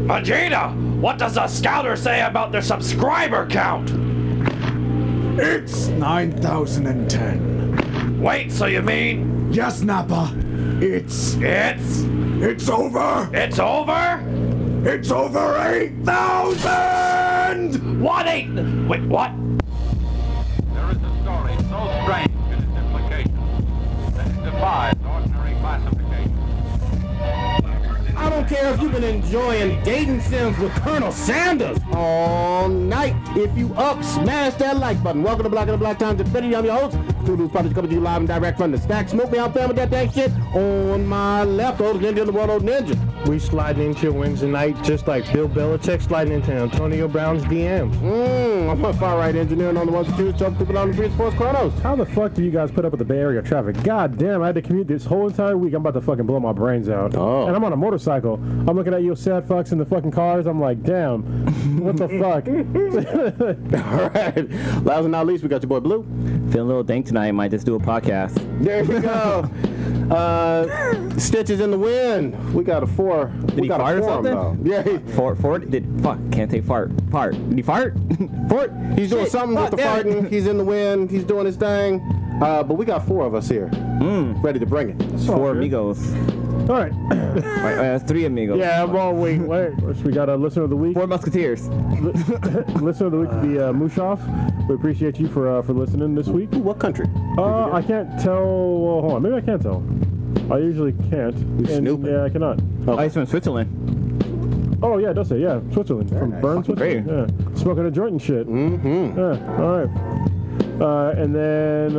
Vegeta, what does the scouter say about their subscriber count? It's 9,010. Wait, so you mean? Yes, Nappa. It's over. It's over? It's over 8,000! What eight? Wait, what? There is a story so strange in its implications that it defies ordinary classification. I don't care if you've been enjoying dating sims with Colonel Sanders all night. If you up, smash that like button. Welcome to Black and the Black Times Infinity. I'm your host. Studios Project coming to you live and direct from the stack. Smoke me out there with that dang shit. On my left, old ninja in the world, old ninja. We sliding into your Wednesday night just like Bill Belichick sliding into Antonio Brown's DM. I'm a far right engineer and on the ones and twos, jump people on the free sports chronos. How the fuck do you guys put up with the Bay Area traffic? God damn, I had to commute this whole entire week. I'm about to fucking blow my brains out. Oh. And I'm on a motorcycle. I'm looking at you sad fucks in the fucking cars. I'm like, damn, what the fuck? All right. Last but not least, we got your boy Blue. Feeling a little dank tonight. Might just do a podcast. There you go. Stitches in the wind. We got a four. Did he fart or something? Yeah. Fart? Can't say fart. Fart. Did he fart? Fart. He's doing something with the damn farting. He's in the wind. He's doing his thing. But we got four of us here. Ready to bring it. Four amigos. All right. That's three amigos. Yeah, I'm all wait. We got a listener of the week. Four musketeers. Listener of the week to be Mushoff. We appreciate you for listening this week. What country? I can't tell. Well, hold on. Maybe I can tell. I usually can't. Snooping. Yeah, I cannot. Oh, he's from Switzerland. Oh, yeah, it does say, yeah. Switzerland. From nice. Burn, Switzerland. Great. Yeah. Smoking a joint and shit. Mm-hmm. Yeah, all right. And then,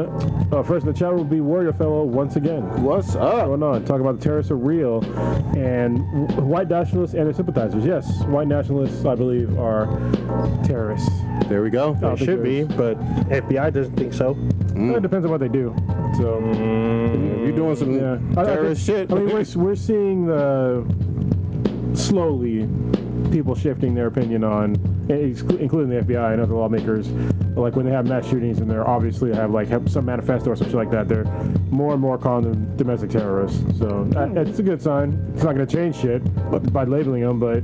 first in the chat will be Warrior Fellow once again. What's up? Going on? Talking about the terrorists are real, and white nationalists and their sympathizers. Yes, white nationalists, I believe, are terrorists. There we go. I It think should be, but FBI doesn't think so. It depends on what they do. So, You're doing some terrorist shit. I mean, we're seeing the slowly people shifting their opinion on, including the FBI and other lawmakers. Like when they have mass shootings and they're obviously have some manifesto or some shit like that, they're more and more calling them domestic terrorists. So it's a good sign. It's not going to change shit by labeling them, but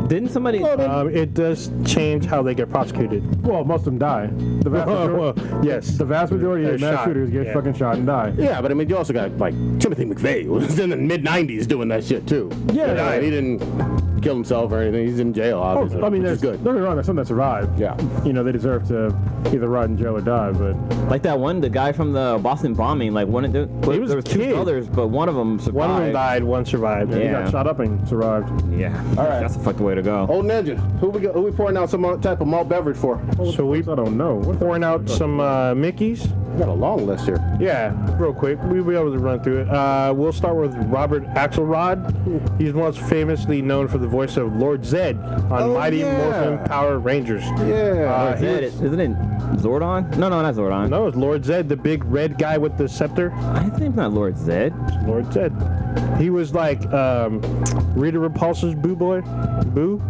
Didn't somebody? It does change how they get prosecuted. well, most of them die. The vast majority, Yes. the vast majority of They're mass shot. shooters get Yeah. fucking shot and die. Yeah, but I mean, you also got like Timothy McVeigh was in the mid-90s doing that shit too. Yeah. He didn't kill himself or anything. He's in jail, obviously. I mean, which there's is good. Don't get me wrong. There's some that survived. Yeah. You know, they deserve to either rot in jail or die. But Like that one, the guy from the Boston bombing, like one of the, He was there a was two kid. brothers, but one of them survived. One of them died, one survived. he Yeah. got shot up and survived. Yeah. All right. That's the fuck the way to go. Old Ninja, who we pouring out some type of malt beverage for? So we I don't know. What the pouring out some Mickeys. We got a long list here. Yeah, real quick. We'll be able to run through it. We'll start with Robert Axelrod. He's most famously known for the voice of Lord Zed on Mighty yeah. Morphin Power Rangers. Yeah. Isn't it Zordon? No, not Zordon. No, it's Lord Zed, the big red guy with the scepter. I think it's not Lord Zed. Lord Zed. He was like Rita Repulsa's Boo Boy? Boo?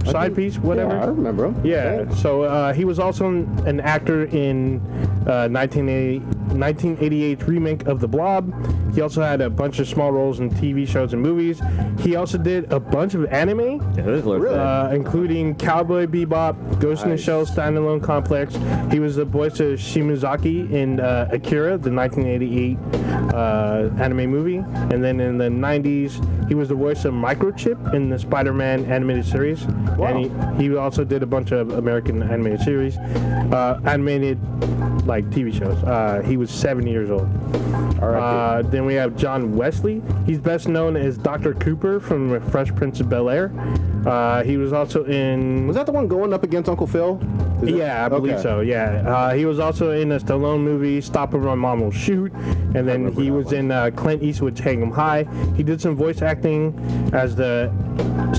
Side piece, whatever. Yeah, I remember him. Yeah, so he was also an actor in 1988 remake of The Blob. He also had a bunch of small roles in TV shows and movies. He also did a bunch of anime, Yeah, it is Lord Zed. including Cowboy Bebop, Ghost in the Shell Standalone Complex. He was the voice of Shimazaki in Akira, the 1988 anime movie. And then in the 90s, he was the voice of Microchip in the Spider-Man animated series. Wow. And he also did a bunch of American animated series, animated like TV shows. He was 7 years old. All right. Then we have John Wesley. He's best known as Dr. Cooper from Fresh Prince of Bel-Air. He was also in... Was that the one going up against Uncle Phil? Is it? Yeah, I believe Okay. so, yeah. He was also in a Stallone movie, Stop or My Mom Will Shoot, and then he was in Clint Eastwood's Hang 'em High. He did some voice acting as the...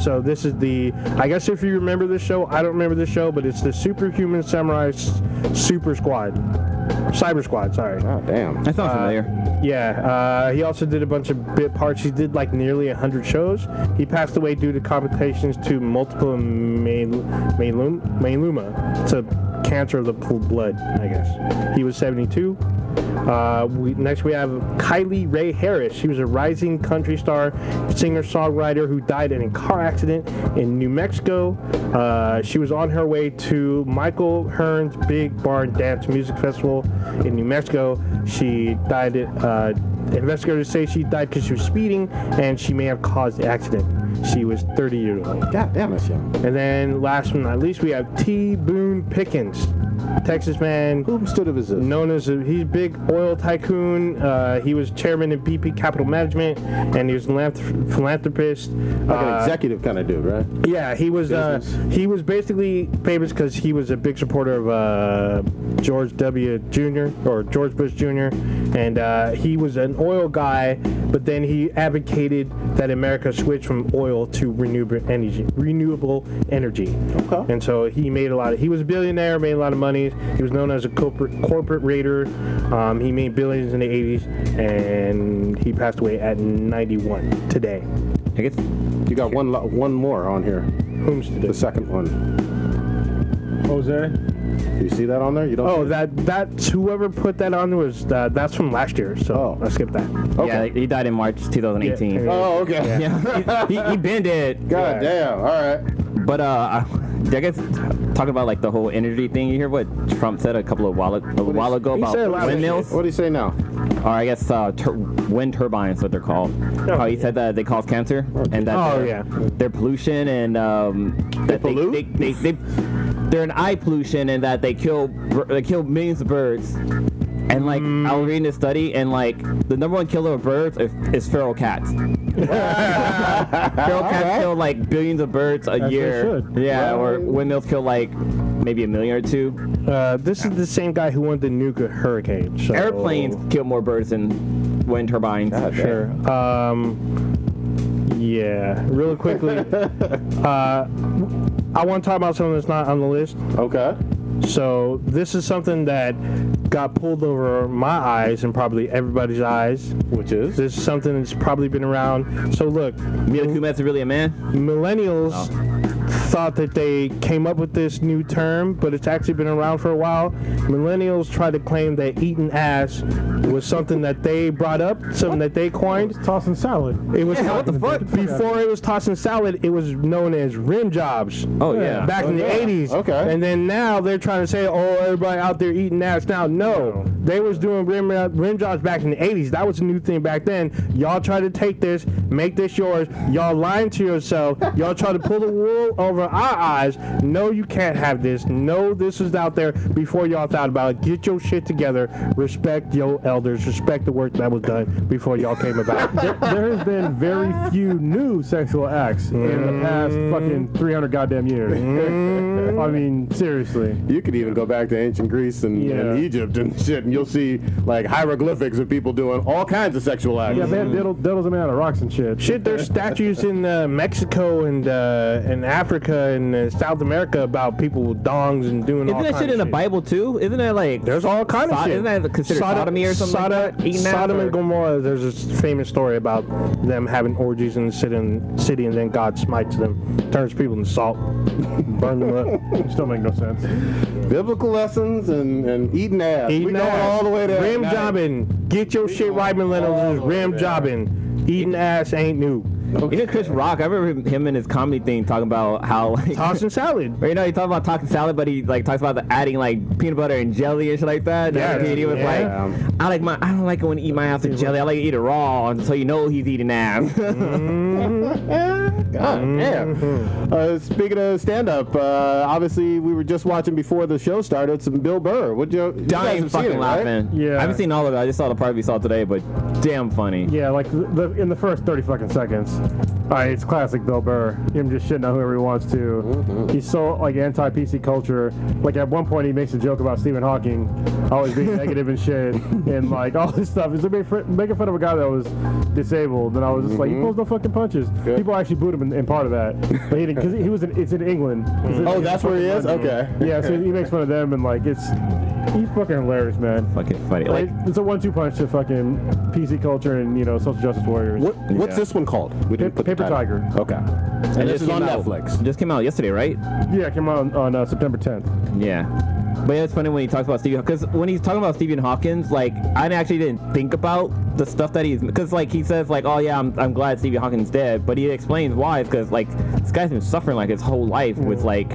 So this is the... I guess if you remember this show, I don't remember this show, but it's the Superhuman Samurai Super Squad. Cyber Squad, sorry. Oh, damn. That sounds familiar. Yeah, he also did a bunch of bit parts. He did like nearly 100 shows. He passed away due to complications to multiple myeloma. It's a cancer of the blood, I guess. He was 72. Next we have Kylie Ray Harris. She was a rising country star, singer-songwriter who died in a car accident in New Mexico. She was on her way to Michael Hearn's Big Barn Dance Music Festival in New Mexico. She died. Investigators say she died because she was speeding, and she may have caused the accident. She was 30 years old. God damn, that's young. And then last but not least, we have Boone Pickens, Texas man. Who stood of his Known as he's a big oil tycoon. He was chairman of BP Capital Management, and he was a philanthropist. Like an executive kind of dude, right? Yeah, he was basically famous because he was a big supporter of George W. Jr. or George Bush Jr. And he was an oil guy, but then he advocated that America switch from oil to renewable energy. Okay. And so he made he was a billionaire, made a lot of money. He was known as a corporate raider. He made billions in the 80s, and he passed away at 91 today. I guess You got one more on here. Whom's today? The second one. Jose? Do you see that on there? You don't. Oh, that's whoever put that on was that's from last year. So I skipped that. Okay. Yeah, he died in March 2018. Yeah. Oh, okay. Yeah, he been dead. God damn. All right. But I guess talking about like the whole energy thing. You hear what Trump said a while ago He about said a lot of windmills? What do you say now? Or I guess wind turbines, what they're called. How he said that they cause cancer and that they're pollution and that they're an eye pollution and that they kill millions of birds. And like I was reading this study, and like the number one killer of birds is feral cats. Feral cats kill like billions of birds a year. Yeah, or windmills kill like maybe a million or two. This is the same guy who wanted to nuke a hurricane. So. Airplanes kill more birds than wind turbines. Sure. Yeah. Really quickly, I want to talk about something that's not on the list. Okay. So this is something that got pulled over my eyes and probably everybody's eyes. Which is? This is something that's probably been around. So look, Mila Kunis is really a man? millennials thought that they came up with this new term, but it's actually been around for a while. Millennials try to claim that eating ass was something that they brought up, something that they coined. Tossing salad. It was what the fuck? Before it was tossing salad, it was known as rim jobs. Oh yeah. Back in the 80s. Okay. And then now they're trying to say, oh, everybody out there eating ass now. No. They was doing rim jobs back in the 80s. That was a new thing back then. Y'all try to take this, make this yours. Y'all lying to yourself. Y'all try to pull the wool over our eyes. No, you can't have this. No, this is out there before y'all thought about it. Get your shit together. Respect your elders. Respect the work that was done before y'all came about. There has been very few new sexual acts in the past fucking 300 goddamn years. I mean, seriously. You could even go back to ancient Greece and Egypt and shit, and you'll see like hieroglyphics of people doing all kinds of sexual acts. Yeah, they had diddles made out of rocks and shit. Shit, there's statues in Mexico and Africa and South America about people with dongs and doing all Isn't that kinds shit in of the Bible too? Isn't that like There's all kinds of shit. Isn't that considered sodomy or something like that? Eating ass Sodom or- and Gomorrah, there's this famous story about them having orgies in the city and then God smites them, turns people into salt, burn them up. Still make no sense. Biblical lessons and eating ass. Eating we going ass. all the way to Rim jobbing. Get your shit right, millennials. Rim jobbing. Eating ass ain't new. Even Chris Rock, I remember him in his comedy thing talking about how like Tossing salad. Or, you know, he talks about tossing salad, but he like talks about adding like peanut butter and jelly and shit like that. Yeah, And he was like, I don't like it when I eat my ass with jelly. I like to eat it raw, and so you know he's eating ass. God damn. Speaking of stand-up, obviously we were just watching before the show started some Bill Burr. You guys Dying have seen fucking it, right? laughing. Yeah. I haven't seen all of it. I just saw the part we saw today, but damn funny. Yeah, like in the first 30 fucking seconds. It's classic Bill Burr. Him just shitting on whoever he wants to. He's so like anti-PC culture. Like at one point he makes a joke about Stephen Hawking always being negative and shit and like all this stuff. He's making fun of a guy that was disabled, and I was just like, he pulls no fucking punches. Good. People actually booed him in part of that, but he didn't, because it's in England. Oh, that's where he is? Okay. Yeah, so he makes fun of them, and like he's fucking hilarious, man. Fucking funny. Like, It's a 1-2 punch to fucking PC culture and social justice warriors. What's this one called? We didn't put the Paper title. Tiger. Okay. And this is on Netflix. Just came out yesterday, right? Yeah, it came out on September 10th. Yeah. But yeah, it's funny when he talks about Stephen, because when he's talking about Stephen Hawkins, like I actually didn't think about the stuff that he's, because like he says like, oh yeah, I'm glad Stephen Hawkins dead, but he explains why. It's because like this guy's been suffering like his whole life with like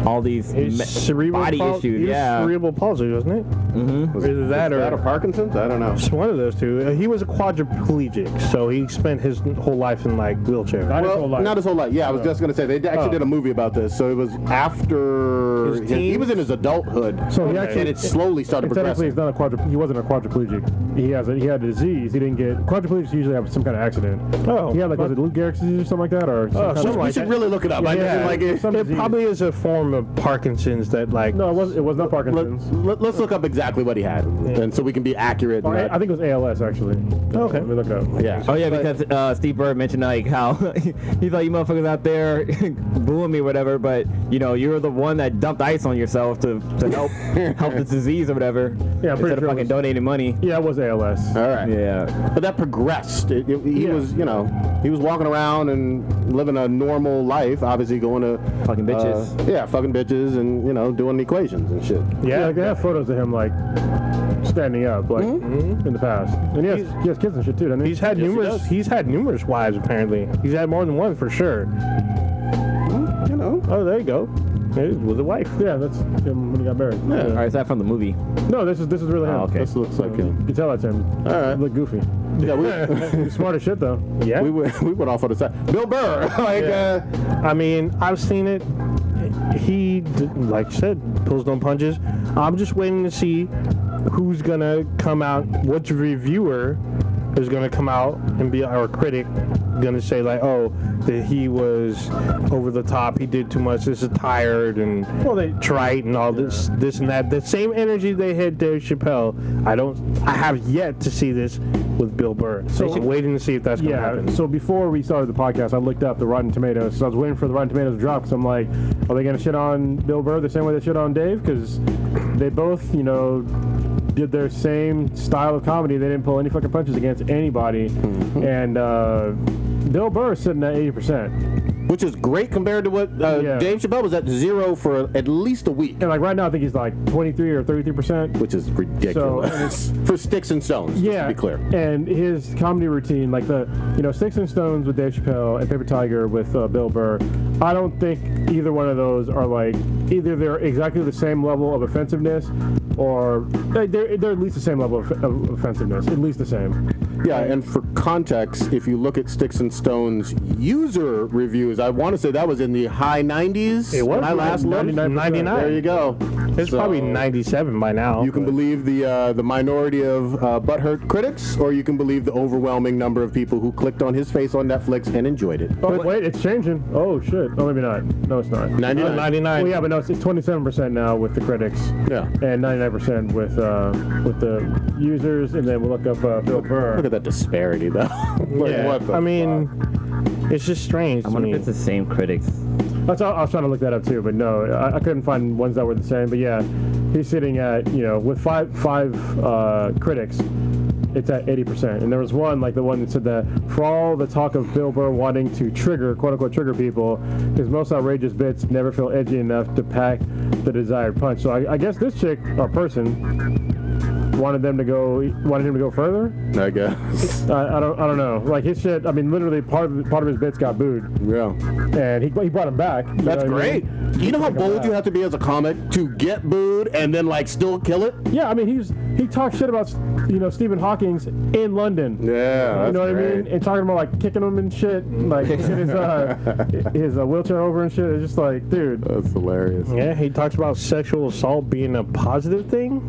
all these body issues. Yeah, cerebral palsy, wasn't it? Mm-hmm. Either that or Parkinson's. I don't know. It's one of those two. He was a quadriplegic, so he spent his whole life in like wheelchair. Not his whole life. Yeah, I was just gonna say they actually did a movie about this. So it was after he was in his adulthood. So he actually, and it slowly started progressing. He's not he wasn't a quadriplegic. He had a disease. He didn't get quadriplegics usually have some kind of accident. Oh, he had like was it Lou Gehrig's disease or something like that, or we should really look it up. It probably is a form of Parkinson's that like. No, it was not Parkinson's. Let's look up exactly what he had, and so we can be accurate. I think it was ALS actually. Okay, let me look it up. Yeah. Oh yeah, because Steve Burr mentioned like how he's like, you motherfuckers out there booing me, whatever, but you know you're the one that dumped ice on yourself to help the disease or whatever. Yeah, instead of fucking donating money. Yeah, it was ALS. All right. Yeah, but that progressed. He was, he was walking around and living a normal life. Obviously, going to fucking bitches. Fucking bitches, and doing equations and shit. Yeah, like they have photos of him like standing up, like in the past. And he has kids and shit too, doesn't he? He's had numerous wives apparently. He's had more than one for sure. Oh, there you go. It was a wife. Yeah, that's him when he got married. Yeah. All right, is that from the movie? No, this is really him. Oh, okay. This looks like him. You can tell that's him. All right. Look goofy. Yeah, He's smart as shit though. Yeah. we went off on the side. Bill Burr. I mean, I've seen it. He, like I said, pulls no punches. I'm just waiting to see who's gonna come out, which reviewer is gonna come out and be our critic, gonna say like, oh, that he was over the top, he did too much, this is tired and trite and all this and that. The same energy they had Dave Chapelle. I have yet to see this with Bill Burr. So I'm waiting to see if that's gonna happen. So before we started the podcast, I looked up the Rotten Tomatoes. So I was waiting for the Rotten Tomatoes to drop because I'm like, are they gonna shit on Bill Burr the same way they shit on Dave? Because they both, did their same style of comedy. They didn't pull any fucking punches against anybody. And Bill Burr is sitting at 80%. Which is great compared to what Dave Chapelle was at 0 for at least a week. And like right now, I think he's like 23 or 33%. Which is ridiculous. For Sticks and Stones, just to be clear. And his comedy routine, like Sticks and Stones with Dave Chapelle and Paper Tiger with Bill Burr, I don't think either one of those are like, either they're exactly the same level of offensiveness or they're at least the same level of offensiveness, at least the same. Yeah, and for context, if you look at Sticks and Stones user reviews, I want to say that was in the high 90s. It was. When I last looked. 99. There you go. It's probably 97 by now. You can believe the minority of butthurt critics, or you can believe the overwhelming number of people who clicked on his face on Netflix and enjoyed it. Oh, wait, it's changing. Oh, shit. Oh, maybe not. No, it's not. 99. Well, yeah, but no, it's 27% now with the critics. Yeah. And 99% with the users, and then we'll look up Bill Burr. Look at that disparity, though. What the fuck? It's just strange. I wonder if it's the same critics. I was trying to look that up too, but no, I couldn't find ones that were the same. But yeah, he's sitting at with five critics, it's at 80%. And there was one, like the one that said that for all the talk of Bill Burr wanting to trigger, quote unquote, trigger people, his most outrageous bits never feel edgy enough to pack the desired punch. So I guess this chick or person wanted him to go further. I guess. I don't know. Like his shit. I mean, literally part of his bits got booed. Yeah. And he brought him back. That's great. You know how bold you have to be as a comic to get booed and then like still kill it? Yeah. I mean, he talked shit about Stephen Hawking's in London. Yeah. You know what I mean? And talking about like kicking him and shit, like his wheelchair over and shit. It's just like, dude. That's hilarious. Yeah. He talks about sexual assault being a positive thing,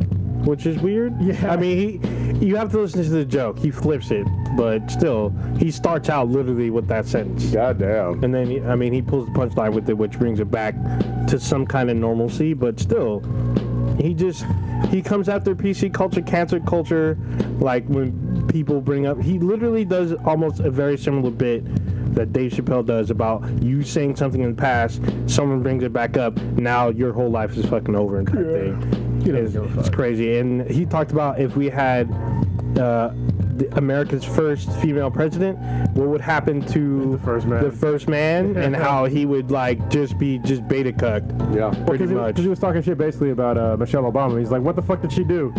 which is weird. Yeah. I mean, you have to listen to the joke. He flips it, but still, he starts out literally with that sentence. Goddamn. And then, he pulls the punchline with it, which brings it back to some kind of normalcy, but still, he comes after PC culture, cancer culture, like when people bring up, he literally does almost a very similar bit that Dave Chapelle does about you saying something in the past, someone brings it back up, now your whole life is fucking over and type thing. It's crazy. And he talked about if we had America's first female president, what would happen to the first man and how he would like just be beta cucked. Yeah, pretty much. Because he was talking shit basically about Michelle Obama. He's like, what the fuck did she do?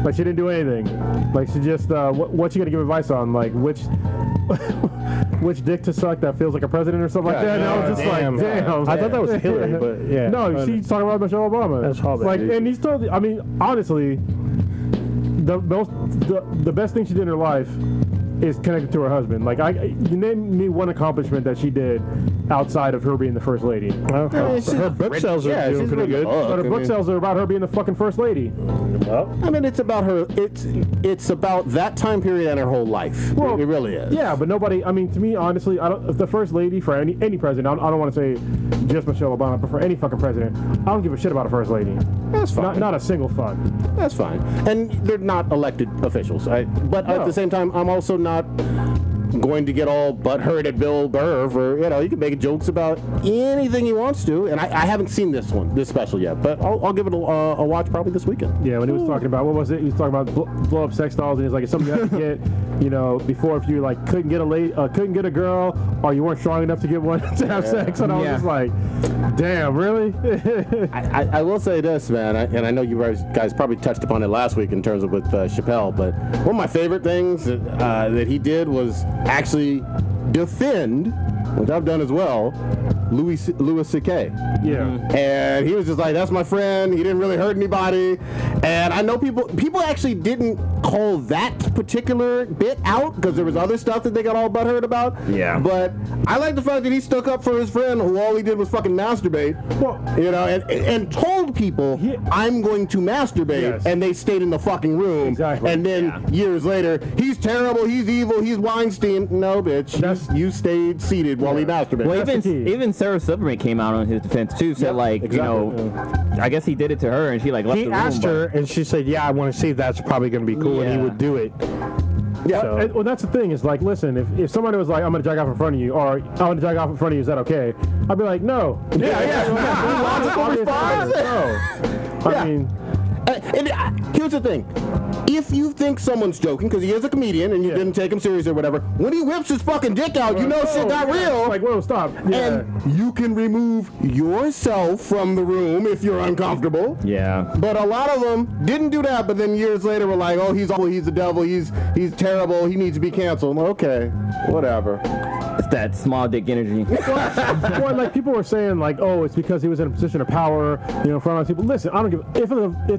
Like, she didn't do anything. Like, she just what's she gonna give advice on? Like, which dick to suck that feels like a president or something like that. And I was just like, damn. I thought that was Hillary, but yeah. No, she's talking about Michelle Obama. That's all that like, is. and he's totally. I mean, honestly, the best thing she did in her life is connected to her husband. Like, you name me one accomplishment that she did outside of her being the first lady. Her book sales are doing pretty good. But her book sales are about her being the fucking first lady. Well, I mean, it's about her. It's about that time period and her whole life. Well, it really is. Yeah, but nobody. I mean, to me, honestly, if the first lady for any president, I don't want to say just Michelle Obama, but for any fucking president, I don't give a shit about a first lady. That's fine. Not a single fuck. That's fine. And they're not elected officials. But at the same time, I'm also not going to get all butthurt at Bill Burr for, he can make jokes about anything he wants to. And I haven't seen this special yet, but I'll give it a watch probably this weekend. Yeah, when he was talking about, what was it? He was talking about blow up sex dolls, and he's like, it's something you have to get, before if you like couldn't get a girl, or you weren't strong enough to get one to have sex. And I was just like, damn, really? I will say this, man, and I know you guys probably touched upon it last week in terms of with Chapelle, but one of my favorite things that he did was actually defend, which I've done as well, Louis C.K. Yeah. And he was just like, that's my friend. He didn't really hurt anybody. And I know people actually didn't call that particular bit out because there was other stuff that they got all butthurt about. Yeah. But I like the fact that he stuck up for his friend who all he did was fucking masturbate. Well, and told people, I'm going to masturbate, and they stayed in the fucking room. Exactly. And then years later, he's terrible, he's evil, he's Weinstein. No, bitch. You stayed seated while he masturbated. Well, even Sarah Silverman came out on his defense too. Said I guess he did it to her, and she like left the room. He asked her, and she said, "Yeah, I want to see if that's probably going to be cool," and he would do it. Yeah, so. Well, that's the thing. Is like, listen, if somebody was like, "I'm going to jack off in front of you," or "I'm going to jack off in front of you," is that okay? I'd be like, "No." Logical response. No. I mean. And here's the thing. If you think someone's joking, because he is a comedian and you didn't take him serious or whatever, when he whips his fucking dick out, shit got real. Like, whoa, stop. And you can remove yourself from the room if you're uncomfortable. Yeah. But a lot of them didn't do that, but then years later were like, oh, he's awful, he's the devil, he's terrible, he needs to be canceled. Okay, whatever. It's that small dick energy. Well, like people were saying, like, oh, it's because he was in a position of power, in front of people. Listen, I don't give. If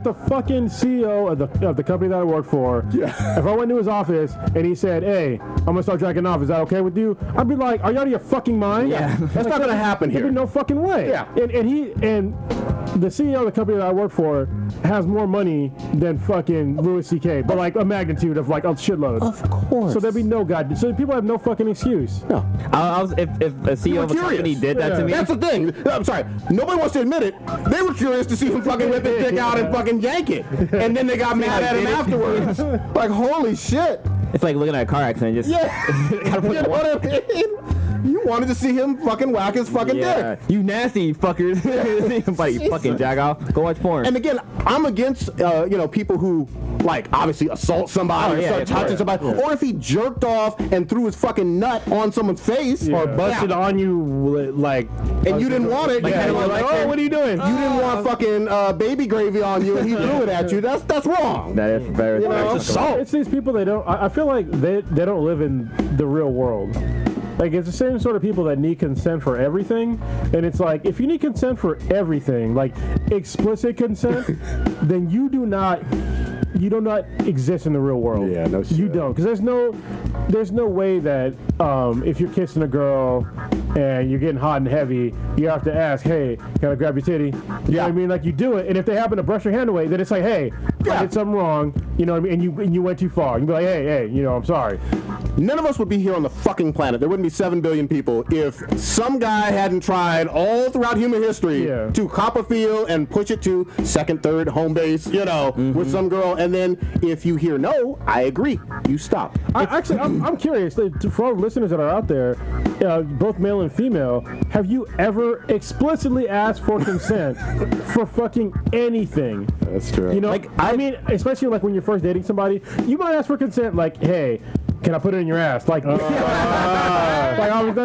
the fucking CEO of the company that I work for, if I went to his office and he said, hey, I'm gonna start jacking off, is that okay with you? I'd be like, are you out of your fucking mind? Yeah, that's not gonna happen here. There's no fucking way. Yeah, and the CEO of the company that I work for has more money than fucking Louis C.K., but like a magnitude of like a shitload. Of course. So there'd be no god. So people have no fucking excuse. No. If a CEO of a company did that to me, that's the thing. I'm sorry. Nobody wants to admit it. They were curious to see him fucking whip his dick out and fucking yank it, and then they got mad at him afterwards. Like, holy shit. It's like looking at a car accident. Just gotta put what I mean? You wanted to see him fucking whack his fucking dick. You nasty fuckers. Somebody fucking jack off. Go watch porn. And again, I'm against people who like obviously assault somebody or start touching somebody, or if he jerked off and threw his fucking nut on someone's face or busted on you like, and you didn't want it. Like, oh, what are you doing? You didn't want fucking baby gravy on you, and he threw it at you. That's wrong. That is very assault. It's these people I feel like they don't live in the real world. Like, it's the same sort of people that need consent for everything, and it's like, if you need consent for everything, like explicit consent, then you do not exist in the real world. Yeah, no shit. You don't, because there's no way that if you're kissing a girl and you're getting hot and heavy, you have to ask, hey, can I grab your titty? You know what I mean? Like, you do it, and if they happen to brush your hand away, then it's like, hey, I did something wrong, you know what I mean? And you went too far. You be like, hey, I'm sorry. none of us would be here on the fucking planet. There wouldn't be 7 billion people if some guy hadn't tried all throughout human history to cop a field and push it to second, third, home base, with some girl. And then if you hear no, I agree. You stop. I'm curious, for all the listeners that are out there, both male and female, have you ever explicitly asked for consent for fucking anything? That's true. I mean, especially like when you're first dating somebody, you might ask for consent like, hey, can I put it in your ass? Like, that's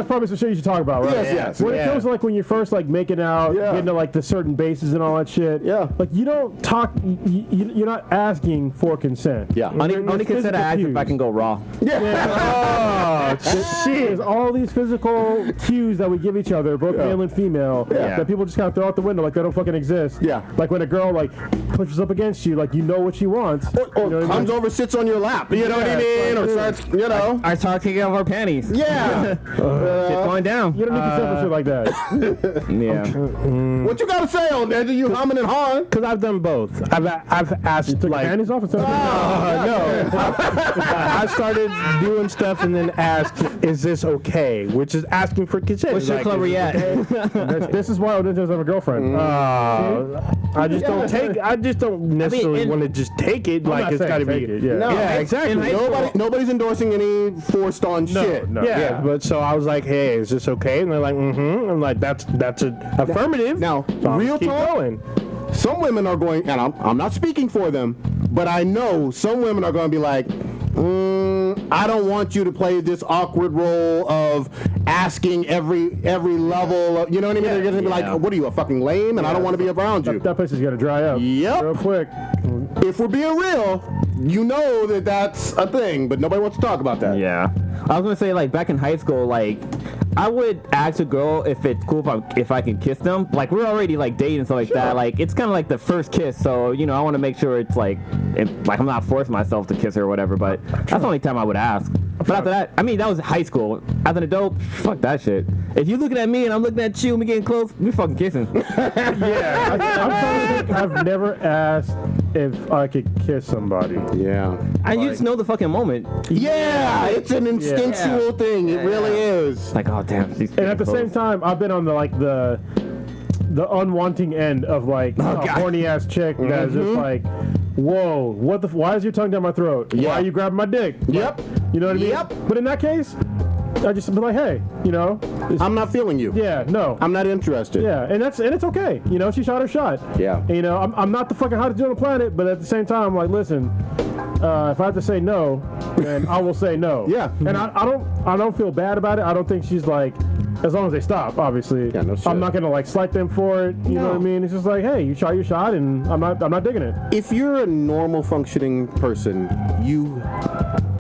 probably some shit you should talk about, right? Yes. When it comes to like when you're first like making out, getting to like the certain bases and all that shit. Yeah. Like you don't talk. You're not asking for consent. Yeah. Only consent I ask if I can go raw. There's all these physical cues that we give each other, both male and female, that people just kind of throw out the window like they don't fucking exist. Yeah. Like when a girl like pushes up against you, like you know what she wants. Or comes over, sits on your lap. You know what I mean? Or starts, I start taking off our panties. Yeah. It's going down. You don't need consent for shit like that. What you got to say on that? You humming and hawing? Because I've done both. I've asked Took your like panties off instead of I started doing stuff and then asked, "Is this okay?" Which is asking for consent. What's your club at? This is why I didn't have a girlfriend. I just don't take. I just don't necessarily want to just take it. Like it's got to be. No, exactly. Nobody's endorsing any forced on shit. No. Yeah, but so I was like, "Hey, is this okay?" And they're like, "Mm-hmm." I'm like, "That's an affirmative." Now, so real keep talk. going. Some women are going, and I'm not speaking for them, but I know some women are going to be like, I don't want you to play this awkward role of asking every level. You know what I mean? They're going to be like, what are you, a fucking lame? And I don't want to be around you. That place is going to dry up. Yep. Real quick. If we're being real, you know that that's a thing, but nobody wants to talk about that. Yeah. I was gonna say, like, back in high school, like, I would ask a girl if it's cool if I can kiss them. Like, we're already like dating and stuff like that. Like, it's kind of like the first kiss, so I want to make sure it's like I'm not forcing myself to kiss her or whatever. But that's the only time I would ask. But after that, I mean, that was high school. As an adult, fuck that shit. If you're looking at me and I'm looking at you and we getting close, we fucking kissing. I'm trying to think. I've never asked if I could kiss somebody. Yeah. And you just know the fucking moment. Yeah, it's an instinctual thing. It really is. Like, oh damn. And at the same time, I've been on the unwanting end of like a horny ass chick that's just like, whoa, why is your tongue down my throat? Yeah. Why are you grabbing my dick? Yep. You know what I mean? Yep. But in that case, I just be like, hey, I'm not feeling you. yeah, no. I'm not interested. Yeah, and it's okay. She shot her shot. Yeah. And, I'm not the fucking hottest dude on the planet, but at the same time, I'm like, listen, if I have to say no, then I will say no. Yeah. And I don't feel bad about it. I don't think she's like, as long as they stop, obviously. Yeah, no shit. I'm not gonna like slight them for it. You know what I mean? It's just like, hey, you shot your shot, and I'm not digging it. If you're a normal functioning person, you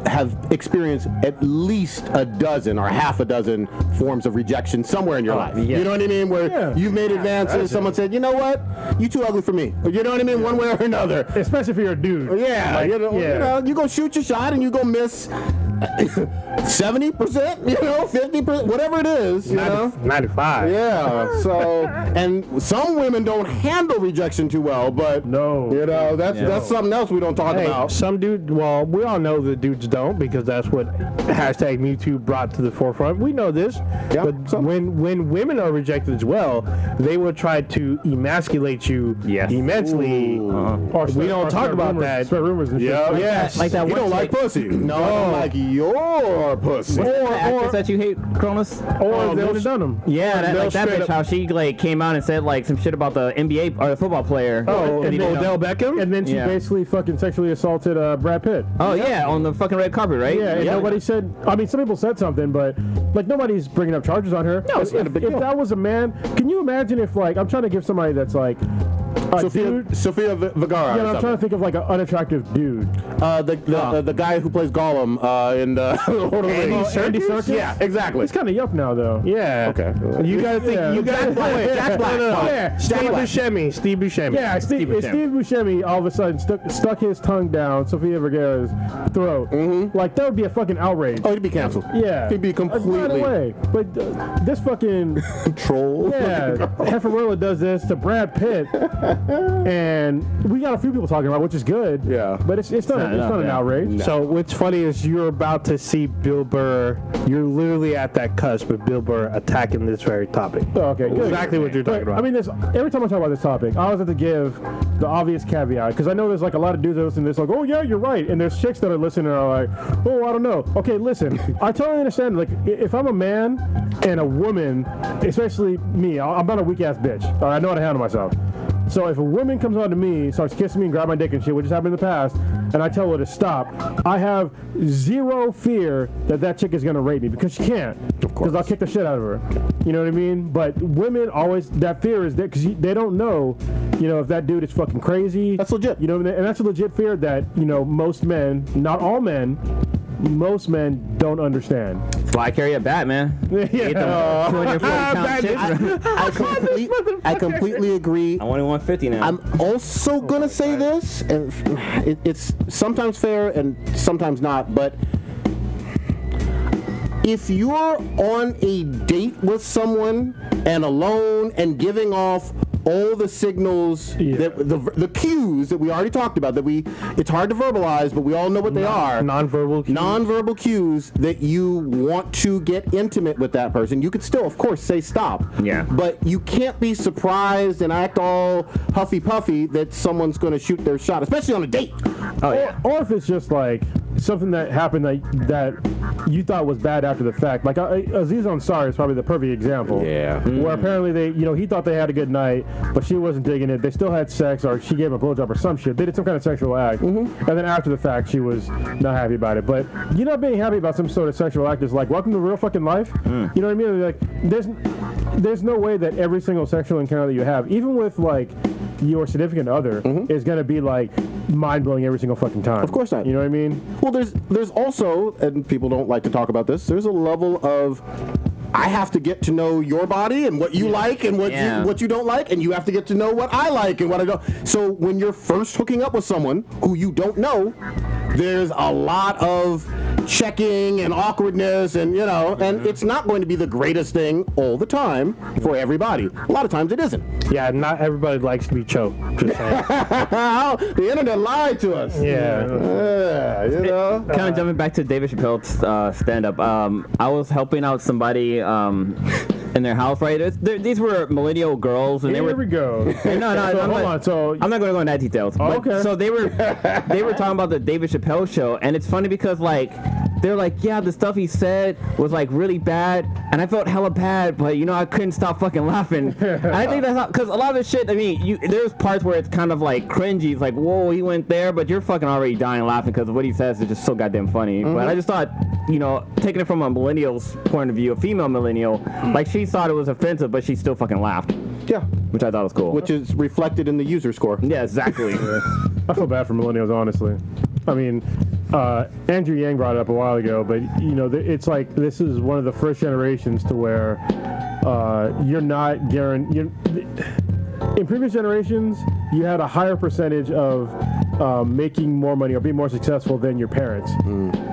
have experienced at least a dozen or half a dozen forms of rejection somewhere in your life. yeah. You know what I mean? Where you've made advances, someone said, you know what? You too ugly for me. You know what I mean? One way or another. Especially if you're a dude. Yeah, Like, you go shoot your shot and you go miss 70%, 50%, whatever it is, 95. Yeah, so, and some women don't handle rejection too well, but that's something else we don't talk about. Some dude, well, we all know the dudes don't because that's what hashtag MeToo brought to the forefront. We know this, but when women are rejected as well, they will try to emasculate you immensely. Or we don't talk about rumors, that. spread rumors and shit. Yes. Like that You one don't like chick- pussy. No, I don't like your pussy. The actress that you hate, Cronus? Or they would have done them. Yeah, that straight bitch, up- how she like came out and said like some shit about the NBA or the football player. and then Odell Beckham? And then she basically fucking sexually assaulted Brad Pitt. Oh yeah, on the fucking red carpet, right? Yeah, and nobody said. I mean, some people said something, but like nobody's bringing up charges on her. No, it's not a big if deal. that was a man, can you imagine if like I'm trying to give somebody that's like a dude. Sophia Vergara. Yeah, I'm trying to think of like an unattractive dude. The guy who plays Gollum in Lord of the Rings. Andy Serkis? Yeah, exactly. He's kind of yup now though. Yeah. Okay. You gotta think. Yeah. You gotta Jack Black. Yeah. Steve Buscemi. Steve Buscemi. Yeah, Steve Buscemi all of a sudden stuck his tongue down Sofia Vergara's throat. Like that would be a fucking outrage. Oh, he'd be canceled. Yeah, He'd be completely Right away. But this fucking troll. Hefferwilla does this to Brad Pitt. And we got a few people talking about it, which is good. Yeah. But it's not an outrage. No. So what's funny is you're about to see Bill Burr. You're literally at that cusp of Bill Burr attacking this very topic. Oh, okay, good. Exactly what you're talking about. I mean, every time I talk about this topic, I always have to give the obvious caveat, because I know there's like a lot of dudes that listen to this, like, oh yeah, you're right, and there's chicks that are listening and are like, oh, I don't know. Okay, listen, I totally understand. Like, if I'm a man and a woman, especially me, I'm not a weak ass bitch. All right, I know how to handle myself. So if a woman comes on to me, starts kissing me and grab my dick and shit, which has happened in the past, and I tell her to stop, I have zero fear that chick is going to rape me, because she can't. Of course. Because I'll kick the shit out of her. You know what I mean? But women always, that fear is there, because they don't know, if that dude is fucking crazy. That's legit. And that's a legit fear that, most men, not all men, most men don't understand. That's why I carry a bat, man. Yeah. I completely agree. I'm only 150 now. I'm also gonna say this, and it's sometimes fair and sometimes not, but if you're on a date with someone and alone and giving off all the signals, that the cues that we already talked about, it's hard to verbalize, but we all know what they are. Nonverbal cues that you want to get intimate with that person. You could still, of course, say stop. Yeah. But you can't be surprised and act all huffy puffy that someone's going to shoot their shot, especially on a date. Oh yeah. Or if it's just like something that happened that you thought was bad after the fact. Like Aziz Ansari is probably the perfect example. Yeah. Where apparently he thought they had a good night, but she wasn't digging it. They still had sex, or she gave him a blowjob or some shit. They did some kind of sexual act, and then after the fact, she was not happy about it. But you're not being happy about some sort of sexual act is like, welcome to real fucking life. You know what I mean? Like, there's no way that every single sexual encounter that you have, even with like your significant other, is gonna be like mind-blowing every single fucking time. Of course not. You know what I mean? Well, there's also, and people don't like to talk about this, there's a level of, I have to get to know your body and what you like and what you don't like, and you have to get to know what I like and what I don't. So when you're first hooking up with someone who you don't know, there's a lot of checking and awkwardness, and and it's not going to be the greatest thing all the time for everybody. A lot of times it isn't. Yeah, not everybody likes to be choked. Just saying. The internet lied to us. Yeah. Kind of jumping back to David Chappelle's stand-up. I was helping out somebody in their house, right? These were millennial girls, and Here we go. No, Hold on. So I'm not going to go into that details. Oh, okay. So they were talking about the David Chappelle show, and it's funny because like they're like, yeah, the stuff he said was like really bad, and I felt hella bad, but I couldn't stop fucking laughing. And I think that's because a lot of the shit. I mean, there's parts where it's kind of like cringy. It's like, whoa, he went there, but you're fucking already dying laughing because what he says is just so goddamn funny. But I just thought, taking it from a millennial's point of view, a female millennial, like she thought it was offensive, but she still fucking laughed. Yeah. Which I thought was cool. Which is reflected in the user score. Yeah, exactly. I feel bad for millennials, honestly. I mean, Andrew Yang brought it up a while ago, but it's like this is one of the first generations to where you're not guaranteed. In previous generations, you had a higher percentage of making more money or being more successful than your parents,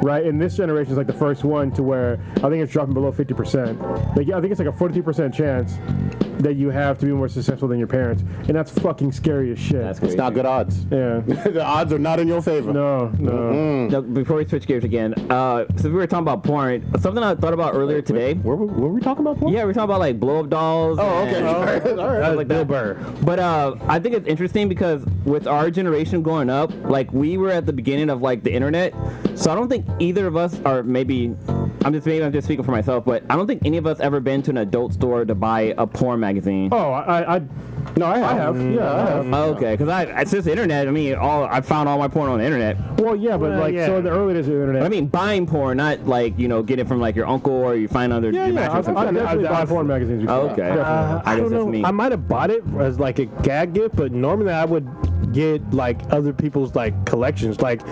right? And this generation is like the first one to where I think it's dropping below 50%. Like, I think it's like a 43% chance that you have to be more successful than your parents, and that's fucking scary as shit. It's not good odds. Yeah. The odds are not in your favor. No. Now, before we switch gears again, so we were talking about porn. Something I thought about earlier today. Were we talking about porn? Yeah, we were talking about like blow-up dolls. Oh, okay. All right. Like Bill Burr. But I think it's interesting because with our generation growing up, like we were at the beginning of like the internet, so I don't think either of us, or maybe I'm just speaking for myself, but I don't think any of us ever been to an adult store to buy a porn magazine. Oh, I have. Yeah, I have. Okay, because since the internet, I mean, I found all my porn on the internet. Well, yeah, but so in the early days of the internet. I mean, buying porn, not like get it from like your uncle or you find under your mattress. I've definitely bought porn magazines before. Oh, okay. I don't know. I might have bought it as like a gag gift, but normally I would get like other people's like collections. Like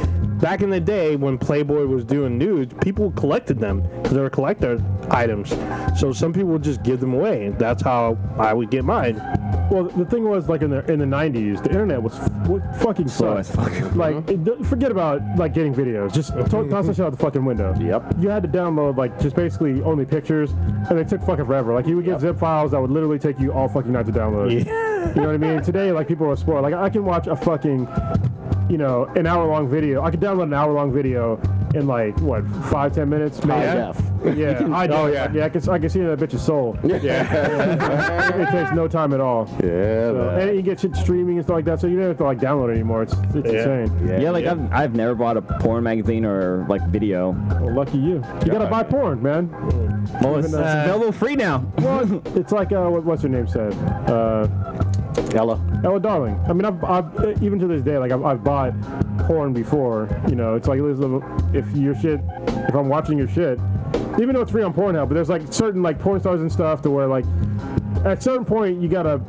back in the day when Playboy was doing nudes, people collected them because they were collector items. So some people would just give them away. That's how I would get mine. Well, the thing was, like in the 90s, the internet was fucking slow as fuck. Like, forget about like getting videos. Just toss that shit out the fucking window. Yep. You had to download like just basically only pictures, and they took fucking forever. Like you would get zip files that would literally take you all fucking night to download. Yeah. know what I mean? Today, like, people are spoiled. Like, I can watch a fucking, you know, an hour-long video. I could download an hour-long video in, like, what, 5-10 minutes? Maybe? Yeah, I do. Yeah, I can see that bitch's soul. Yeah. It takes no time at all. Yeah, so, and you get shit streaming and stuff like that, so you don't have to, like, download it anymore. It's insane. Yeah, like, I've never bought a porn magazine or, like, video. Well, lucky you. You gotta buy porn, man. Well, it's available free now. Well, it's like, what's her name said? Ella Darling. I mean, I've even to this day, like, I've bought porn before. You know, it's like, if I'm watching your shit, even though it's free on Pornhub, but there's, like, certain, like, porn stars and stuff to where, like, at a certain point, you gotta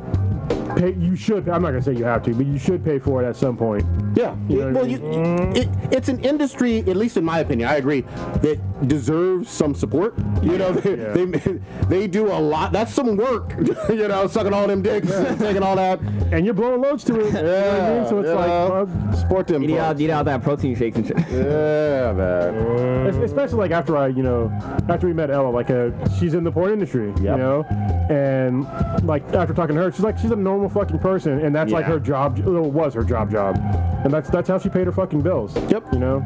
pay. You should. I'm not gonna say you have to, but you should pay for it at some point. Yeah. It's an industry, at least in my opinion, I agree, that deserves some support. You know, they do a lot. That's some work. You know, sucking all them dicks, taking all that, and you're blowing loads to it. You know what I mean? So it's like support them. Eat out that protein shakes and shit. Yeah, man. Especially like after we met Ella, like she's in the porn industry. Yep. You know, and like after talking to her, she's a normal fucking person, and that's like her job. It was her job, and that's how she paid her fucking bills. Yep. You know.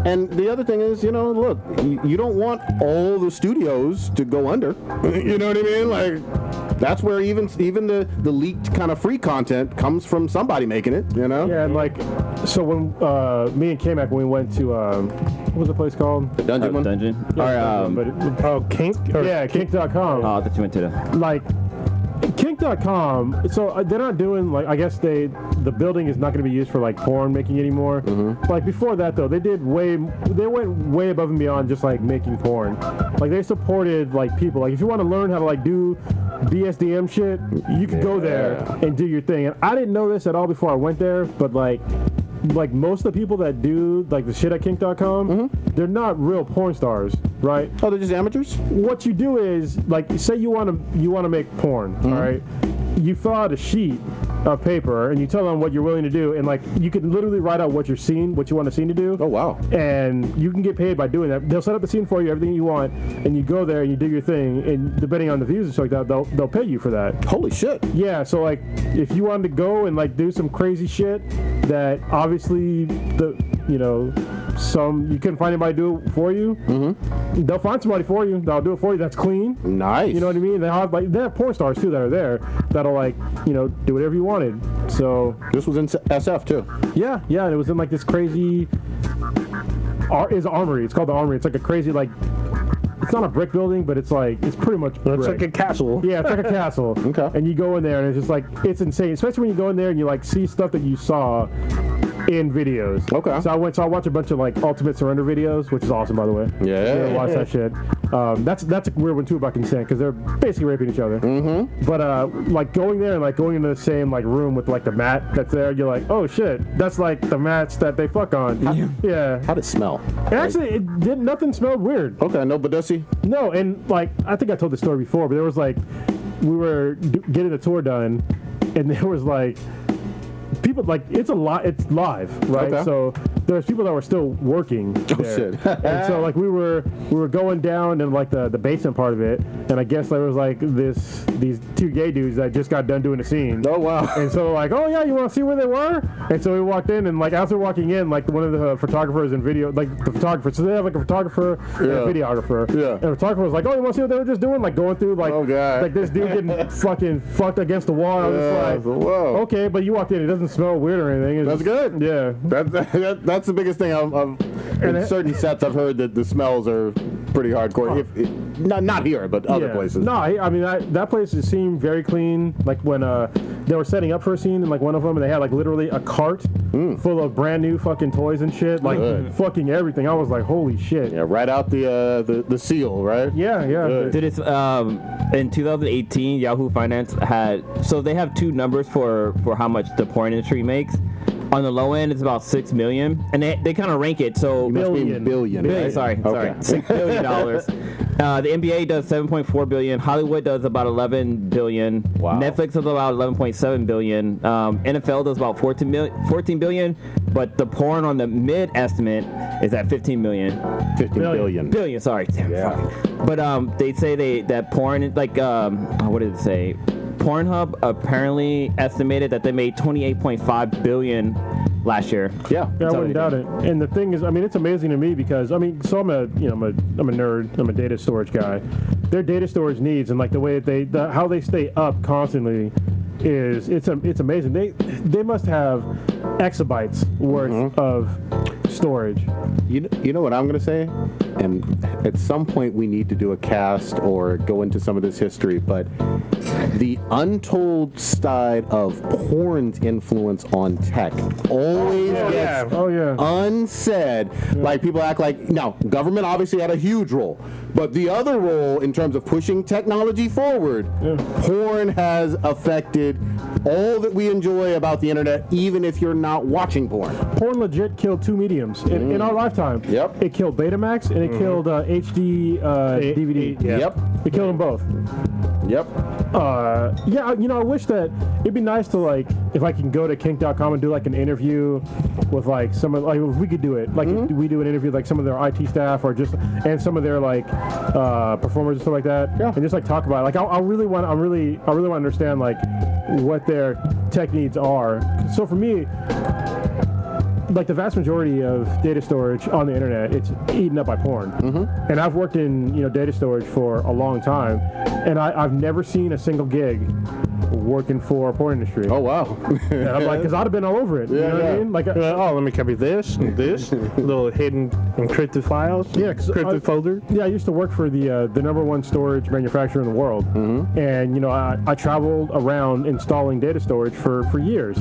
And the other thing is, you know, look, you don't want all the studios to go under. You know what I mean? Like, that's where even the leaked kind of free content comes from somebody making it, you know? Yeah, and like, so when me and K-Mac, when we went to, what was the place called? The Dungeon one? Dungeon. Yeah, Kink? Yeah, Kink.com. Oh, that you went to the... Like, Kink.com, so they're not doing, like, I guess the building is not going to be used for, like, porn making anymore. Mm-hmm. Like, before that, though, they went way above and beyond just, like, making porn. Like, they supported, like, people. Like, if you want to learn how to, like, do BSDM shit, you could go there and do your thing. And I didn't know this at all before I went there, but, like most of the people that do like the shit at Kink.com, they're not real porn stars, right? Oh, they're just amateurs? What you do is, like, say you want to make porn, all right? You fill out a sheet of paper and you tell them what you're willing to do, and like you can literally write out what you want the scene to do. Oh wow. And you can get paid by doing that. They'll set up the scene for you, everything you want, and you go there and you do your thing, and depending on the views and stuff like that, they'll pay you for that. Holy shit. Yeah, so like if you wanted to go and like do some crazy shit that obviously you couldn't find anybody to do it for you, they'll find somebody for you that'll do it for you that's clean. Nice. You know what I mean? They have porn stars too that are there that'll like, do whatever you wanted. So this was in SF too. Yeah, and it was in like this crazy armory. It's called the Armory. It's like a crazy, like, it's not a brick building, but it's pretty much brick. It's like a castle. Yeah, it's like a castle. Okay. And you go in there and it's just like, it's insane, especially when you go in there and you like see stuff that you saw in videos. Okay. So I watched a bunch of like Ultimate Surrender videos, which is awesome, by the way. Yeah. Watch that shit. That's a weird one too about consent, because they're basically raping each other. Mm-hmm. But like going there and like going into the same like room with like the mat that's there, you're like, oh shit, that's like the mats that they fuck on. Yeah. How'd it smell? Actually, nothing smelled weird. Okay, no badussy? No, and like I think I told the story before, but there was like we were getting the tour done, and there was like people, like it's live, right? Okay. So there's people that were still working there. Oh shit. And so like we were going down in like the basement part of it, and I guess there was like these two gay dudes that just got done doing a scene. Oh wow. And so like, oh yeah, you want to see where they were? And so we walked in, and like after walking in, like one of the photographers and video, like the photographer, so they have like a photographer and a videographer. Yeah. And the photographer was like, oh, you want to see what they were just doing? Like going through like, oh god, like this dude getting fucking fucked against the wall. I was just like, whoa. Okay, but you walked in, it doesn't smell weird or anything. It's that's just, good. Yeah. That's the biggest thing. In certain sets, I've heard that the smells are pretty hardcore. Not here, but other places. No, I mean that place seemed very clean. Like when they were setting up for a scene in like one of them, and they had like literally a cart full of brand new fucking toys and shit, like fucking everything. I was like, holy shit. Yeah, right out the seal, right? Yeah. Dude, it's in 2018, Yahoo Finance they have two numbers for how much the porn industry makes. On the low end, it's about $6 million, and they kind of rank it. So billion. Right? Sorry, $6 billion. The NBA does $7.4 billion. Hollywood does about $11 billion. Wow. Netflix does about $11.7 billion. NFL does about $14 billion. But the porn on the mid estimate is at $15 million. Billion. Sorry. Damn, yeah. fuck. But they say that porn, like what did it say? Pornhub apparently estimated that they made $28.5 billion last year. Yeah, I wouldn't doubt it. And the thing is, I mean, it's amazing to me because so I'm a nerd. I'm a data storage guy. Their data storage needs and like the way that how they stay up constantly is it's amazing. They must have exabytes worth of storage. You know what I'm going to say? And at some point we need to do a cast or go into some of this history, but the untold side of porn's influence on tech always gets unsaid. Yeah. Like people act like, now, government obviously had a huge role, but the other role in terms of pushing technology forward, porn has affected all that we enjoy about the internet, even if you're not watching porn. Porn legit killed two mediums in our lifetime. Yep. It killed Betamax and it killed HD DVD. Yep. It killed them both. Yep. I wish that it'd be nice to like if I can go to kink.com and do like an interview with like some of if we could do it like if we do an interview with, like some of their IT staff or just and some of their like performers and stuff like that and just like talk about it. Like I really want to understand like what their tech needs are. So for me, like the vast majority of data storage on the internet, it's eaten up by porn. And I've worked in data storage for a long time, and I've never seen a single gig working for a porn industry. Oh wow! And I'm like, because I'd have been all over it. You know what I mean? Like, let me copy this and this little hidden encrypted files. Yeah, encrypted folder. Yeah, I used to work for the #1 storage manufacturer in the world, and I traveled around installing data storage for years,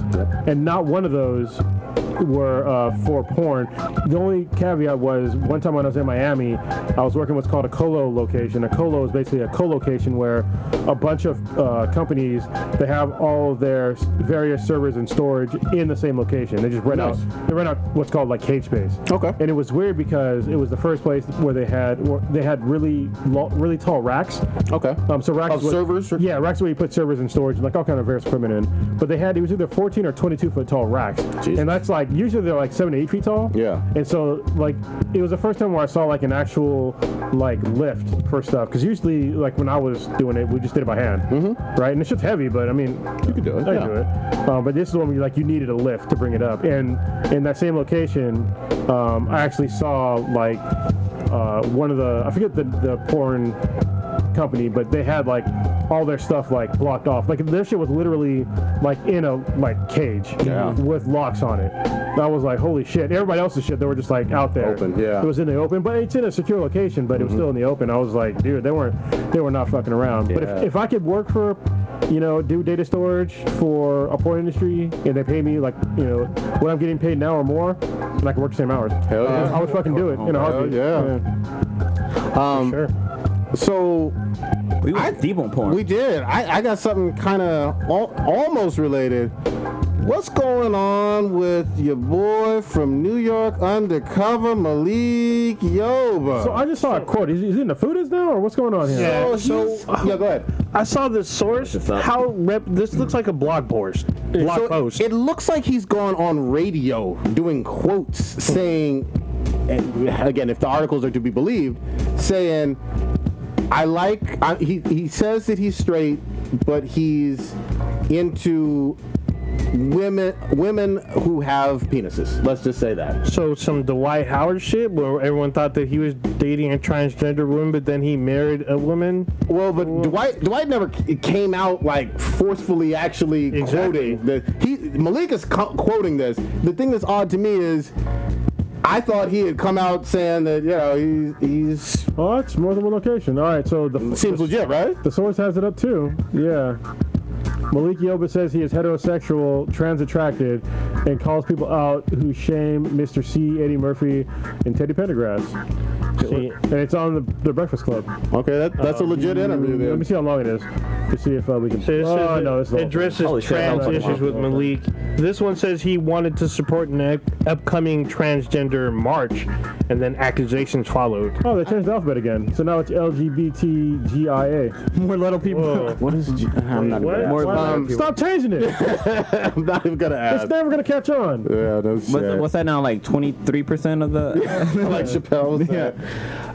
and not one of those were for porn. The only caveat was one time when I was in Miami, I was working what's called a colo location. A colo is basically a co-location where a bunch of companies, they have all of their various servers and storage in the same location. They just rent out what's called like cage space. Okay. And it was weird because it was the first place where they had really tall racks. Okay. So racks of servers? Yeah, racks where you put servers and storage and like all kind of various equipment in. But it was either 14 or 22 foot tall racks. Jeez. And that's like usually they're like 7 to 8 feet tall. Yeah. And so like it was the first time where I saw like an actual like lift for stuff, because usually like when I was doing it, we just did it by hand, right? And it's just heavy, but I mean you could do it. I can do it. But this is one where you needed a lift to bring it up. And in that same location, I actually saw like one of the, I forget the porn company, but they had like all their stuff like blocked off. Like their shit was literally like in a like cage with locks on it. I was like, holy shit. Everybody else's shit, they were just like out there. Open, yeah. It was in the open, but it's in a secure location, but it was still in the open. I was like, dude, they were not fucking around. Yeah. But if I could work for, do data storage for a porn industry and they pay me like, what I'm getting paid now or more, and I can work the same hours. Hell yeah. I would fucking do it in a heartbeat. Yeah. Sure. So we went deep on porn. We did. I got something kind of almost related. What's going on with your boy from New York undercover, Malik Yoba? So I just saw a quote. Is he in the foodies now, or what's going on here? Yeah. So go ahead. I saw the source. This looks like a blog post. Post. It looks like he's gone on radio doing quotes saying, again, if the articles are to be believed, saying, he says that he's straight, but he's into women who have penises. Let's just say that. So some Dwight Howard shit where everyone thought that he was dating a transgender woman, but then he married a woman. Well, but Dwight never came out like forcefully actually quoting. Malik is quoting this. The thing that's odd to me is I thought he had come out saying that he's. Oh, it's more than one location. All right, so seems legit, right? The source has it up too. Yeah. Malik Yoba says he is heterosexual, trans-attracted, and calls people out who shame Mr. C, Eddie Murphy, and Teddy Pendergrass. And it's on the Breakfast Club. Okay, that's a legit interview there. Let me see how long it is to see if we can. It addresses trans issues with Malik. This one says he wanted to support an upcoming transgender march, and then accusations followed. Oh, they changed the alphabet again. So now it's LGBTGIA. More little people. What is? I'm not gonna stop changing it. I'm not even gonna ask. It's never gonna catch on. Yeah, that's what's that now? Like 23% of the like Chapelle.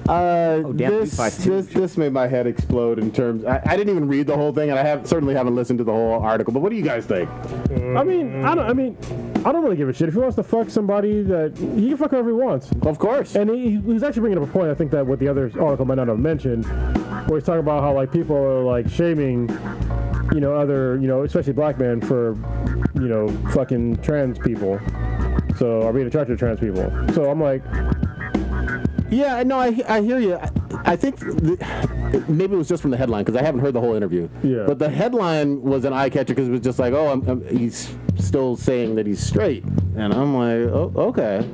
This made my head explode in terms. I didn't even read the whole thing, and I certainly haven't listened to the whole article. But what do you guys think? I don't really give a shit. If he wants to fuck somebody, that he can fuck whoever he wants. Of course. And he's actually bringing up a point. I think that what the other article might not have mentioned, where he's talking about how like people are like shaming, other, especially black men for, fucking trans people. So, are being attracted to trans people. So I'm like, yeah, no, I hear you. I think maybe it was just from the headline because I haven't heard the whole interview. Yeah. But the headline was an eye catcher because it was just like, he's still saying that he's straight, and I'm like, oh, okay.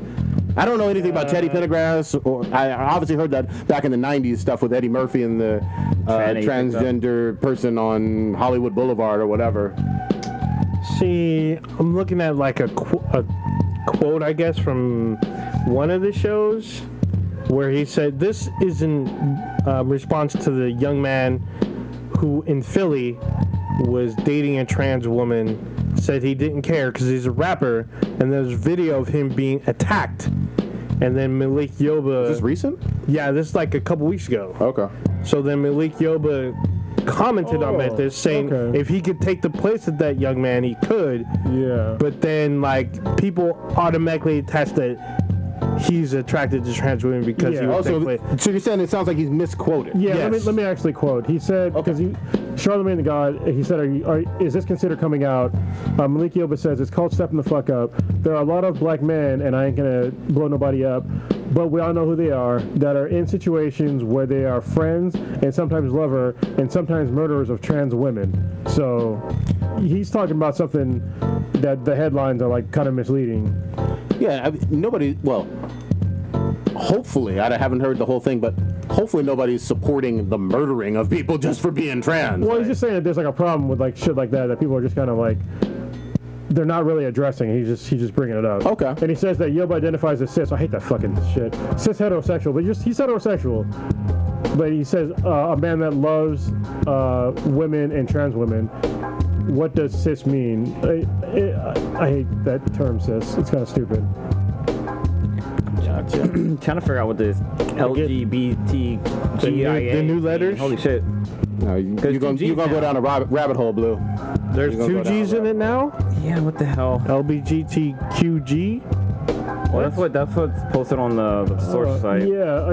I don't know anything about Teddy Pendergrass, or I obviously heard that back in the '90s stuff with Eddie Murphy and the transgender person on Hollywood Boulevard or whatever. See, I'm looking at like a quote, I guess, from one of the shows where he said this is in response to the young man who in Philly was dating a trans woman, said he didn't care because he's a rapper, and there's video of him being attacked. And then Malik Yoba... Is this recent? Yeah, this is like a couple weeks ago. Okay. So then Malik Yoba commented on this, saying if he could take the place of that young man, he could. Yeah. But then, like, people automatically attach that he's attracted to trans women because he was so you're saying it sounds like he's misquoted. Yeah, yes. let me actually quote. He said, because Charlemagne the God, he said, is this considered coming out? Malik Yoba says, it's called stepping the fuck up. There are a lot of black men, and I ain't gonna blow nobody up, but we all know who they are, that are in situations where they are friends and sometimes lover and sometimes murderers of trans women. So he's talking about something that the headlines are like kind of misleading. Yeah, hopefully, I haven't heard the whole thing, but hopefully nobody's supporting the murdering of people just for being trans. Well, he's just saying that there's like a problem with like shit like that people are just kind of like, they're not really addressing. He's just bringing it up. Okay. And he says that Yoba identifies as cis. I hate that fucking shit. Cis heterosexual, but he's heterosexual. But he says a man that loves women and trans women. What does cis mean? I hate that term, cis. It's kind of stupid. Trying to figure out what this LGBTQIA the new letters. Holy shit! No, you're gonna go down a rabbit hole, Blue. There's 2 G's in it now. Yeah, what the hell? LBGTQG. Well, that's what's posted on the source site. Yeah,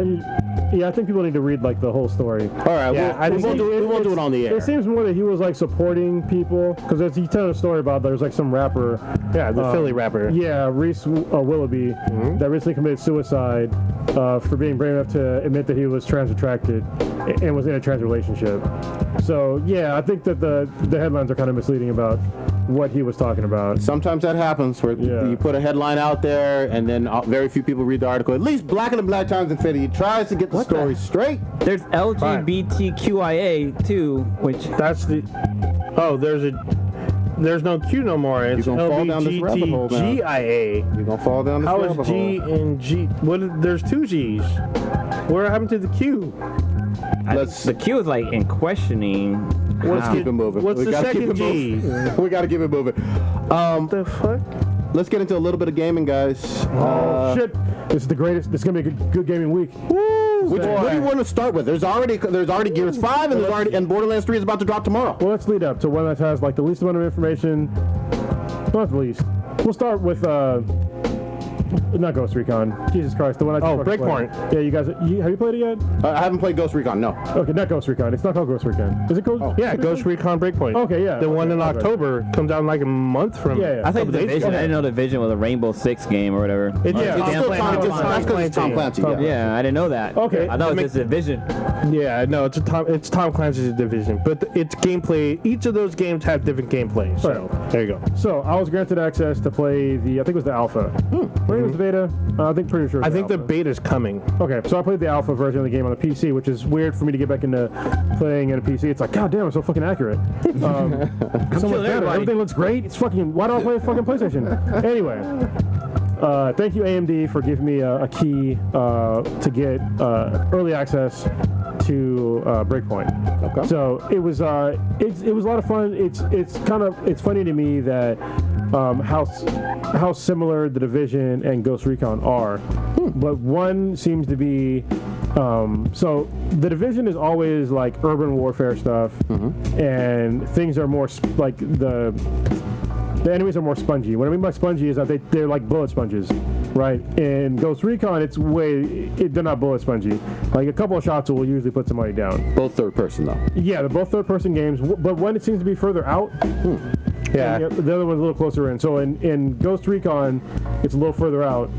I think people need to read like the whole story. All right, we won't do it on the air. It seems more that he was like supporting people because he tells a story about there's like some rapper. Yeah, the Philly rapper. Yeah, Reese Willoughby that recently committed suicide for being brave enough to admit that he was trans attracted and was in a trans relationship. So yeah, I think that the headlines are kind of misleading about what he was talking about. Sometimes that happens where you put a headline out there and then very few people read the article. At least Black and the Black Times Infinity tries to get the story straight. There's LGBTQIA too, which that's the there's no Q no more. It's LGBTQIA. You're gonna fall down this rabbit hole. How is G and G? There's 2 G's. What happened to the Q? The Q is like in questioning. Let's keep it moving. What's the second G? We gotta keep it moving. What the fuck? Let's get into a little bit of gaming, guys. Shit! This is the greatest. This is gonna be a good gaming week. Woo! What do you want to start with? There's already Gears 5 and Borderlands 3 is about to drop tomorrow. Well, let's lead up to one that has like the least amount of information. Not the least. We'll start with not Ghost Recon. Jesus Christ, the one I just Breakpoint. Yeah, you guys, have you played it yet? I haven't played Ghost Recon, no. Okay, not Ghost Recon. It's not called Ghost Recon. Is it called? Yeah, Ghost Recon Breakpoint. Okay, yeah. The one in October comes out in like a month from. Yeah. I think Division. I didn't know Division was a Rainbow Six game or whatever. That's because it's Tom Clancy. Yeah, I didn't know that. Okay. I thought it was Division. Yeah, no, it's Tom Clancy's Division, but it's gameplay. Each of those games have different gameplay. So there you go. So I was granted access to play I think it was the alpha. Maybe it was the beta. I think pretty sure. I think the beta's coming. Okay, so I played the alpha version of the game on the PC, which is weird for me to get back into playing in a PC. It's like, god damn, it's so fucking accurate. So much better. Everything looks great. It's fucking. Why do I play a fucking PlayStation? Anyway, thank you AMD for giving me a key to get early access to Breakpoint. Okay. So it was a lot of fun. It's funny to me that how similar the Division and Ghost Recon are, but one seems to be So the Division is always like urban warfare stuff, and things are more like the enemies are more spongy. What I mean by spongy is that they're like bullet sponges, right? In Ghost Recon, they're not bullet spongy. Like a couple of shots will usually put somebody down. Both third person though. Yeah, they're both third person games, but when it seems to be further out, yeah, the other one's a little closer in. So in Ghost Recon, it's a little further out,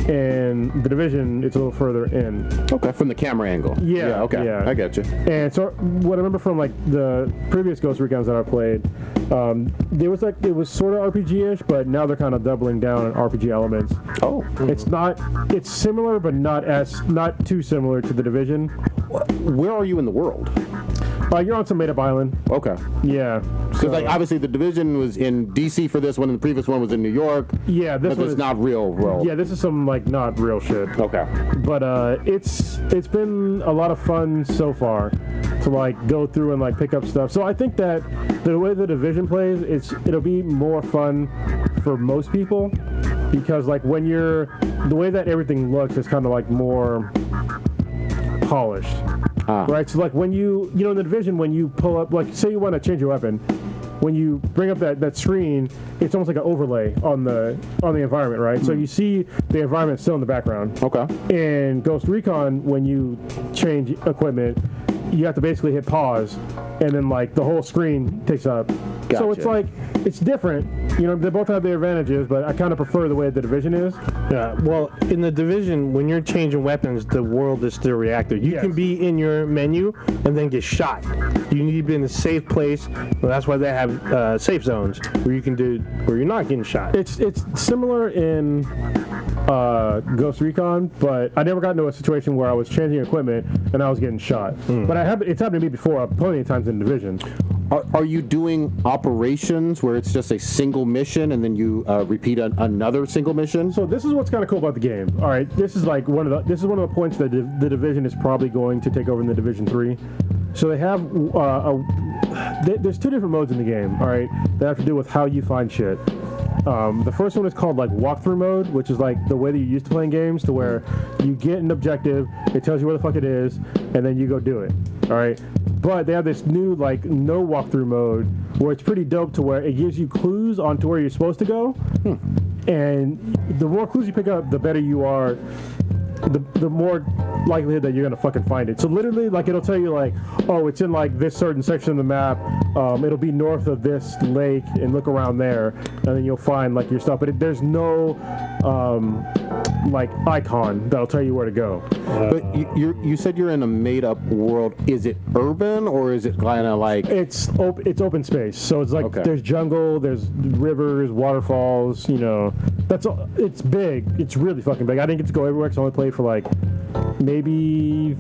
and the Division, it's a little further in. Okay, from the camera angle. Yeah, okay, yeah. I get you. And so what I remember from like the previous Ghost Recons that I played, it was sort of RPG-ish, but now they're kind of doubling down on RPG elements. Oh, It's similar, but not too similar to the Division. where are you in the world? You're on some made-up island. Okay. Yeah. Because like obviously the Division was in DC for this one, and the previous one was in New York. Yeah, this one is not real world. Yeah, this is some like not real shit. Okay. But it's been a lot of fun so far to like go through and like pick up stuff. So I think that the way the Division plays, it'll be more fun for most people because like the way that everything looks is kind of like more polished. Right, so like when you in the Division, when you pull up, like say you want to change your weapon, when you bring up that screen, it's almost like an overlay on the environment, right? So you see the environment still in the background. Okay. In Ghost Recon, when you change equipment, you have to basically hit pause, and then like the whole screen takes up. Gotcha. So it's like it's different. They both have their advantages, but I kind of prefer the way the Division is. Yeah, well, in the Division, when you're changing weapons, the world is still reactive. You can be in your menu and then get shot. You need to be in a safe place. Well, that's why they have safe zones where you're not getting shot. It's similar in Ghost Recon, but I never got into a situation where I was changing equipment and I was getting shot. But it's happened to me before plenty of times in the Division. Are you doing operations where it's just a single mission and then you repeat another single mission? So this is what's kind of cool about the game. All right, this is one of the points that the Division is probably going to take over in the Division 3. So they have there's two different modes in the game. All right, that have to do with how you find shit. The first one is called like walkthrough mode, which is like the way that you used to playing games, to where you get an objective, it tells you where the fuck it is, and then you go do it. All right. But they have this new like no walkthrough mode where it's pretty dope to where it gives you clues onto where you're supposed to go, and the more clues you pick up, the better you are. The more likelihood that you're gonna fucking find it. So literally, like it'll tell you like, oh, it's in like this certain section of the map. It'll be north of this lake, and look around there, and then you'll find like your stuff. But there's no like icon that'll tell you where to go. But you said you're in a made-up world. Is it urban or is it kind of like it's open space? So it's like there's jungle, there's rivers, waterfalls. That's all. It's big. It's really fucking big. I didn't get to go everywhere because I only played for like maybe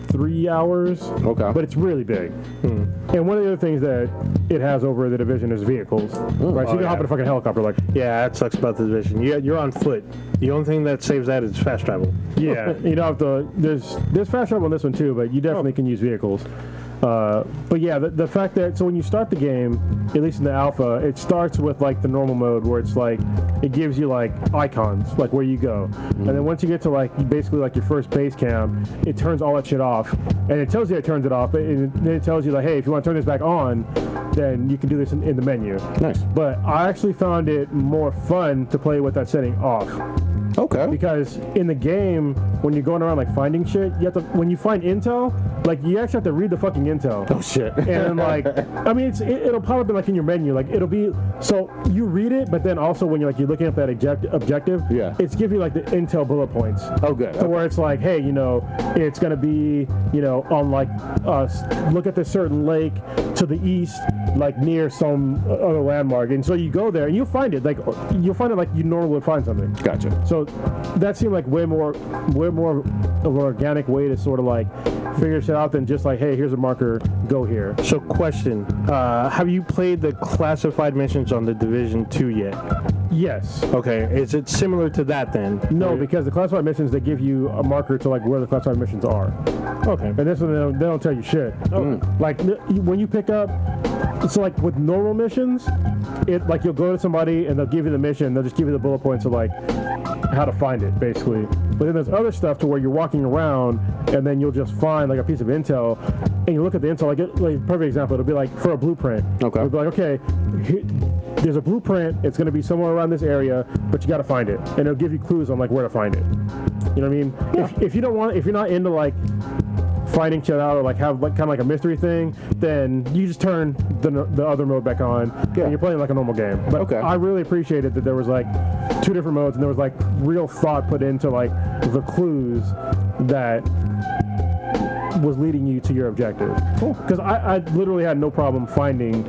3 hours. Okay. But it's really big. And one of the other things that it has over the Division is vehicles. Right? So you can hop in a fucking helicopter. Like, yeah, that sucks about the Division. You're on foot. The only thing that saves that is fast travel. Yeah. You don't have to. There's fast travel in this one too, but you definitely can use vehicles. But yeah, the fact that, so when you start the game, at least in the alpha, it starts with like the normal mode where it's like, it gives you like icons, like where you go. And then once you get to like, basically like your first base camp, it turns all that shit off. And it tells you it turns it off, but then it tells you like, hey, if you want to turn this back on, then you can do this in the menu. Nice. But I actually found it more fun to play with that setting off. Okay. Because in the game, when you're going around like finding shit, you have to, when you find intel, like you actually have to read the fucking intel. Oh shit. And like, I mean, it'll probably be like in your menu, like it'll be, so you read it, but then also when you're looking at that objective, it's giving you like the intel bullet points. Oh good. So where it's like, hey, it's gonna be, on like, look at this certain lake to the east, like near some other landmark, and so you go there and you'll find it like you normally would find something. Gotcha. So that seemed like way more of an organic way to sort of like figure shit out than just like, hey, here's a marker, go here. So question, have you played the classified missions on the Division 2 yet? Yes. Okay, is it similar to that then? No, because the classified missions, they give you a marker to like where the classified missions are. Okay. And this one, they don't tell you shit. Like when you pick up So like with normal missions, it like you'll go to somebody and they'll give you the mission. They'll just give you the bullet points of like how to find it, basically. But then there's other stuff to where you're walking around and then you'll just find like a piece of intel, and you look at the intel. Like perfect example, it'll be like for a blueprint. Okay. It'll be like, okay, there's a blueprint. It's going to be somewhere around this area, but you got to find it, and it'll give you clues on like where to find it. You know what I mean? Yeah. If you're not into like finding shit out or like have like kind of like a mystery thing, then you just turn the other mode back on and you're playing like a normal game. But I really appreciated that there was like 2 different modes and there was like real thought put into like the clues that was leading you to your objective. Cool. Because I literally had no problem finding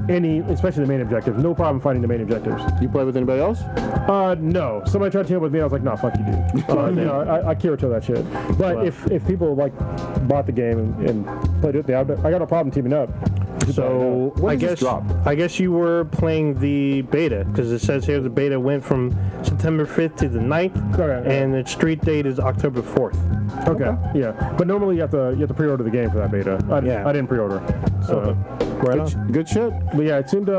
any, especially the main objectives. No problem finding the main objectives. You play with anybody else? No. Somebody tried to team up with me. I was like, nah, fuck you, dude. I Kirito that shit. But wow. if people like bought the game and played it, I got no problem teaming up. So I guess you were playing the beta, because it says here the beta went from September 5th to the 9th, and the street date is October 4th. Okay. Yeah. But normally you have to pre-order the game for that beta. I didn't pre-order. So good shit. But yeah, it seemed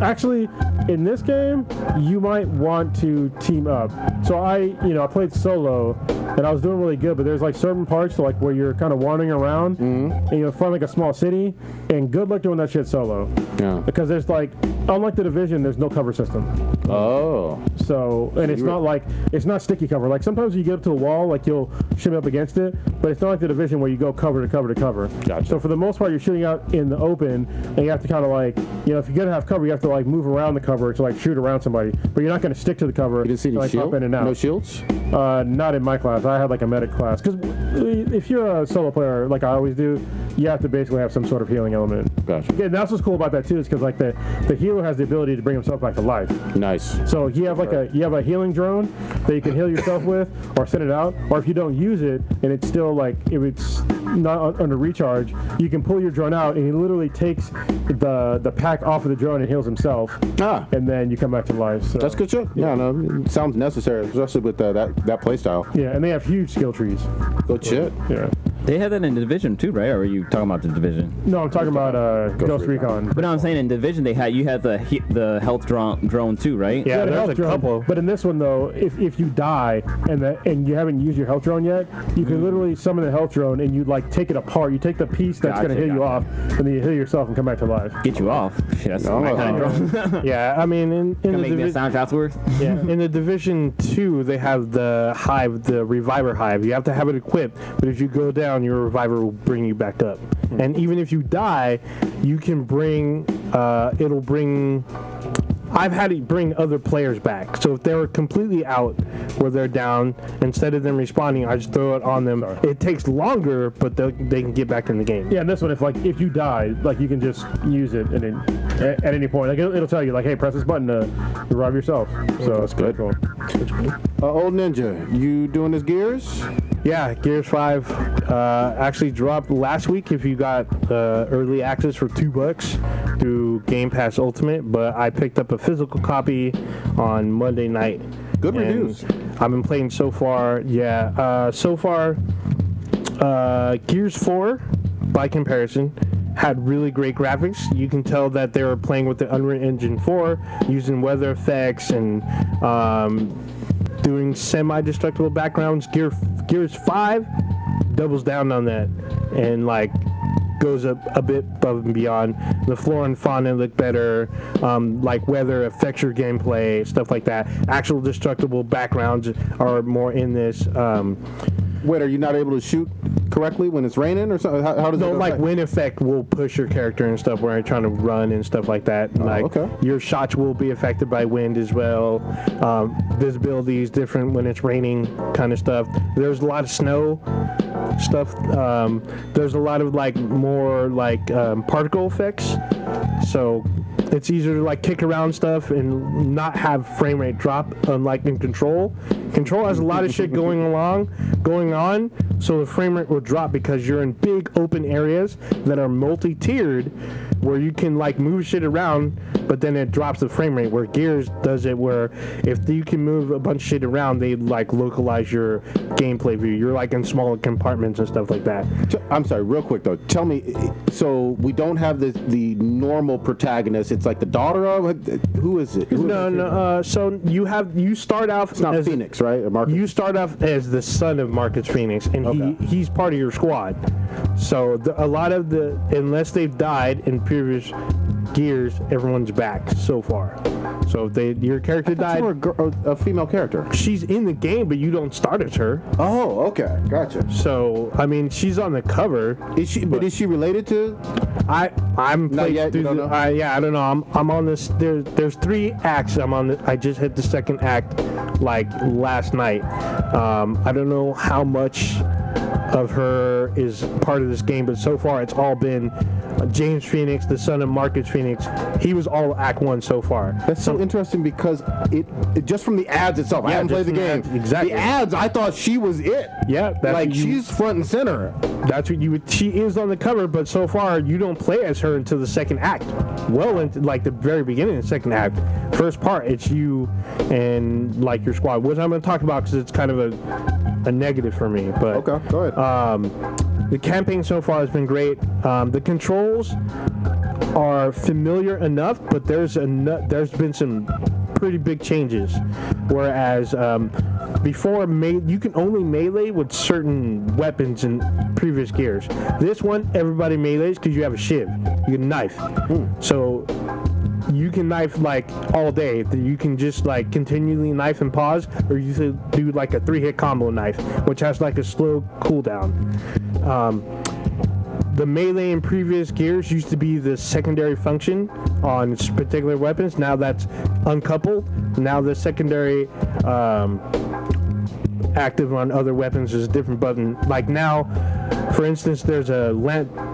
actually in this game you might want to team up. So I played solo and I was doing really good, but there's like certain parts like where you're kind of wandering around and you'll find like a small city, and good luck doing that shit solo. Yeah. Because there's like, unlike the Division, there's no cover system. Oh. So, and it's not sticky cover. Like sometimes you get up to a wall, like you'll shimmy up against it, but it's not like the Division where you go cover to cover to cover. Gotcha. So for the most part, you're shooting out in the open, and you have to kind of like, if you're gonna have cover, you have to like move around the cover to like shoot around somebody, but you're not gonna stick to the cover. You didn't see any like, shield? Up in and out. No shields? Not in my class. I had like a medic class, because if you're a solo player, like I always do, you have to basically have some sort of healing element. Gotcha. Yeah, and that's what's cool about that too, is because like the healer has the ability to bring himself back to life. Nice. So you have a healing drone that you can heal yourself with, or send it out, or if you don't use it and it's still like, if it's not under recharge, you can pull your drone out and he literally takes the pack off of the drone and heals himself. And then you come back to life. So. That's good shit. Yeah, no, it sounds necessary, especially with that play style. Yeah, and they have huge skill trees. Good shit. Yeah. They had that in Division too, right? Or are you talking about the Division? No, I'm talking about Ghost Recon. But no, I'm saying in Division you had the health drone too, right? Yeah, there's a couple. But in this one though, if you die and you haven't used your health drone yet, you can literally summon the health drone and you like take it apart. You take the piece that's gonna heal you off, and then you heal yourself and come back to life. Get you off. Shit, that's my kind of drone. Yeah, I mean in the make me a soundtrack's worth. Yeah, in the Division 2 they have the hive, the reviver hive. You have to have it equipped, but if you go down, your reviver will bring you back up. And even if you die, you can bring I've had it bring other players back. So if they're completely out where they're down, instead of them respawning, I just throw it on them. Sorry. It takes longer, but they can get back in the game. Yeah, and this one, if you die, like you can just use it and then, at any point, like it'll tell you like, hey, press this button to revive yourself. So that's good. Cool. Old Ninja, you doing this Gears? Yeah, Gears 5 actually dropped last week if you got early access for $2 through Game Pass Ultimate, but I picked up a physical copy on Monday night. Good reviews. I've been playing so far. Yeah, so far, Gears 4, by comparison, had really great graphics. You can tell that they were playing with the Unreal Engine 4, using weather effects and doing semi-destructible backgrounds. Gears 5 doubles down on that and like goes up a bit above and beyond. The flora and fauna look better, like weather affects your gameplay, stuff like that. Actual destructible backgrounds are more in this. Wait, are you not able to shoot correctly when it's raining or something? How does it affect? Like wind effect will push your character and stuff where you're trying to run and stuff like that. Your shots will be affected by wind as well. Visibility is different when it's raining, kind of stuff. There's a lot of snow stuff. There's a lot of like more like particle effects. So it's easier to like kick around stuff and not have frame rate drop, unlike in Control. Control has a lot of shit going on, So the frame rate will drop because you're in big open areas that are multi-tiered, where you can like move shit around, but then it drops the frame rate. Where Gears does it, where if you can move a bunch of shit around, they like localize your gameplay view. You're like in smaller compartments and stuff like that. I'm sorry, real quick though. Tell me, so we don't have the normal protagonist. It's like the daughter of who is it? No. So you start off. It's not Phoenix, right? Or Marcus? You start off as the son of Marcus Phoenix, and he's part of your squad. So a lot of unless they've died in previous Gears, everyone's back so far. So if your character died, you were a female character. She's in the game, but you don't start as her. Oh, okay, gotcha. So I mean, she's on the cover. Is she? But is she related to? I'm not yet. You don't know? I don't know. I'm on this. There's 3 acts. I just hit the 2nd act like last night. I don't know how much of her is part of this game, but so far it's all been James Phoenix, the son of Marcus Phoenix. He was all Act 1 so far. That's so interesting because it just from the ads itself. I haven't played the game. Exactly. The ads, I thought she was it. Yeah, that's she's front and center. That's what you would. She is on the cover, but so far you don't play as her until the 2nd act. Well, into like the very beginning of the 2nd act. First part, it's you and like your squad, which I'm going to talk about because it's kind of a negative for me. But okay, go ahead. The campaign so far has been great. The controls are familiar enough, but there's been some pretty big changes. Whereas before, you can only melee with certain weapons in previous Gears. This one, everybody melees because you have a shiv. You can knife. So you can knife like all day. You can just like continually knife and pause, or you can do like a 3-hit combo knife, which has like a slow cooldown. The melee in previous Gears used to be the secondary function on particular weapons. Now that's uncoupled. Now the secondary active on other weapons is a different button. Like now, for instance, there's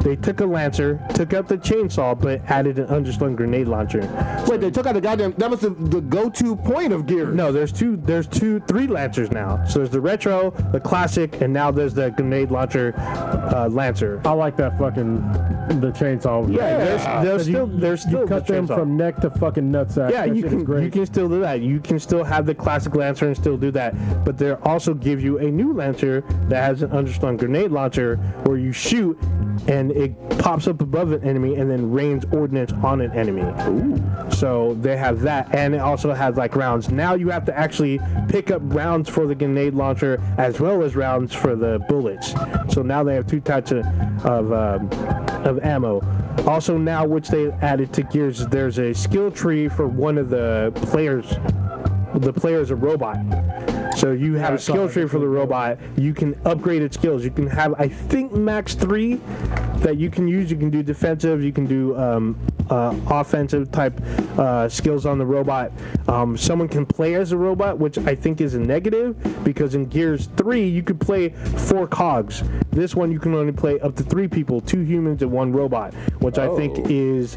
they took a Lancer, took out the chainsaw, but added an underslung grenade launcher. Wait, they took out the goddamn. That was the go-to point of Gears. No, there's 3 Lancers now. So there's the retro, the classic, and now there's the grenade launcher Lancer. I like that the chainsaw. Yeah, there's still you cut them from neck to fucking nutsack. Yeah, you can still do that. You can still have the classic Lancer and still do that. But they also give you a new Lancer that has an underslung grenade launcher where you shoot and it pops up above an enemy and then rains ordnance on an enemy. Ooh. So they have that, and it also has like rounds. Now you have to actually pick up rounds for the grenade launcher as well as rounds for the bullets. So now they have 2 types of ammo. Also now, which they added to Gears, there's a skill tree for one of the players. The player is a robot. So you have a skill tree for the robot. You can upgrade its skills. You can have, I think, max 3 that you can use. You can do defensive. You can do offensive type skills on the robot. Someone can play as a robot, which I think is a negative, because in Gears 3 you could play 4 cogs. This one you can only play up to 3 people, 2 humans and 1 robot, which I think is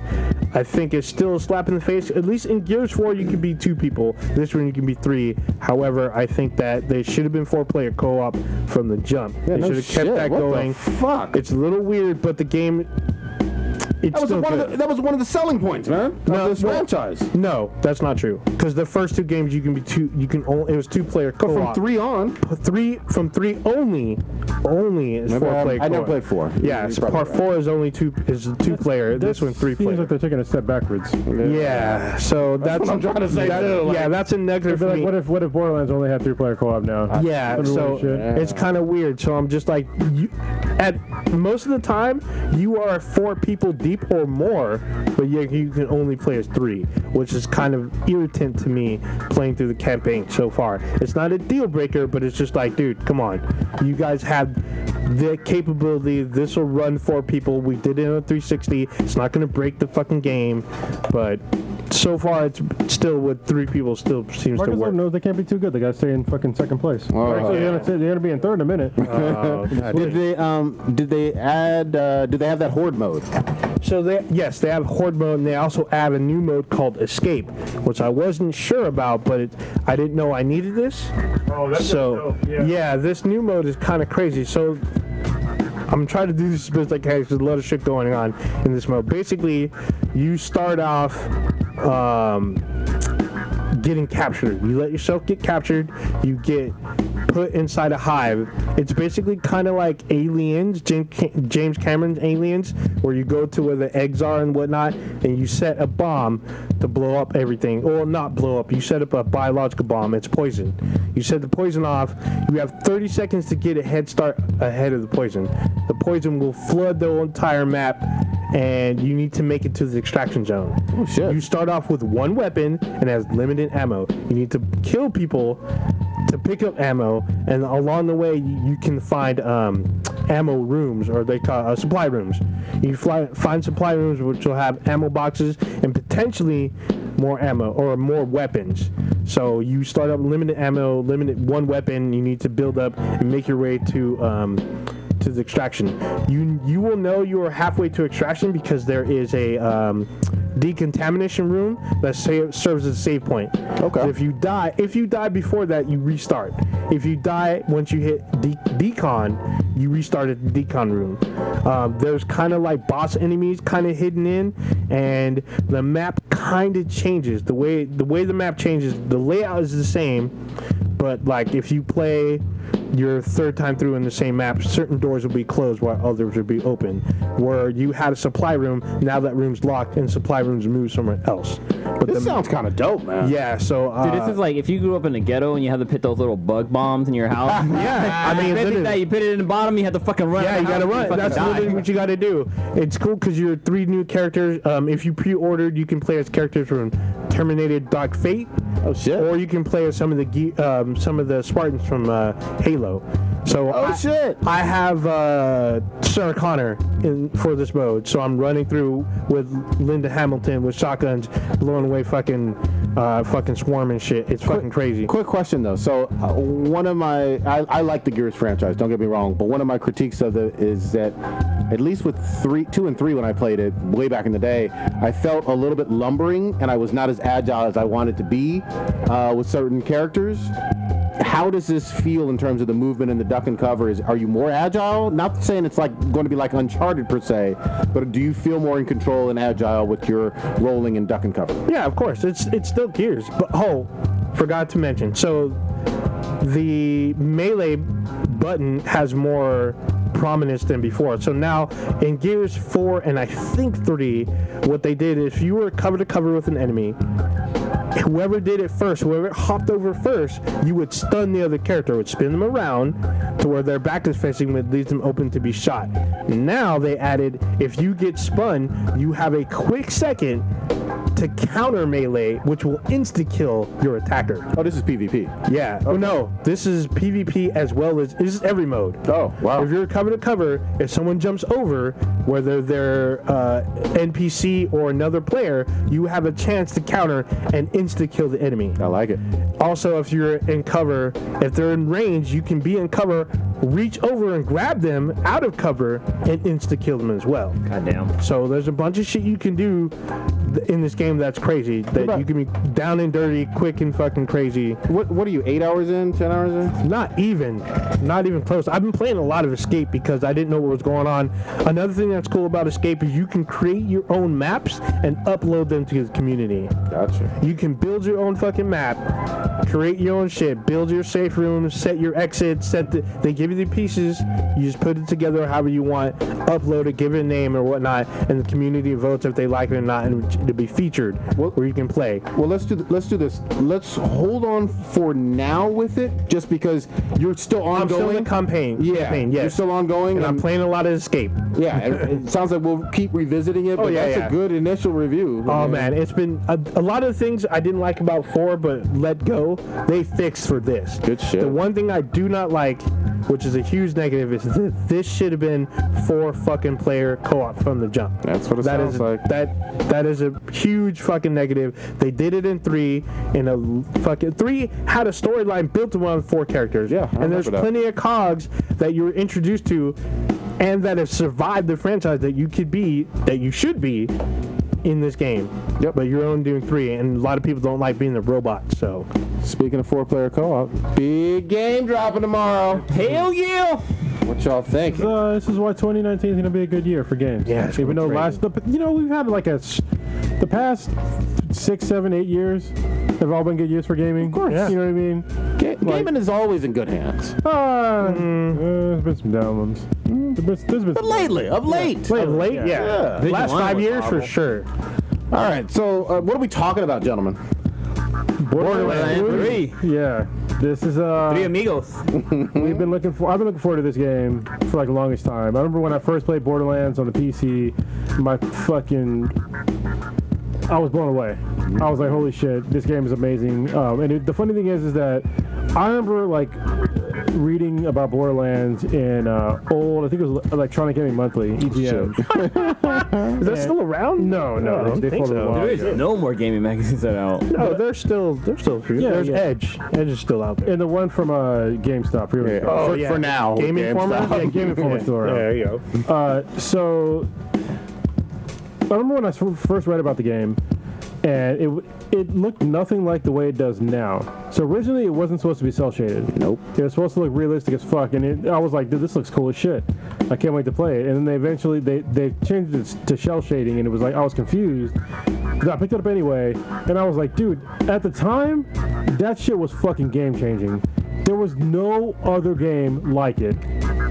still a slap in the face. At least in Gears 4 you can be 2 people. This one you can be 3. However, I think that they should have been 4-player co-op from the jump. Yeah, they should have kept that going. Fuck. It's a little weird, but the game. That was one of the selling points, man. Of this franchise. No, that's not true. Because the first 2 games you can be 2. You can only. It was 2-player co-op. But from 3 on. From 3 only is 4-player. I never played 4. Yeah, part 4 is only 2-player. This one 3-player. Seems like they're taking a step backwards. Yeah, so that's what I'm trying to say too. Yeah, that's a negative for me. What if Borderlands only had 3-player co-op now? Yeah, so it's kind of weird. So I'm just like, at most of the time you are 4 people deep or more, but you can only play as 3, which is kind of irritant to me playing through the campaign so far. It's not a deal breaker, but it's just like, dude, come on. You guys have the capability. This will run 4 people. We did it on 360. It's not going to break the fucking game, but so far it's still with 3 people still seems to work. No, they can't be too good. They got to stay in fucking 2nd place. Actually, they're going to be in 3rd in a minute. Did they have that horde mode? So they have horde mode, and they also add a new mode called escape, which I wasn't sure about, but I didn't know I needed this. Oh, that's so yeah, this new mode is kind of crazy. So I'm trying to do this as best I can because there's a lot of shit going on in this mode. Basically, you start off getting captured. You let yourself get captured. You get put inside a hive. It's basically kind of like Aliens, James Cameron's Aliens, where you go to where the eggs are and whatnot, and you set a bomb to blow up everything. Or not blow up. You set up a biological bomb. It's poison. You set the poison off. You have 30 seconds to get a head start ahead of the poison. The poison will flood the entire map, and you need to make it to the extraction zone. Oh shit. You start off with one weapon and has limited ammo. You need to kill people to pick up ammo, and along the way you can find ammo rooms, or they call supply rooms. You find supply rooms which will have ammo boxes and potentially more ammo or more weapons. So you start up limited ammo, limited one weapon. You need to build up and make your way to the extraction. You will know you are halfway to extraction because there is a decontamination room that serves as a save point. Okay. So if you die before that, you restart. If you die once you hit decon, you restart at the decon room. There's kind of like boss enemies kind of hidden in, and the map kind of changes. The way the map changes, the layout is the same, but like if you play your third time through in the same map, certain doors will be closed while others will be open. Where you had a supply room, now that room's locked and supply rooms move somewhere else. But this sounds kind of dope, man. Yeah, so Dude, this is like if you grew up in a ghetto and you had to put those little bug bombs in your house. yeah, I mean, that you put it in the bottom, you had to fucking run. Yeah, you gotta run. That's literally what you gotta do. It's cool because you're 3 new characters. If you pre-ordered, you can play as characters from Terminator: Dark Fate. Oh shit. Or you can play as some of the Spartans from Halo. So I have Sarah Connor for this mode, so I'm running through with Linda Hamilton with shotguns, blowing away fucking swarm and shit. It's fucking crazy. Quick question though. So one of my I like the Gears franchise. Don't get me wrong, but one of my critiques of it is that at least with 2 and 3 when I played it way back in the day, I felt a little bit lumbering and I was not as agile as I wanted to be with certain characters. How does this feel in terms of the movement and the duck and cover? Are you more agile? Not saying it's like going to be like Uncharted per se, but do you feel more in control and agile with your rolling and duck and cover? Yeah, of course. It's still Gears. But forgot to mention. So the melee button has more prominence than before. So now in Gears 4 and I think 3, what they did is if you were cover to cover with an enemy, whoever did it first, whoever hopped over first, you would stun the other character, would spin them around to where their back is facing, would leave them open to be shot. Now they added, if you get spun, you have a quick second to counter melee, which will insta-kill your attacker. Oh, this is PvP. Yeah. Oh no, this is PvP as well as this is every mode. Oh, wow. If you're cover to cover, if someone jumps over, whether they're NPC or another player, you have a chance to counter and insta-kill the enemy. I like it. Also, if you're in cover, if they're in range, you can be in cover, reach over and grab them out of cover and insta-kill them as well. Goddamn. So there's a bunch of shit you can do in this game that's crazy. That you can be down and dirty, quick and fucking crazy. What are you, 8 hours in, 10 hours in? Not even close. I've been playing a lot of Escape because I didn't know what was going on. Another thing that's cool about Escape is you can create your own maps and upload them to the community. Gotcha. You can build your own fucking map, create your own shit, build your safe rooms, set your exits, they give you the pieces, you just put it together however you want, upload it, give it a name or whatnot, and the community votes if they like it or not, and to be featured where you can play. Well, let's do this. Let's hold on for now with it, just because you're still ongoing. I'm still in the campaign. Yeah, yes. You're still ongoing, and I'm playing a lot of Escape. Yeah, it sounds like we'll keep revisiting it. But that's a good initial review. Oh man, it's been a lot of things I didn't like about 4, but let go. They fixed for this. Good shit. The one thing I do not like, which is a huge negative, is that this should have been 4 fucking player co-op from the jump. That's what it sounds like. That is a huge fucking negative. They did it in 3. In a fucking 3 had a storyline built around 4 characters. Yeah, and there's plenty of cogs that you were introduced to. and that have survived the franchise that you should be in this game. Yep. But you're only doing 3, and a lot of people don't like being the robot. So, speaking of 4-player co-op, big game dropping tomorrow. Hell yeah! What y'all think? This is why 2019 is going to be a good year for games. Yeah, it's even though crazy. we've had like the past 6, 7, 8 years have all been good years for gaming. Of course. You know what I mean? Gaming is always in good hands. There's been some down ones. There's been But lately, of late. yeah. Big Last one 5 was years for horrible. sure. All right, so what are we talking about, gentlemen? Borderlands 3. Yeah. This is 3 amigos. I've been looking forward to this game for like the longest time. I remember when I first played Borderlands on the PC, I was blown away. I was like, holy shit, this game is amazing. The funny thing is that I remember like reading about Borderlands in old, I think it was Electronic Gaming Monthly, EGM. Is that still around? No, I don't they think folded so. a while There is ago. no more gaming magazines that are out. No, they're still free. Yeah, There's yeah. Edge. Edge is still out there. And the one from GameStop. Really. For now. Game with Informer? GameStop. Yeah, Game Informer's still around. There you go. So I remember when I first read about the game, and it looked nothing like the way it does now. So originally it wasn't supposed to be cel shaded. Nope. It was supposed to look realistic as fuck, and I was like, dude, this looks cool as shit. I can't wait to play it. And then they eventually they changed it to shell shading, and it was like I was confused. I picked it up anyway, and I was like, dude, at the time, that shit was fucking game changing. There was no other game like it.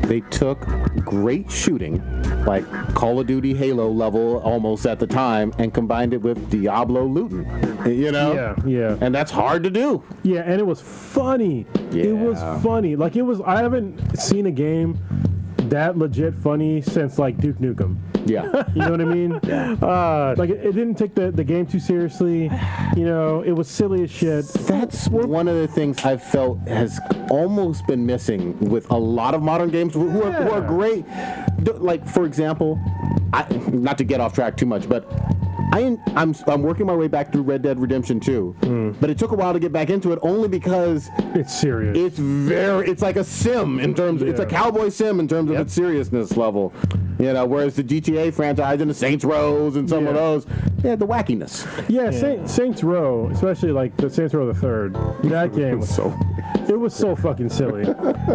They took great shooting, like Call of Duty Halo level almost at the time, and combined it with Diablo looting. You know? Yeah. And that's hard to do. Yeah, and it was funny. It was funny. Like I haven't seen a game that legit funny since like Duke Nukem. Yeah. You know what I mean? Like it didn't take the game too seriously. You know, it was silly as shit. That's one of the things I've felt has almost been missing with a lot of modern games who are great. Like, for example, not to get off track too much, but I'm working my way back through Red Dead Redemption 2, but it took a while to get back into it only because It's serious. it's like a sim in terms it's a cowboy sim in terms of its seriousness level. You know, whereas the GTA franchise and the Saints Row and some of those, they had the wackiness. Yeah, Saints Row, especially like the Saints Row the Third. That game was it was so fucking silly.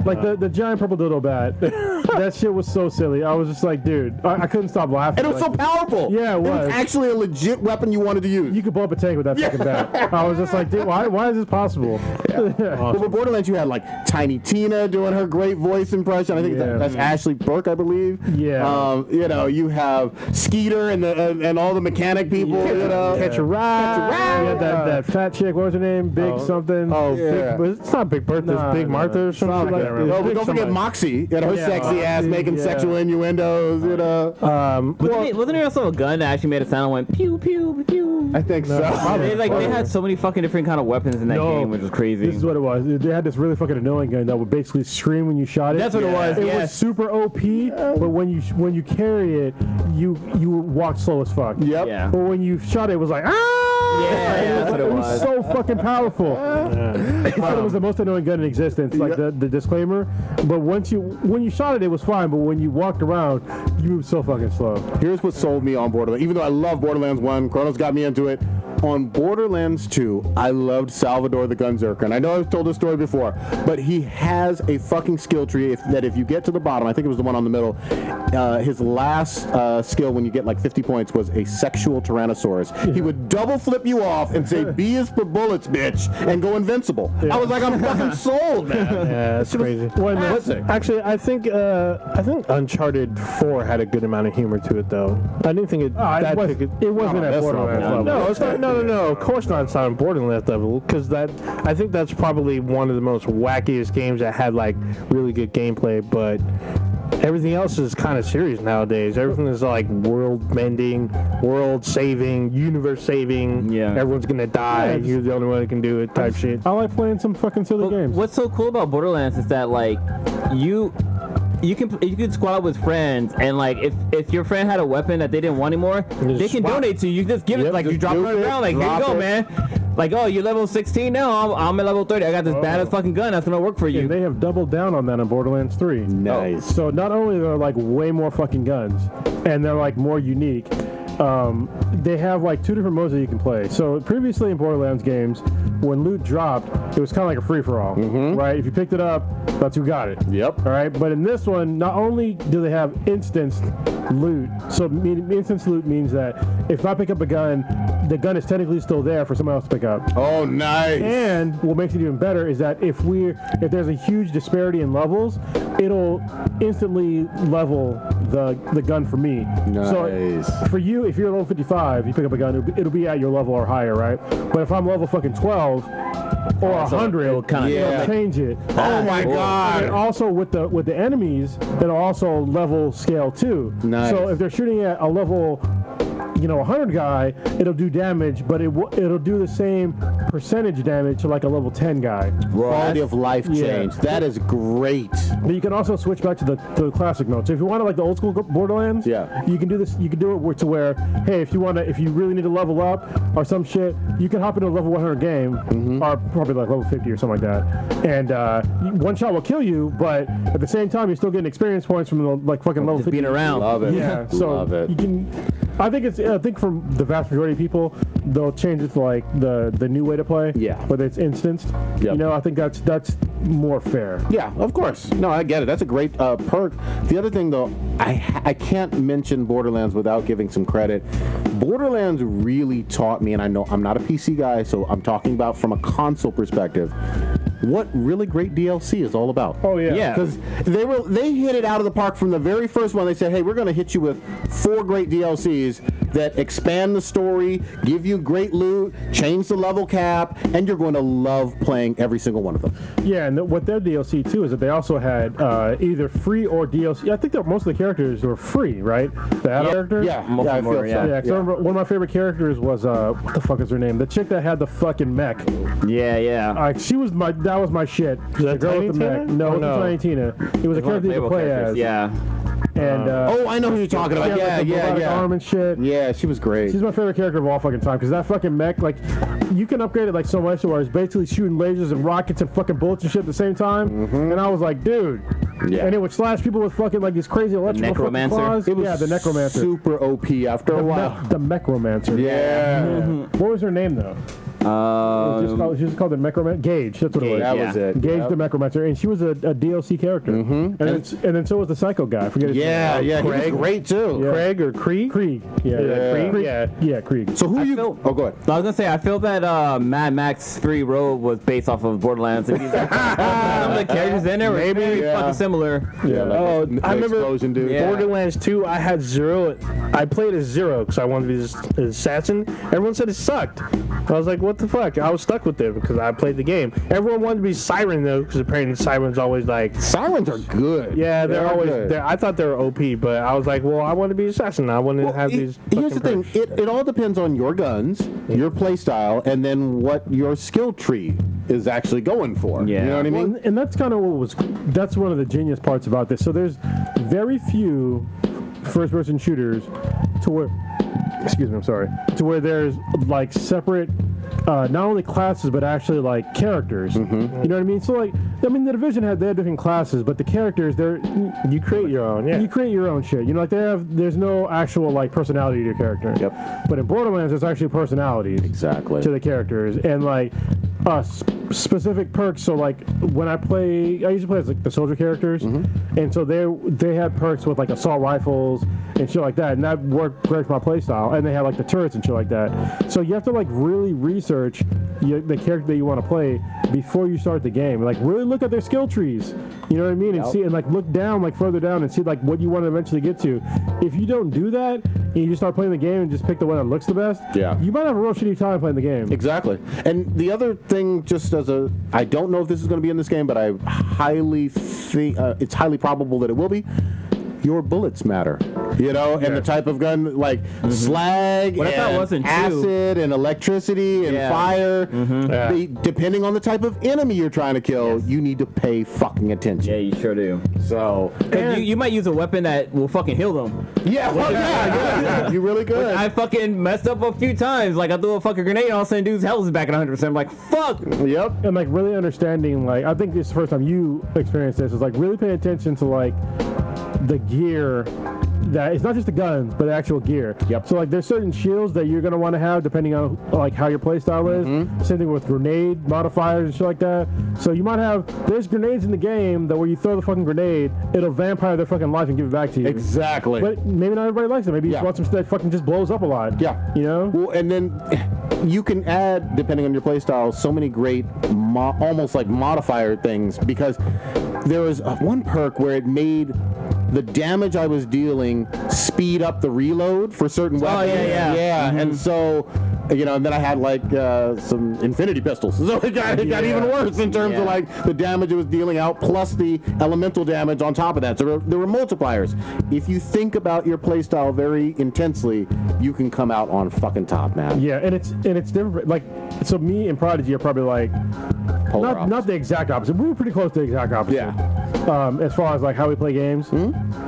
Like the giant purple doodle bat, that shit was so silly. I was just like, dude, I couldn't stop laughing. And it was so powerful. Yeah, it was. Actually a legit weapon you wanted to use. You could blow up a tank with that fucking bat. I was just like, dude, why is this possible? But with Borderlands, you had like Tiny Tina doing her great voice impression. I think that's Ashley Burke, I believe. Yeah. You know, you have Skeeter and all the mechanic people. You know, Catch a ride. We had that fat chick. What was her name? Big something. Oh, Yeah. Big, it's not Big Bertha. It's Big Martha or something like that. Well, but don't forget Moxie and her sexy ass making sexual innuendos. You know, Wasn't there also a gun that actually made a sound and went pew pew pew? I think so. They had so many fucking different kind of weapons in that game, which was crazy. This is what it was. They had this really fucking annoying gun that would basically scream when you shot it. That's what it was. It was super OP, but when you carry it, you walk slow as fuck. Yep. Yeah. But when you shot it, it was like Yeah, that's what it was. so fucking powerful. He said it was the most annoying gun in existence, like the disclaimer. But when you shot it was fine. But when you walked around, you moved so fucking slow. Here's what sold me on Borderlands. Even though I love Borderlands 1, Kronos got me into it. On Borderlands 2, I loved Salvador the Gunzerker. And I know I've told this story before, but he has a fucking skill tree that if you get to the bottom, I think it was the one on the middle, his last skill when you get like 50 points was a sexual Tyrannosaurus. He would double flip you off and say, B is for bullets, bitch, and go invincible. I was like, I'm fucking sold, man. Yeah, that's crazy. Classic. Actually, I think Uncharted 4 had a good amount of humor to it, though. I didn't think it It wasn't at that's Borderlands not- level. No, it's not. No. Of course not. It's not on Borderlands level because I think that's probably one of the most wackiest games that had like really good gameplay, but everything else is kind of serious nowadays. Everything is like world mending, world saving, universe saving. Yeah. Everyone's gonna die. You're the only one who can do it. Type shit. I like playing some fucking silly But games. what's so cool about Borderlands is that like you can squad up with friends, and like if your friend had a weapon that they didn't want anymore, they can donate to you. You just give it, like you drop it on the ground, like here you go, man. Like, oh, you're level 16 now. I'm at level 30. I got this badass fucking gun that's gonna work for you. And they have doubled down on that in Borderlands 3. Nice. So not only are there like way more fucking guns, and they're like more unique. They have like 2 different modes that you can play. So previously in Borderlands games, when loot dropped, it was kind of like a free-for-all, right? If you picked it up, that's who got it. Yep. All right. But in this one, not only do they have instanced loot, so instanced loot means that if I pick up a gun, the gun is technically still there for someone else to pick up. Oh, nice. And what makes it even better is that if there's a huge disparity in levels, it'll instantly level the gun for me. Nice. So for you, if you're level 55, you pick up a gun, it'll be at your level or higher, right? But if I'm level fucking 12 or 100, it'll change it. Oh my God. And also with the enemies, it'll also level scale too. Nice. So if they're shooting at a level 100 guy, it'll do damage, but it'll do the same percentage damage to like a level 10 guy. Quality of life change. That is great. But you can also switch back to the classic mode. So if you want to like the old school Borderlands, you can do this. You can do it to where, hey, if you really need to level up or some shit, you can hop into a level 100 game, or probably like level 50 or something like that, and one shot will kill you, but at the same time you're still getting experience points from the like fucking level 50. Being around. Love it. Yeah, so Love it. you can. I think from the vast majority of people, they'll change it to like the new way to play. Yeah. Whether it's instanced. Yep. I think that's more fair. Yeah, of course. No, I get it. That's a great perk. The other thing, though, I can't mention Borderlands without giving some credit. Borderlands really taught me, and I know I'm not a PC guy, so I'm talking about from a console perspective, what really great DLC is all about. Oh, yeah. Yeah. Because they hit it out of the park from the very first one. They said, hey, we're going to hit you with 4 great DLCs that expand the story, give you great loot, change the level cap, and you're going to love playing every single one of them. Yeah, and what their DLC too is that they also had either free or DLC. I think that most of the characters were free, right? The add-on characters. Yeah, I feel so. Yeah, 'cause I remember one of my favorite characters was what the fuck is her name? The chick that had the fucking mech. Yeah. That was my shit. The girl with the Tiny mech. Tina? No, it Oh, wasn't no. Tiny Tina. It was a character you could play as. Yeah. And Oh, I know who you're talking about. she had, like, the robotic arm and shit. Yeah, she was great. She's my favorite character of all fucking time because that fucking mech, like, you can upgrade it like so much where it's basically shooting lasers and rockets and fucking bullets and shit at the same time. And I was like, dude. Yeah. And it would slash people with fucking like these crazy electrical fucking necromancer. claws. It was the necromancer. super OP after a while. The necromancer. Yeah. What was her name though? She was called the Necromancer. Gage. That's what it was. That Yeah. was it. Gage Yep. the Necromancer, and she was a DLC character. And then so was the Psycho guy. I forget his Yeah, name. yeah, he was Craig. great too. Yeah. Craig or Krieg? Krieg. Yeah. Krieg? Krieg. Yeah. Yeah, Krieg. So who you? feel- Oh, go ahead. I was gonna say I feel that Mad Max 3 Road was based off of Borderlands. Some of the characters in there were maybe fucking similar. Yeah. Oh, I remember explosion dude. Yeah. Borderlands 2, I had Zero. I played as Zero because I wanted to be this assassin. Everyone said it sucked. I was like, what the fuck? I was stuck with it because I played the game. Everyone wanted to be Siren though because apparently Siren's always like... Sirens are good. Yeah, they're always... good. I thought they were OP, but I was like, well, I want to be assassin. I want to have these... Here's the fucking thing. perks. It all depends on your guns, your play style, and then what your skill tree is actually going for. Yeah. You know what I mean? Well, and that's kind of that's one of the genius parts about this. So there's very few first-person shooters to where, to where there's like separate, not only classes but actually like characters. You know what I mean? So like, I mean, the Division they have different classes, but the characters You create your own, yeah. you create your own shit. You know, like there's no actual like personality to your character. Yep. But in Borderlands, there's actually personalities. Exactly. To the characters and like specific perks. So like when I usually play as like the soldier characters, and so they had perks with like assault rifles and shit like that, and that worked great for my playstyle. And they had like the turrets and shit like that. So you have to like really research the character that you want to play before you start the game. Like really look at their skill trees. You know what I mean? And see, and like look down, like further down, and see like what you want to eventually get to. If you don't do that, and you just start playing the game and just pick the one that looks the best, you might have a real shitty time playing the game. Exactly. And the other thing, just as I don't know if this is going to be in this game, but I highly think it's highly probable that it will be. your bullets matter. You know, and the type of gun, like slag What if that and wasn't true? acid and electricity and fire. Depending on the type of enemy you're trying to kill, you need to pay fucking attention. Yeah, you sure do. So, You might use a weapon that will fucking heal them. yeah, you really could. I fucking messed up a few times. Like, I threw a fucking grenade and all of a sudden dude's health is back at 100%. I'm like, fuck! Yep. And like really understanding, like I think this is the first time you experienced this, is like really paying attention to like the gear. That it's not just the guns, but the actual gear. Yep. So like, there's certain shields that you're gonna want to have depending on like how your playstyle is. Same thing with grenade modifiers and shit like that. So you might have there's grenades in the game that where you throw the fucking grenade, it'll vampire their fucking life and give it back to you. Exactly. But maybe not everybody likes it. Maybe you just want some stuff that fucking just blows up a lot. Yeah. You know. Well, and then you can add, depending on your playstyle, so many great almost like modifier things, because there was one perk where it made the damage I was dealing speed up the reload for certain weapons. Yeah. And so, you know, and then I had like some infinity pistols. So it got even worse in terms of like the damage it was dealing out, plus the elemental damage on top of that. So there were multipliers. If you think about your playstyle very intensely, you can come out on fucking top, man. Yeah, and it's different. Like, so me and Prodigy are probably like not the exact opposite. We were pretty close to the exact opposite. Yeah. As far as like how we play games,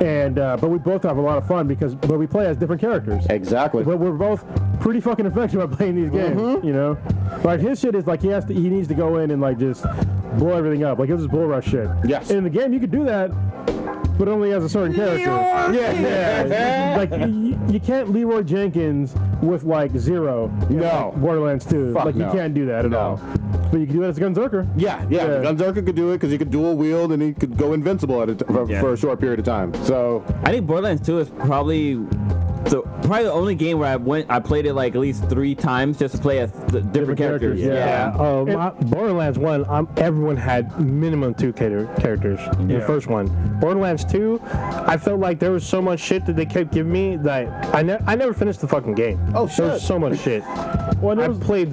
and but we both have a lot of fun but we play as different characters. Exactly. But we're both pretty fucking effective at playing these games. You know, like his shit is like he needs to go in and like just blow everything up. Like he'll just bull rush shit. Yes. And in the game you could do that, but only as a certain character. Yeah. Like you can't Leroy Jenkins with like zero. No. Like Borderlands 2. Fuck like no. you can't do that at all. But you can do it as a Gunzerker. Yeah. Gunzerker could do it because he could dual wield and he could go invincible for a short period of time. So I think Borderlands 2 is probably the only game where I played it like at least 3 times just to play as different characters. Borderlands 1, everyone had minimum 2 characters in the first one. Borderlands 2, I felt like there was so much shit that they kept giving me that I never finished the fucking game. Oh shit. There was so much shit. I played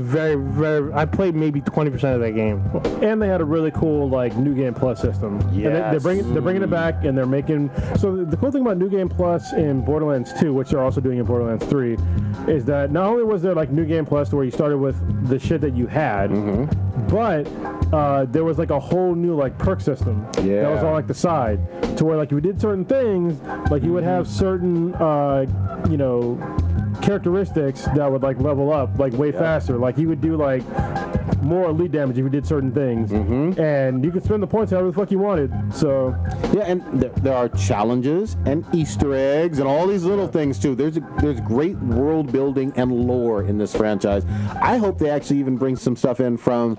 I played maybe 20% of that game. And they had a really cool like New Game Plus system. Yes. And they're bringing it back, and they're making. So the cool thing about New Game Plus in Borderlands 2, which they're also doing in Borderlands 3, is that not only was there like New Game Plus where you started with the shit that you had, but there was like a whole new like perk system that was on like the side, to where like if you did certain things, like you would have certain characteristics that would like level up like way faster. Like you would do like more elite damage if you did certain things, and you could spend the points however the fuck you wanted. So and there are challenges and Easter eggs and all these little things too. There's great world building and lore in this franchise. I hope they actually even bring some stuff in from.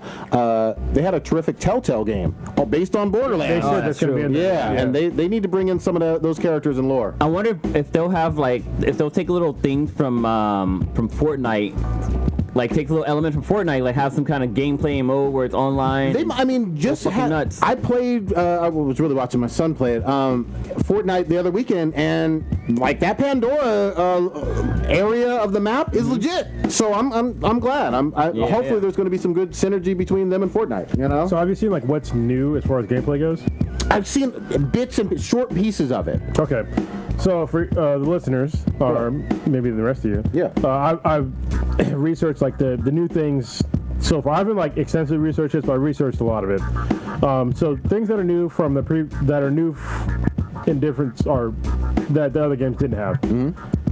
They had a terrific Telltale game based on Borderlands. they said that's gonna be in there. And they need to bring in some of those characters and lore. I wonder if they'll have if they'll take little things from Fortnite. Like take a little element from Fortnite, like have some kind of gameplay mode where it's online. Nuts. I played. I was really watching my son play it. Fortnite the other weekend, and like that Pandora area of the map is legit. So I'm glad. Hopefully there's going to be some good synergy between them and Fortnite. You know. So have you seen like what's new as far as gameplay goes? I've seen bits and short pieces of it. Okay. So for the listeners, or maybe the rest of you, I've researched like the new things so far. I haven't like extensively researched this, but I researched a lot of it. So things that are new from that are new in difference are that the other games didn't have.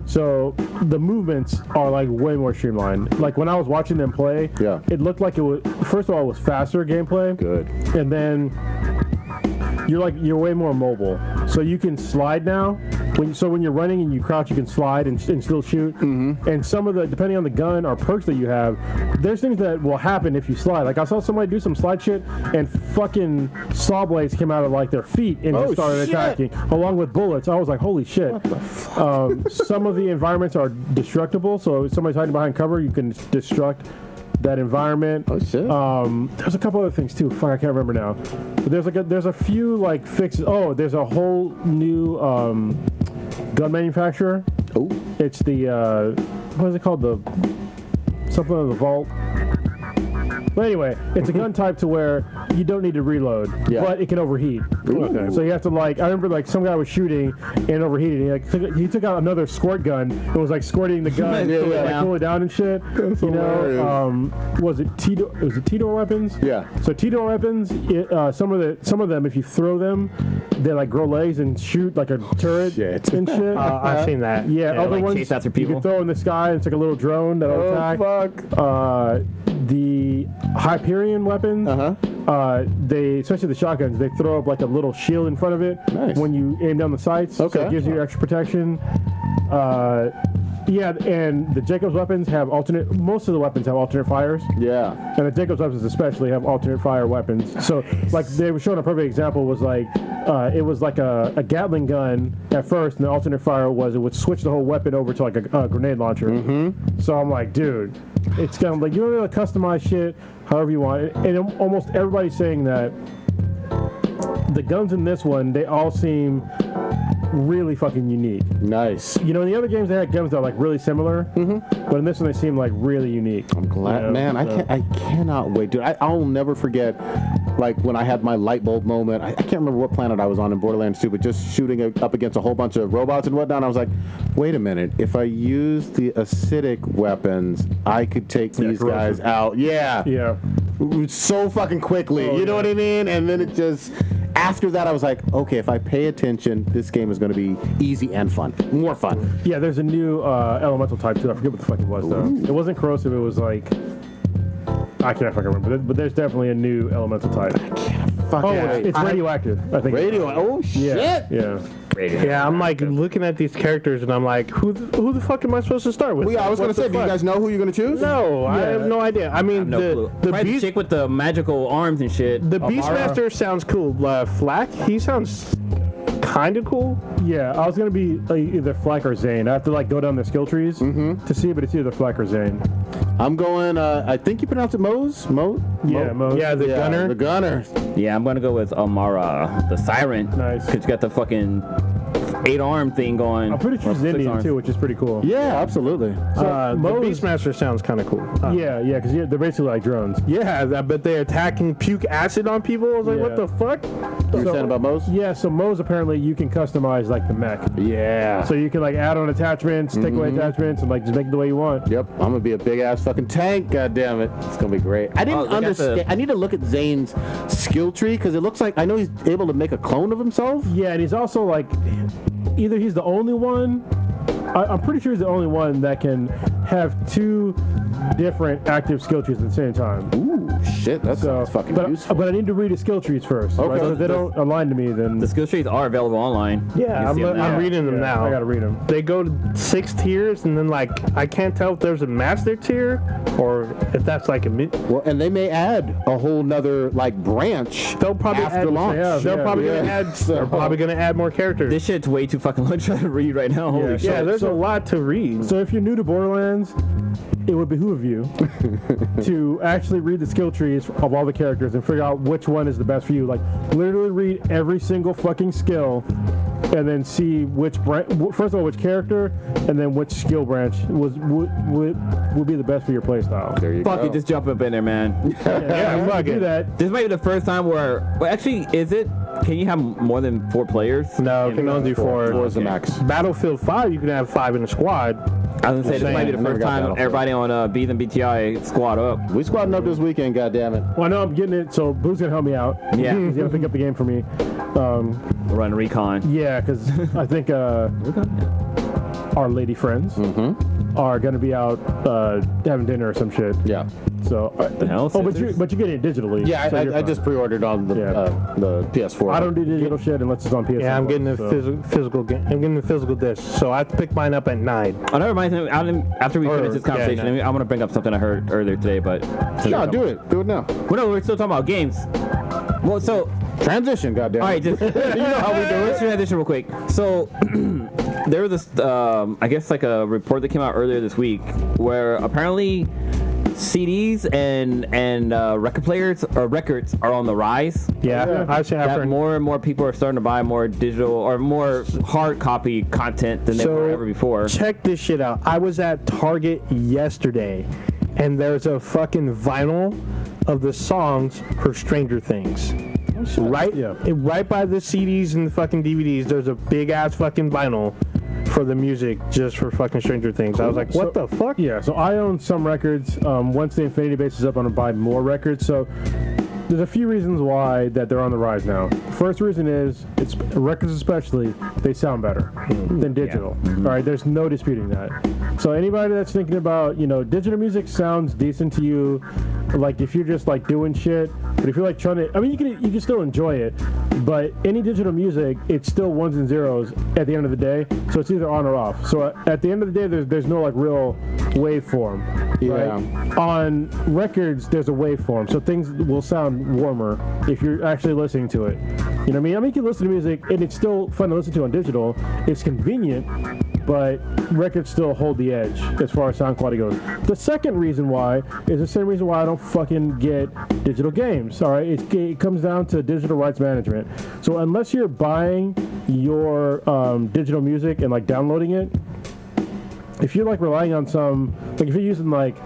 So the movements are like way more streamlined. Like when I was watching them play, it looked like it was, first of all, it was faster gameplay. Good. And then you're way more mobile. So you can slide now. When you're running and you crouch, you can slide and still shoot. And some of the, depending on the gun or perks that you have, there's things that will happen if you slide. Like I saw somebody do some slide shit and fucking saw blades came out of like their feet and just started attacking along with bullets. I was like, holy shit. What the fuck? Some of the environments are destructible. So if somebody's hiding behind cover, you can destruct that environment. Oh shit. There's a couple other things too. Fuck, I can't remember now. But there's a few like fixes. Oh, there's a whole new gun manufacturer. Oh. It's the what is it called? The something of the vault. But anyway, it's a gun type to where you don't need to reload, but it can overheat. Okay. So you have to I remember some guy was shooting and overheating. He took out another squirt gun and was squirting the gun, cool it down and shit. That's hilarious. Was it T-door weapons? Yeah. So T-door weapons, some of them, if you throw them, they grow legs and shoot like a turret and shit. I've seen that. Yeah, other ones chase after people. you can throw in the sky and it's like a little drone that'll attack. Fuck. The Hyperion weapons, they, especially the shotguns, they throw up a little shield in front of it when you aim down the sights. Okay. So it gives you extra protection. Yeah, and the Jacobs weapons have most of the weapons have alternate fires. Yeah. And the Jacobs weapons especially have alternate fire weapons. So, they were showing a perfect example was it was a Gatling gun at first, and the alternate fire was it would switch the whole weapon over to a grenade launcher. Mm-hmm. So I'm like, dude, it's kind of you don't really customize shit however you want. And almost everybody's saying that the guns in this one, they all seem really fucking unique. Nice. In the other games they had guns that are really similar, but in this one they seem really unique. I'm glad, man. I cannot wait, dude. I'll never forget, when I had my light bulb moment. I can't remember what planet I was on in Borderlands 2, but just shooting up against a whole bunch of robots and whatnot. I was like, wait a minute. If I use the acidic weapons, I could take these guys out. Yeah. Yeah. So fucking quickly. You know what I mean? And then it just. After that, I was like, okay, if I pay attention, this game is going to be easy and fun. More fun. Yeah, there's a new elemental type, too. I forget what the fuck it was, though. It wasn't corrosive. It was I can't fucking remember. But there's definitely a new elemental type. I can't fucking wait. It's radioactive, I think. Oh, shit. Yeah. Yeah, I'm looking at these characters and I'm like, who the fuck am I supposed to start with? Well, yeah, I was going to say, do you guys know who you're going to choose? No, I have no idea. I mean, the chick with the magical arms and shit. The Beastmaster sounds cool. Flack, he sounds kind of cool. Yeah, I was going to be either Flack or Zane. I have to go down the skill trees to see, but it's either Flack or Zane. I'm going, I think you pronounce it Mose? Yeah, Mose. Yeah, the gunner. The gunner. Yeah, I'm going to go with Amara, the siren. Nice. Because you got the fucking 8-arm thing going. I'm pretty sure she's Indian, too, which is pretty cool. Yeah, absolutely. The Beastmaster sounds kind of cool. Yeah, because they're basically like drones. Yeah, but they're attacking puke acid on people. I was like, what the fuck? You were saying about Mose? Yeah, so Mose, apparently, you can customize, the mech. Yeah. So you can, add on attachments, take away attachments, and, just make it the way you want. Yep, I'm going to be a big-ass fucking tank, goddammit. It's going to be great. I didn't understand. I need to look at Zane's skill tree, because it looks like, I know he's able to make a clone of himself. Yeah, and he's also, either he's the only one, I'm pretty sure he's the only one that can have 2 different active skill trees at the same time. Ooh, shit, that sounds fucking useful. But I need to read his skill trees first. Okay. Right? So if they don't align to me, then... The skill trees are available online. Yeah, I'm reading them now. I gotta read them. They go to 6 tiers, and then, I can't tell if there's a master tier, or if that's a mid... Well, and they may add a whole nother, branch They'll probably after launch. They're probably gonna add more characters. This shit's way too fucking long to try to read right now. Holy shit. Yeah, there's a lot to read. So if you're new to Borderlands, it would behoove you to actually read the skill trees of all the characters and figure out which one is the best for you. Literally read every single fucking skill and then see which first of all, which character, and then which skill branch would be the best for your playstyle. There you Fuck go. it, just jump up in there, man. Yeah, fuck it. That. This might be the first time where... Well, actually, is it... Can you have more than 4 players? No, you can only do 4. 4 is the max. Battlefield 5, you can have 5 in a squad. I was gonna say, this might be the Never first got time Battlefield. everybody on Bees and BTI squad up. We squadding up this weekend, goddammit. Well, I know I'm getting it, so Boo's gonna help me out. Yeah. He's gonna pick up the game for me. We're running Recon. Yeah, because I think our lady friends are gonna be out having dinner or some shit. Yeah. So, The hell? but you're getting it digitally. Yeah, so you're I just fine. pre-ordered on the PS4. I don't do digital shit unless it's on PS4. Yeah, I'm getting the physical game. I'm getting the physical disc, so I have to pick mine up at 9. Oh, never mind. After we finish this conversation, I'm gonna bring up something I heard earlier today, but... Yeah, do it. Do it now. Well, no, we're still talking about games. Well, so... Transition, goddammit. All right, just... you know how we do it. Let's transition real quick. So... there was this, I guess, a report that came out earlier this week where apparently CDs and record players or records are on the rise. Yeah, I've That more and more people are starting to buy more digital or more hard copy content than they were ever before. Check this shit out. I was at Target yesterday, and there's a fucking vinyl of the songs for Stranger Things. Right by the CDs and the fucking DVDs, there's a big ass fucking vinyl for the music just for fucking Stranger Things. I was like, what the fuck? Yeah, so I own some records. Once the Infinity base is up, I'm going to buy more records. So there's a few reasons why that they're on the rise now. First reason is, records especially, they sound better than digital. All right, there's no disputing that. So anybody that's thinking about, digital music sounds decent to you, like if you're just like doing shit, but if you're like trying to, I mean, you can still enjoy it, but any digital music, it's still ones and zeros at the end of the day, so it's either on or off. So at the end of the day, there's no like real waveform. Yeah. Right? On records, there's a waveform, so things will sound warmer if you're actually listening to it. You know what I mean? You can listen to music, and it's still fun to listen to on digital. It's convenient, but records still hold the edge as far as sound quality goes. The second reason why is the same reason why I don't fucking get digital games. All right, it comes down to digital rights management. So unless you're buying your digital music and like downloading it, if you're like relying on if you're using like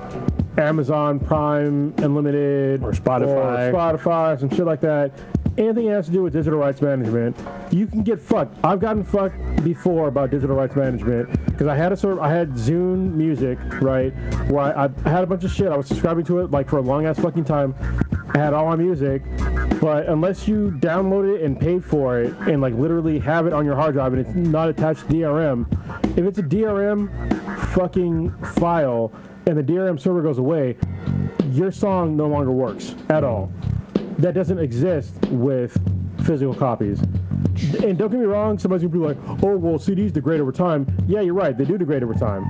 Amazon Prime Unlimited or Spotify, some shit like that, anything that has to do with digital rights management, you can get fucked. I've gotten fucked before about digital rights management because I had Zune Music, right, where I had a bunch of shit. I was subscribing to it like for a long ass fucking time. I had all my music, but unless you download it and pay for it and like literally have it on your hard drive and it's not attached to DRM, if it's a DRM fucking file and the DRM server goes away, your song no longer works at all. That doesn't exist with physical copies. And don't get me wrong, somebody's gonna be like, oh, well, CDs degrade over time. Yeah, you're right, they do degrade over time.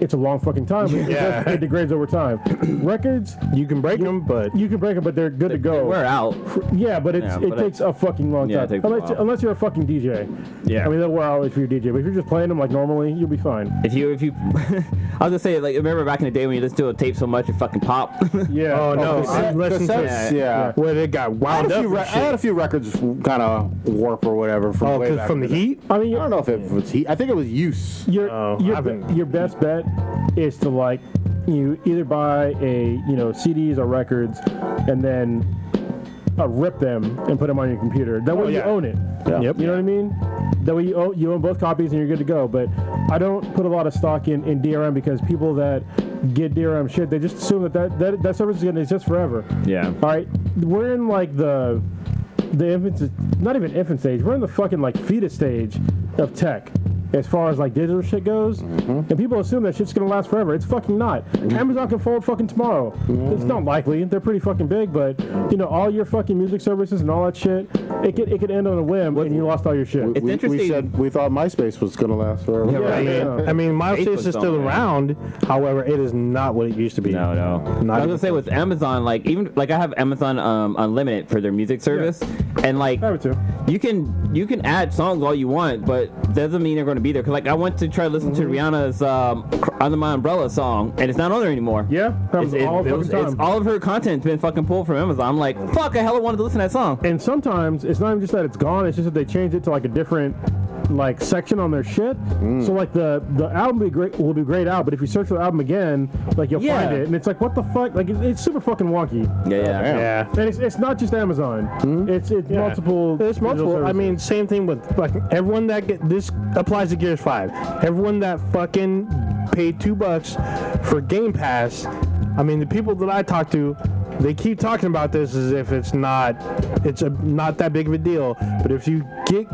It's a long fucking time, but it degrades over time. Records, you can break them, but they're good to go. They wear out. Yeah, but it takes a fucking long time. Unless you're a fucking DJ. Yeah. I mean, they'll wear out if you're a DJ, but if you're just playing them like normally, you'll be fine. If you, I was gonna say, like, remember back in the day when you listened to a tape so much it fucking pop? Yeah. Oh no, I listened to yeah. where they got wound up. I had a few records kind of warp or whatever from way back from the heat. I mean, I don't know if it was heat. I think it was use. Your best bet is to like you either buy CDs or records and then rip them and put them on your computer. That way you own it. Yeah. Yep. You know what I mean? That way you own both copies and you're good to go. But I don't put a lot of stock in DRM because people that get DRM shit, they just assume that service is going to exist forever. Yeah. All right. We're in like the infant, not even infant stage. We're in the fucking like fetus stage of tech. As far as like digital shit goes, and people assume that shit's gonna last forever. It's fucking not. Amazon can fold fucking tomorrow. It's not likely. They're pretty fucking big, but all your fucking music services and all that shit, it could end on a whim and you lost all your shit. It's interesting. We thought MySpace was gonna last forever. I mean, MySpace is still around. However, it is not what it used to be. No. I was gonna say with Amazon, like even like I have Amazon Unlimited for their music service, and like you can add songs all you want, but doesn't mean they're going to be there. Cause like I went to try to listen to Rihanna's Under My Umbrella song, and it's not on there anymore. Yeah, it's all of her content's been fucking pulled from Amazon. I'm like, fuck, I hella wanted to listen to that song. And sometimes it's not even just that it's gone; it's just that they changed it to like a different like section on their shit. So like the album will be grayed out, but if you search for the album again, like you'll find it, and it's like, what the fuck? Like it's super fucking wonky. Yeah. And it's not just Amazon. It's multiple. It's multiple. I mean, same thing with like everyone that this applies to Gears 5. Everyone that fucking paid $2 for Game Pass. I mean, the people that I talk to, they keep talking about this as if it's not that big of a deal. But if you get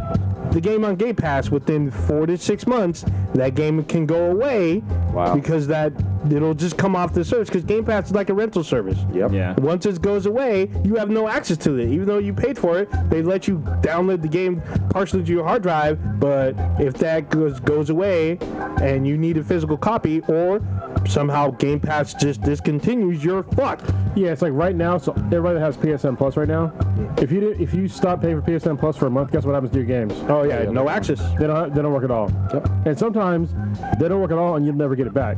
the game on Game Pass within 4 to 6 months, that game can go away. Wow. Because it'll just come off the service. Because Game Pass is like a rental service. Yep. Yeah. Once it goes away, you have no access to it. Even though you paid for it, they let you download the game partially to your hard drive. But if that goes away and you need a physical copy, or somehow Game Pass just discontinues, you're fucked. Yeah, it's like right now, so everybody that has PSN Plus right now, If you stop paying for PSN Plus for a month, guess what happens to your games? Oh yeah, no access. They don't work at all. Yep. And sometimes they don't work at all, and you'll never get it back.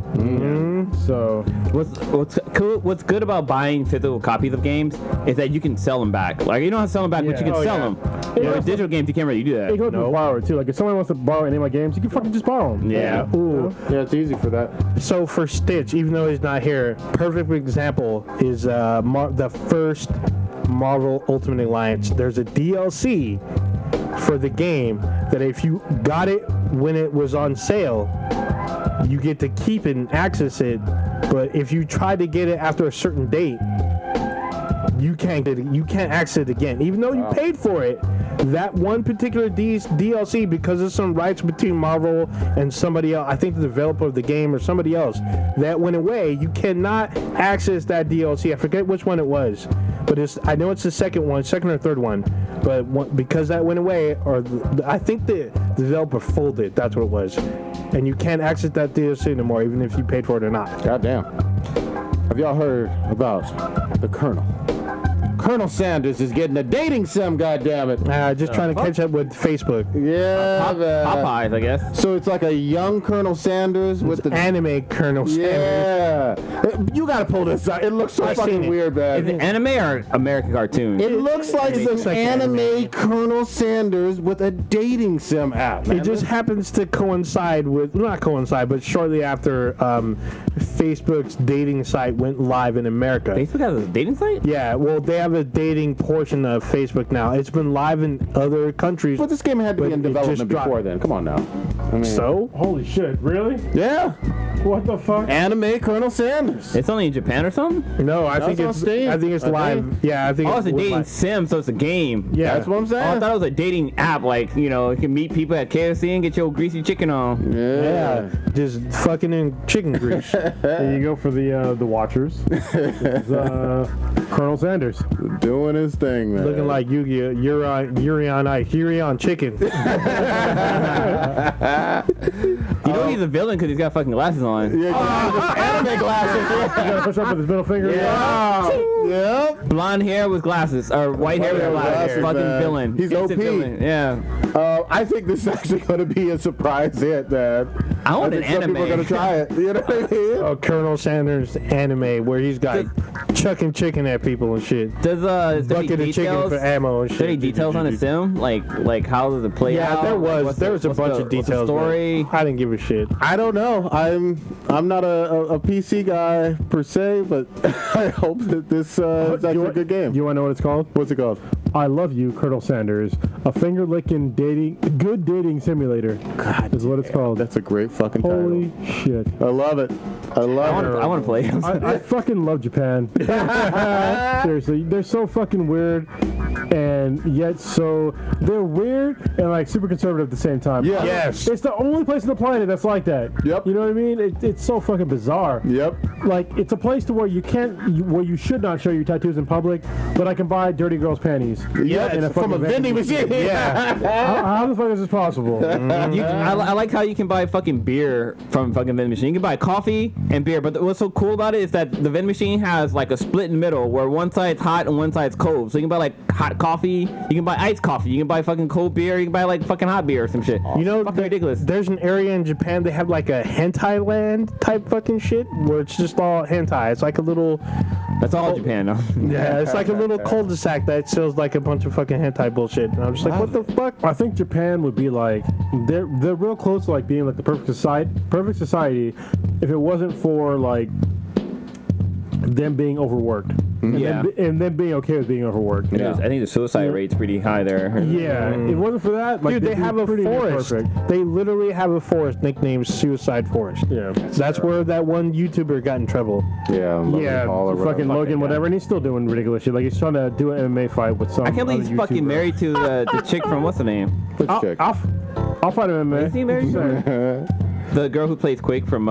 So what's good about buying physical copies of games is that you can sell them back. Like you don't have to sell them back, but you can sell them. With digital games, you can't really do that. It goes to a borrower too. Like if someone wants to borrow any of my games, you can fucking just borrow them. Yeah. Ooh. Yeah, it's easy for that. So for Stitch, even though he's not here, perfect example is the first Marvel Ultimate Alliance. There's a DLC for the game that if you got it when it was on sale, you get to keep it and access it. But if you try to get it after a certain date, you can't get it. You can't access it again, even though you paid for it. That one particular DLC, because of some rights between Marvel and somebody else, I think the developer of the game or somebody else, that went away. You cannot access that DLC. I forget which one it was, but I know it's the second or third one. But because that went away, or I think the developer folded. That's what it was, and you can't access that DLC anymore, even if you paid for it or not. Goddamn. Have y'all heard about the Colonel? Colonel Sanders is getting a dating sim, goddammit. Just trying to catch up with Facebook. Yeah, Popeyes, I guess. So it's like a young Colonel Sanders with the anime Colonel Sanders. Yeah. You gotta pull this out. It looks so fucking weird, man. Is it anime or American cartoon? It looks like some anime Colonel Sanders with a dating sim app. Man. It just happens to coincide with, not coincide, but shortly after Facebook's dating site went live in America. Facebook has a dating site? Yeah, well, they have a dating portion of Facebook now. It's been live in other countries. But this game had to be in development before then. Come on now. I mean, so? Holy shit, really? Yeah. What the fuck? Anime Colonel Sanders. It's only in Japan or something? No, I think it's live. Yeah, I think it's a dating sim, so it's a game. Yeah, that's what I'm saying. Oh, I thought it was a dating app, like, you know, you can meet people at KFC and get your greasy chicken on. Yeah. Just fucking in chicken grease. There you go for the watchers. Colonel Sanders doing his thing, man. Looking like Yuri on Ice. Yuri on chicken. You know he's a villain because he's got fucking glasses on. Yeah, anime glasses. You gotta push up with his middle finger. Yep. Blonde hair with glasses, or white hair with glasses. Fucking man. villain. He's Instant OP. Villain. Yeah. I think this is actually going to be a surprise hit, man. I want an think some anime. people are going to try it. You know what I mean? Oh, Colonel Sanders anime where he's got chucking chicken at people and shit. Does bucket of chicken for ammo and shit. Is there any details on the sim? Like how does it play out? Yeah, there was a bunch of details. Story. I didn't give a shit. I don't know. I'm not a PC guy per se, but I hope that this is actually a good game. You want to know what it's called? What's it called? I Love You, Colonel Sanders. A finger-licking good dating simulator. God, is what it's called. That's a great fucking title. Holy shit. I love it. I want to play. I fucking love Japan. Seriously, they're so fucking weird, and yet they're weird and like super conservative at the same time. Yeah. Yes. It's the only place on the planet that's like that. Yep. You know what I mean? It's so fucking bizarre. Yep. Like it's a place to where where you should not show your tattoos in public, but I can buy dirty girls' panties. Yeah, from a vending machine. Yeah. How the fuck is this possible? I like how you can buy fucking beer from fucking vending machine. You can buy coffee and beer, but what's so cool about it is that the vending machine has like a split in the middle where one side's hot and one side's cold. So you can buy like hot coffee, you can buy iced coffee, you can buy fucking cold beer, you can buy like fucking hot beer or some shit. You know, fucking ridiculous. There's an area in Japan they have like a hentai land type fucking shit where it's just all hentai. It's like a little. That's all Japan, though. Yeah, it's like a little cul-de-sac that sells like a bunch of fucking hentai bullshit. And I'm just like, what the fuck? I think Japan would be like they're real close to like being like the perfect society if it wasn't for like them being overworked. Yeah. And them being okay with being overworked. Yeah. I think the suicide rate's pretty high there. Yeah. If it wasn't for that, like, Dude, they have a forest. They literally have a forest nicknamed Suicide Forest. Yeah. That's where that one YouTuber got in trouble. Yeah. Fucking Logan, whatever, and he's still doing ridiculous shit. Like he's trying to do an MMA fight with some. I can't believe he's fucking married to the chick from what's the name? Which chick? I'll fight him, man. Is he married to the girl who plays Quake from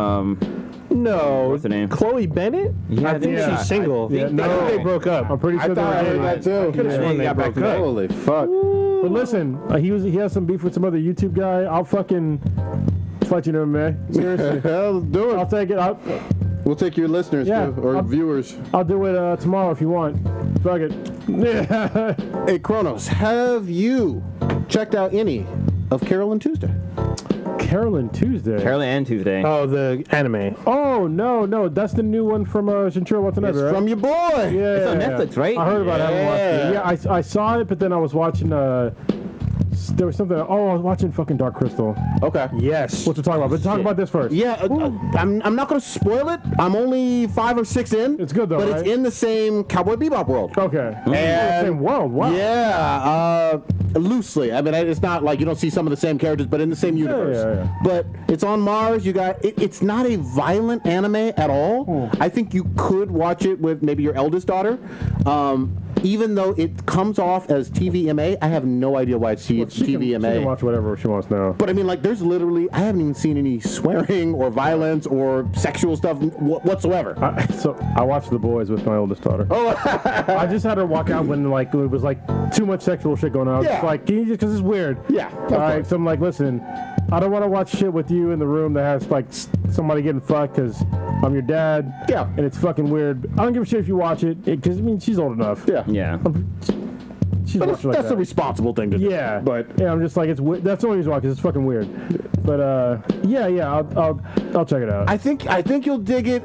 No. What's her name? Chloe Bennett? Yeah, I think she's single. Yeah, I think they broke up. I'm pretty sure I thought I heard that too. Could have sworn they broke up. Holy fuck. But listen, he has some beef with some other YouTube guy. I'll fucking fight you, man. Seriously. Hell, do it. I'll take it. We'll take your listeners too, or viewers. I'll do it tomorrow if you want. Fuck it. Yeah. Hey, Kronos, have you checked out any of Carol and Tuesday? Carol and Tuesday. Carol and Tuesday. Oh, the anime. Oh, no. That's the new one from Shinichiro Watanabe, It's right? from your boy. Yeah, It's on Netflix, right? I heard about it. I haven't watched it. Yeah, I saw it, but then I was watching. There was something. Oh, I was watching fucking Dark Crystal. Okay. Yes. What to talk about? But talk about this first. Yeah, I'm not going to spoil it. I'm only 5 or 6 in. It's good though, but right? it's in the same Cowboy Bebop world. Okay. And Same world. Wow. Yeah, loosely. I mean, it's not like you don't see some of the same characters, but in the same universe. Yeah. But it's on Mars. You got it's not a violent anime at all. I think you could watch it with maybe your eldest daughter. Even though it comes off as TVMA, I have no idea why it's TVMA. She can watch whatever she wants now. But I mean, like, there's literally, I haven't even seen any swearing or violence or sexual stuff whatsoever. So I watched The Boys with my oldest daughter. Oh, I just had her walk out when like it was like too much sexual shit going on. I was Yeah. just like, can you just, because it's weird. Yeah, of All right. course. So I'm like, listen, I don't want to watch shit with you in the room that has like somebody getting fucked because I'm your dad. Yeah. And it's fucking weird. I don't give a shit if you watch it because I mean she's old enough. yeah. Yeah. She's But watching like that's that. a responsible thing to do. Yeah, But yeah, I'm just like it's. That's the only reason why, because it's fucking weird. But yeah, I'll check it out. I think you'll dig it,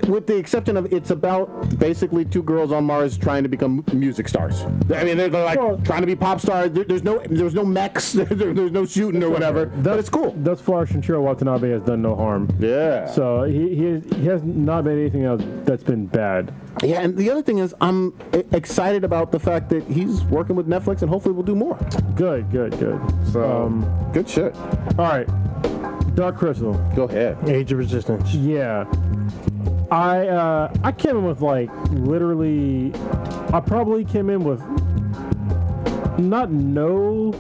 with the exception of it's about basically 2 girls on Mars trying to become music stars. I mean, they're like trying to be pop stars. There's no mechs. There's no shooting or whatever. But it's cool. Thus far, Shinichiro Watanabe has done no harm. Yeah. So he has not made anything else that's been bad. Yeah, and the other thing is, I'm excited about the fact that he's working with Netflix, and hopefully we'll do more. Good. So, good shit. All right, Dark Crystal. Go ahead. Age of Resistance. Yeah. I came in with like literally, I probably came in with not no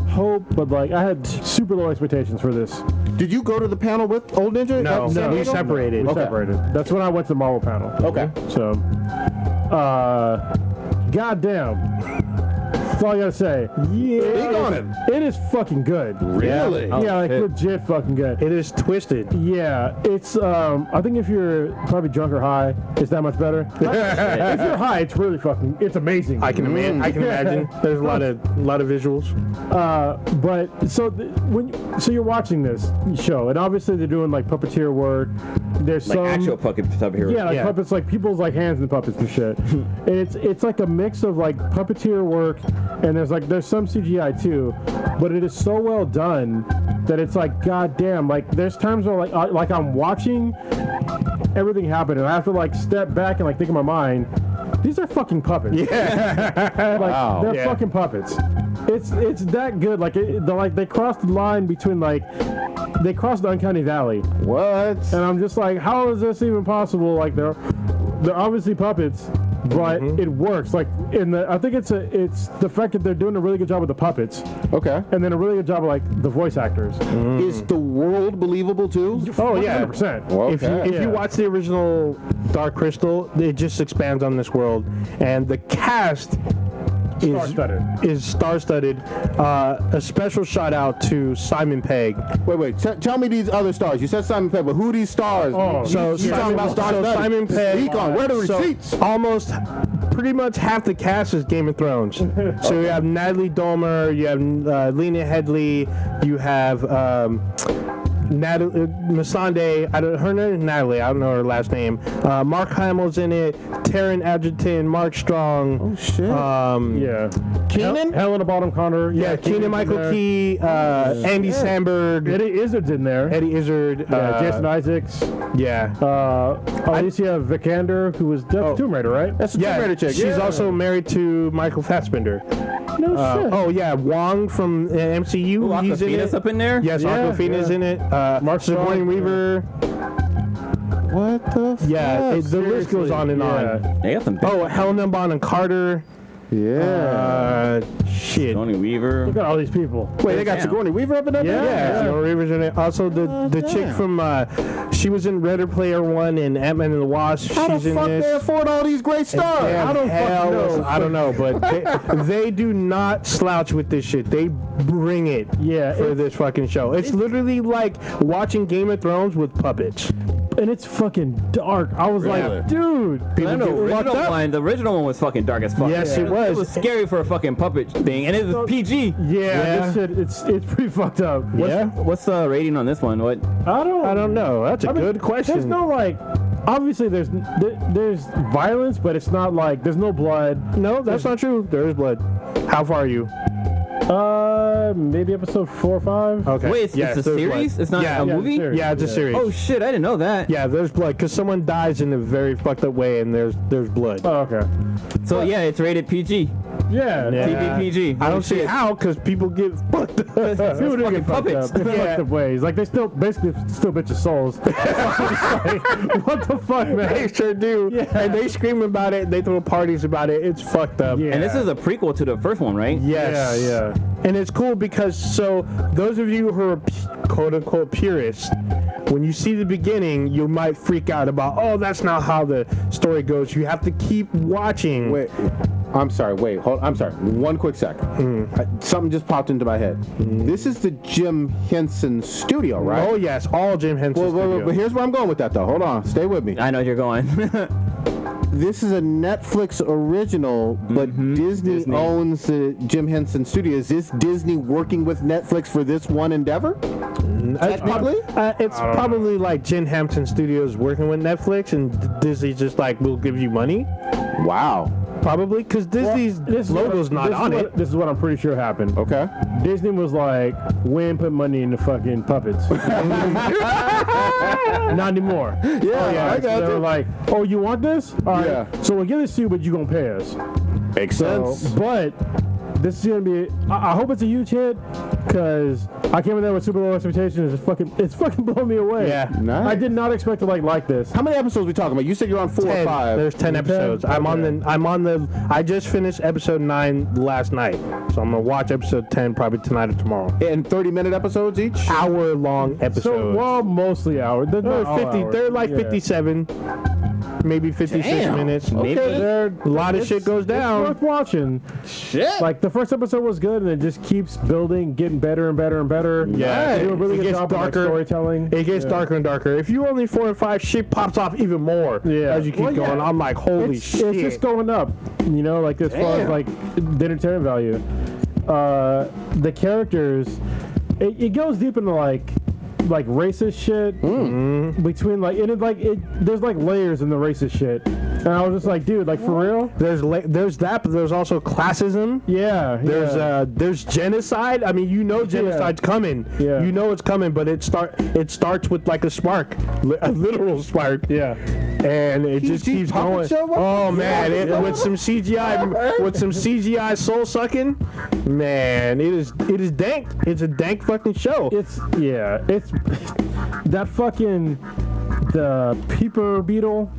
hope, but like I had super low expectations for this. Did you go to the panel with Old Ninja? No, San we Diego? separated. We Okay. separated. That's when I went to the Marvel panel. Okay. So, goddamn. That's all I gotta say. Big on it. It is fucking good. Really? Yeah, like legit fucking good. It is twisted. Yeah, it's I think if you're probably drunk or high, it's that much better. If you're high, it's really fucking, it's amazing. I can imagine. There's a lot of visuals. But so you're watching this show, and obviously they're doing like puppeteer work. There's Like some actual puppet stuff here. yeah, like Yeah. puppets, like people's like hands and puppets and shit. And it's like a mix of like puppeteer work, and there's some CGI too, but it is so well done that it's like goddamn. Like there's times where like I'm watching everything happen, and I have to like step back and like think in my mind, these are fucking puppets. Yeah, like they're Yeah. fucking puppets. It's that good. Like they crossed the line between they crossed the Uncanny Valley. What? And I'm just like, how is this even possible? Like they're obviously puppets, but it works. Like I think it's the fact that they're doing a really good job with the puppets, Okay. and then a really good job with like the voice actors. Is the world believable too? Oh yeah, 100%. 100%. If you watch the original Dark Crystal, it just expands on this world, and the cast is star-studded. A special shout out to Simon Pegg. Wait. Tell me these other stars. You said Simon Pegg, but who are these stars? Oh, So You're talking about stars. Simon Pegg. Recon, where are the receipts? Almost pretty much half the cast is Game of Thrones. So you have Natalie Dormer, you have Lena Headey, you have Natalie Missandei. Her name is Natalie. I don't know her last name. Mark Hamill's in it. Taryn Edgerton, Mark Strong. Oh shit. Yeah. Keenan? Helena Bonham Carter. Yeah, Keenan Michael Key, Andy Samberg, Eddie Izzard's in there. Eddie Izzard, Jason Isaacs. yeah. Alicia Vikander, who was Tomb Raider, right? That's a Tomb Raider chick. She's also married to Michael Fassbender. No shit. Oh yeah, Wong from MCU. Ooh, He's in Aquafina's it. up in there? Yes, Yeah, Aquafina's yeah. in it. Mark Sigourney Strong, Weaver. What the fuck? Yeah, the list goes on and on. They got some big Oh, Helena Bonham Carter. Yeah. Shit. Tony Weaver. Look at all these people. Wait, they got Damn. Sigourney Weaver up in that? Yeah, Sigourney Weaver's in it. Also, the chick damn. from she was in Ready Player One and Ant-Man and the Wasp. How She's the in fuck this. they afford all these great stars? They have I don't fucking know. I don't know, but they do not slouch with this shit. They bring it Yeah, for this fucking show. It's literally like watching Game of Thrones with puppets. and it's fucking dark. I was like, dude. I know the original one was fucking dark as fuck. Yes, it was. It was scary for a fucking puppet thing, and it was PG. Yeah, this shit, it's pretty fucked up. What's the rating on this one? What? I don't know. That's a good question. There's no like. Obviously, there's violence, but it's not like there's no blood. No, that's not true. There is blood. How far are you? Maybe episode 4 or 5. Okay. Wait, it's a series? It's not a movie? Yeah, it's a series. Oh shit, I didn't know that. Yeah, there's blood because someone dies in a very fucked up way, and there's blood. Oh, okay. So yeah, it's rated PG. Yeah. TV PG. I don't see how because people get fucked up. People do get puppets. Fucked up ways. Like they still bitches souls. Like, what the fuck, man? They sure do. Yeah. And they scream about it. They throw parties about it. It's fucked up. Yeah. And this is a prequel to the first one, right? Yes. Yeah. And it's cool because those of you who are quote unquote purists, when you see the beginning, you might freak out about, oh, that's not how the story goes. You have to keep watching. Wait. I'm sorry. Wait. I'm sorry. One quick second. Something just popped into my head. This is the Jim Henson studio, right? Oh yes, all Jim Henson studio. But here's where I'm going with that, though. Hold on. Stay with me. I know you're going. This is a Netflix original, but Disney owns the Jim Henson studio. Is this Disney working with Netflix for this one endeavor? Technically? It's probably like Jim Henson Studios working with Netflix, and Disney's just like, we'll give you money. Wow. Probably, because Disney's logo's not on it. This is what I'm pretty sure happened. Okay. Disney was like, we ain't put money in the fucking puppets. Not anymore. Yeah, I got They were you. like, oh, you want this? All right. Yeah. So we'll give this to you, but you're going to pay us. Makes sense. But this is going to be, I hope it's a huge hit, because I came in there with super low expectations. It's fucking blowing me away. Yeah. Nice. I did not expect to like this. How many episodes are we talking about? You said you're on 4 or 5. There's 10 episodes. I just finished episode 9 last night, so I'm gonna watch episode 10 probably tonight or tomorrow. And 30-minute episodes each? Hour-long episodes. So, well, mostly hours. They're not 50. hours. They're like Yeah. 57, maybe 56 minutes. Maybe. A lot of shit goes down. It's worth watching. Shit. Like the first episode was good, and it just keeps building, getting better and better and better. Yeah, they do a really it good gets job darker. of storytelling. It gets darker and darker. If you're only 4 and 5, shit pops off even more as you keep going. Yeah. I'm like, holy shit. It's just going up, like as far as like the entertainment value. The characters, it goes deep into like racist shit between there's like layers in the racist shit, and I was just like, dude, like for real. There's that, but there's also classism. There's genocide. I mean, genocide's coming. Yeah. You know it's coming, but it starts with like a spark, a literal spark. Yeah. And it just keeps going. Oh man, with some CGI soul sucking, man, it is dank. It's a dank fucking show. It's that fucking the peeper beetle.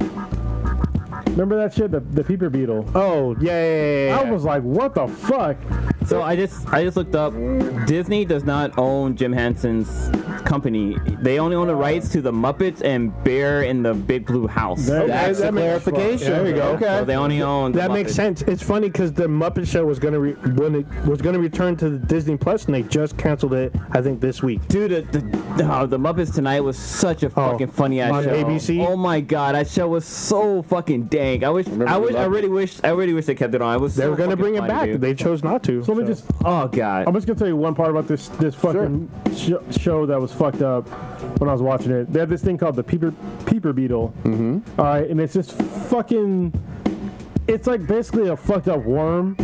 Remember that shit, the peeper beetle? Oh yeah. I was like, what the fuck? So I just looked up. Disney does not own Jim Henson's company. They only own the rights to the Muppets and Bear in the Big Blue House. That's a clarification. There we go. Okay. So they only own. That the makes Muppets. sense. It's funny because the Muppet Show was gonna return to the Disney Plus, and they just canceled it. I think this week. Dude, the Muppets Tonight was such a fucking funny ass on show. ABC? Oh my god, that show was so fucking dank. I really wish they kept it on. They were gonna bring it back. Dude. They chose not to. So let me just. Oh god. I'm just gonna tell you one part about this fucking show that was fucked up when I was watching it. They have this thing called the peeper beetle. Mm-hmm. All right, and it's just fucking. It's like basically a fucked up worm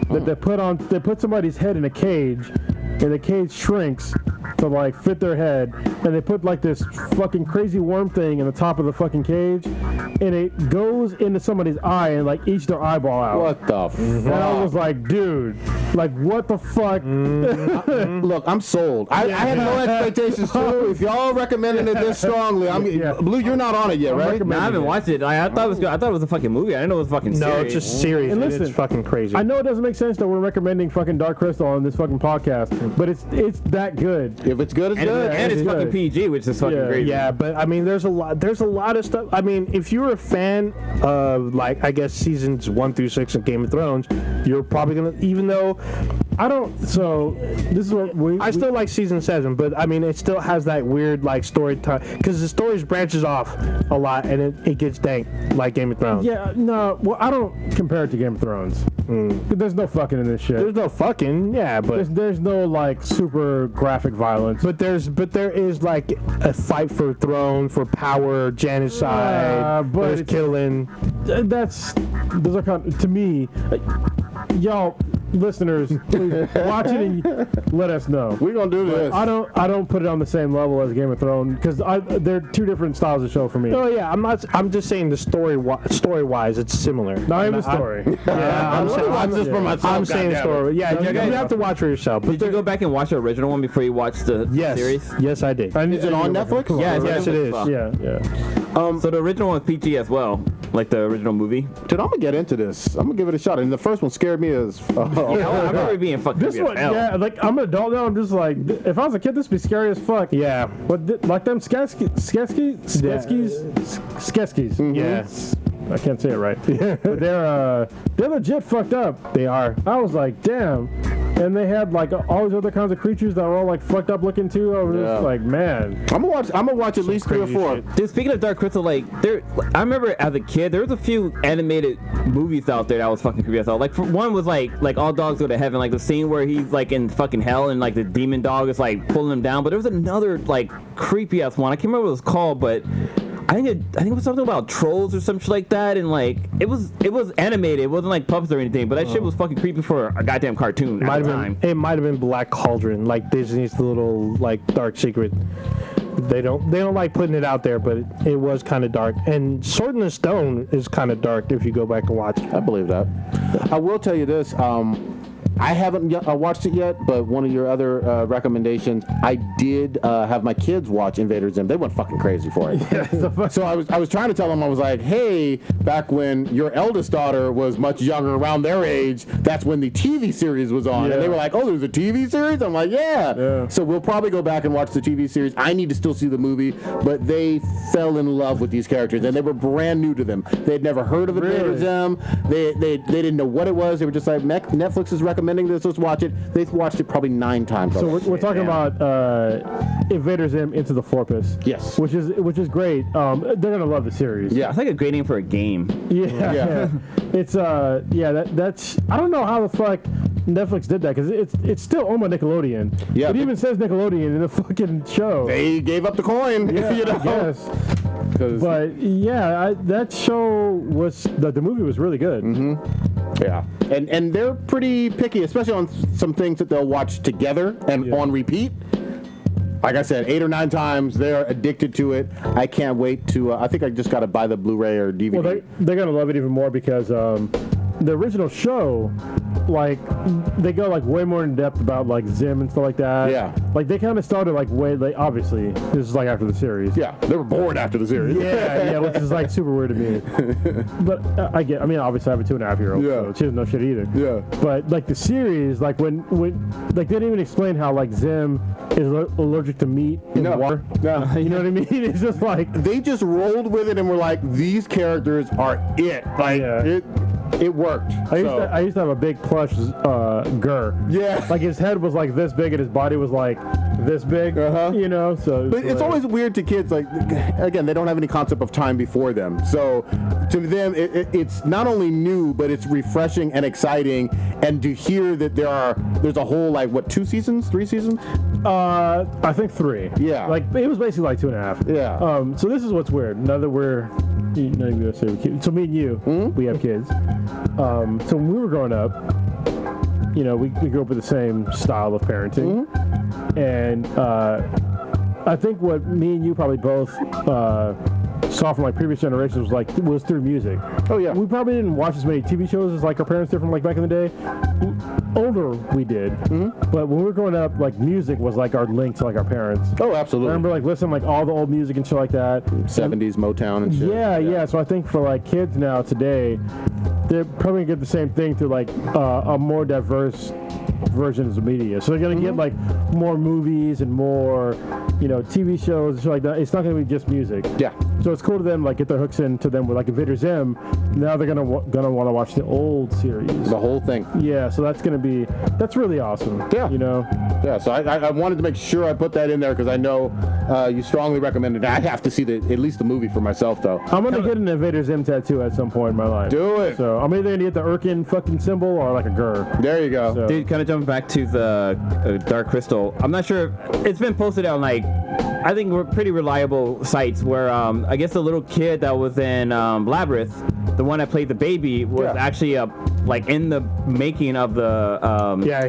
that they put somebody's head in a cage, and the cage shrinks to like fit their head, and they put like this fucking crazy worm thing in the top of the fucking cage, and it goes into somebody's eye and like eats their eyeball out. What the fuck? And I was like, dude, like what the fuck? Look, I'm sold. I had no expectations too. If y'all recommending it this strongly, Blue, you're not on it yet, right? No, I haven't watched it. I thought it was good. I thought it was a fucking movie. I didn't know it was fucking series. No, it's just series. And And listen, it's fucking crazy. I know it doesn't make sense that we're recommending fucking Dark Crystal on this fucking podcast, but it's that good. If it's good, it's good. And it's fucking PG, which is fucking crazy. Yeah, but I mean, there's a lot of stuff. I mean, if you're a fan of, like, I guess seasons 1 through 6 of Game of Thrones, you're probably gonna, even though I don't. So this is what I still like season 7, but I mean, it still has that weird like story time because the stories branches off a lot and it gets dank like Game of Thrones. Yeah, no. Well, I don't compare it to Game of Thrones. There's no fucking in this shit. There's no fucking, yeah, but there's no like super graphic violence. But there is like a fight for throne, for power, genocide, but there's killing. Those are kind of, to me, y'all listeners, please watch it and let us know. We're gonna do this. I don't put it on the same level as Game of Thrones because they're two different styles of show for me. Oh yeah, I'm just saying the story wise it's similar. Not even the story. I'm saying story. Yeah, you have to watch for yourself. Did you go back and watch the original one before you watched the series? Yes, I did. Is it on Netflix? Yes, it is. Yeah. So the original one was PG as well, like the original movie. Dude, I'm gonna get into this. I'm gonna give it a shot. And the first one scared me as. I remember it being fucking. This one, yeah, like I'm an adult now. I'm just like, if I was a kid, this would be scary as fuck. Yeah. But like them Sketskies. Yeah. I can't say it right. But they're legit fucked up. They are. I was like, damn. And they had like all these other kinds of creatures that were all like fucked up looking too. I was just like, man. I'm gonna watch at least 3 or 4. Dude, speaking of Dark Crystal, like I remember as a kid, there was a few animated movies out there that was fucking creepy as hell. Like one was like all dogs go to heaven, like the scene where he's like in fucking hell and like the demon dog is like pulling him down. But there was another like creepy ass one. I can't remember what it was called, but I think it was something about trolls or some shit like that, and like it was animated. It wasn't like puppets or anything, but that shit was fucking creepy for a goddamn cartoon at the time. It might have been Black Cauldron, like Disney's little like dark secret. They don't like putting it out there, but it was kind of dark. And Sword in the Stone is kind of dark if you go back and watch. I believe that. I will tell you this. I haven't watched it yet, but one of your other recommendations, I did have my kids watch Invader Zim. They went fucking crazy for it. So I was trying to tell them, I was like, hey, back when your eldest daughter was much younger, around their age, that's when the TV series was on. And they were like, oh, there's a TV series? I'm like, yeah. So we'll probably go back and watch the TV series. I need to still see the movie, but they fell in love with these characters, and they were brand new to them. They had never heard of Invader Zim. They didn't know what it was. They were just like, Netflix is recommending this, let's watch it. They've watched it probably 9 times. So we're talking about Invader Zim Into the Fortress. Yes. Which is great. They're gonna love the series. Yeah. It's like a great name for a game. Yeah. It's that's I don't know how the fuck Netflix did that because it's still owned by Nickelodeon. Yeah. It even says Nickelodeon in the fucking show. They gave up the coin. Yeah, you know? Yes. But yeah, that show was the movie was really good. Mm-hmm. Yeah, and they're pretty picky, especially on some things that they'll watch together and on repeat. Like I said, 8 or 9 times. They're addicted to it. I can't wait to. I think I just got to buy the Blu-ray or DVD. Well, they're gonna love it even more because the original show, like they go like way more in depth about like Zim and stuff like that. Yeah. Like they kind of started like way like obviously this is like after the series. Yeah, they were bored after the series. Yeah, which is like super weird to me. But I mean, obviously I have a 2.5-year-old, so she doesn't know shit either. Yeah. But like the series, like when like they didn't even explain how like Zim is allergic to meat and water. No. You know what I mean? It's just like they just rolled with it and were like, these characters are it. Like it worked. I used to have a big plush Burr. Yeah. Like his head was like this big and his body was like this big. You know, so. But it's always weird to kids. Like, again, they don't have any concept of time before them. So to them, it's not only new, but it's refreshing and exciting. And to hear that there's a whole like 2 seasons, 3 seasons? I think 3. Yeah. Like it was basically like 2.5. Yeah. So this is what's weird. Now that we're not even gonna say we're kids. So me and you, we have kids. So when we were growing up, you know, we grew up with the same style of parenting, and I think what me and you probably both saw from like previous generations was through music. Oh yeah. We probably didn't watch as many TV shows as like our parents did from like back in the day. Older we did, but when we were growing up, like music was like our link to like our parents. Oh, absolutely. I remember like listening like all the old music and shit like that. 70s Motown and shit. Yeah. So I think for like kids now today, they're probably gonna get the same thing through like a more diverse versions of media. So they're gonna get like more movies and more, TV shows and shit like that. It's not gonna be just music. Yeah. So it's cool to them like get their hooks into them with like Invader Zim. Now they're gonna want to watch the old series. The whole thing. Yeah. So that's really awesome. Yeah. Yeah. So I wanted to make sure I put that in there because I know you strongly recommended it. I have to see at least the movie for myself though. I'm gonna get an Invader Zim tattoo at some point in my life. Do it. So I'm either gonna get the Urkin fucking symbol or like a Gur. There you go. So. Dude, kind of jumping back to the Dark Crystal. I'm not sure. It's been posted on like, I think we're pretty reliable sites where I guess the little kid that was in Labyrinth, the one that played the baby, was actually like in the making of the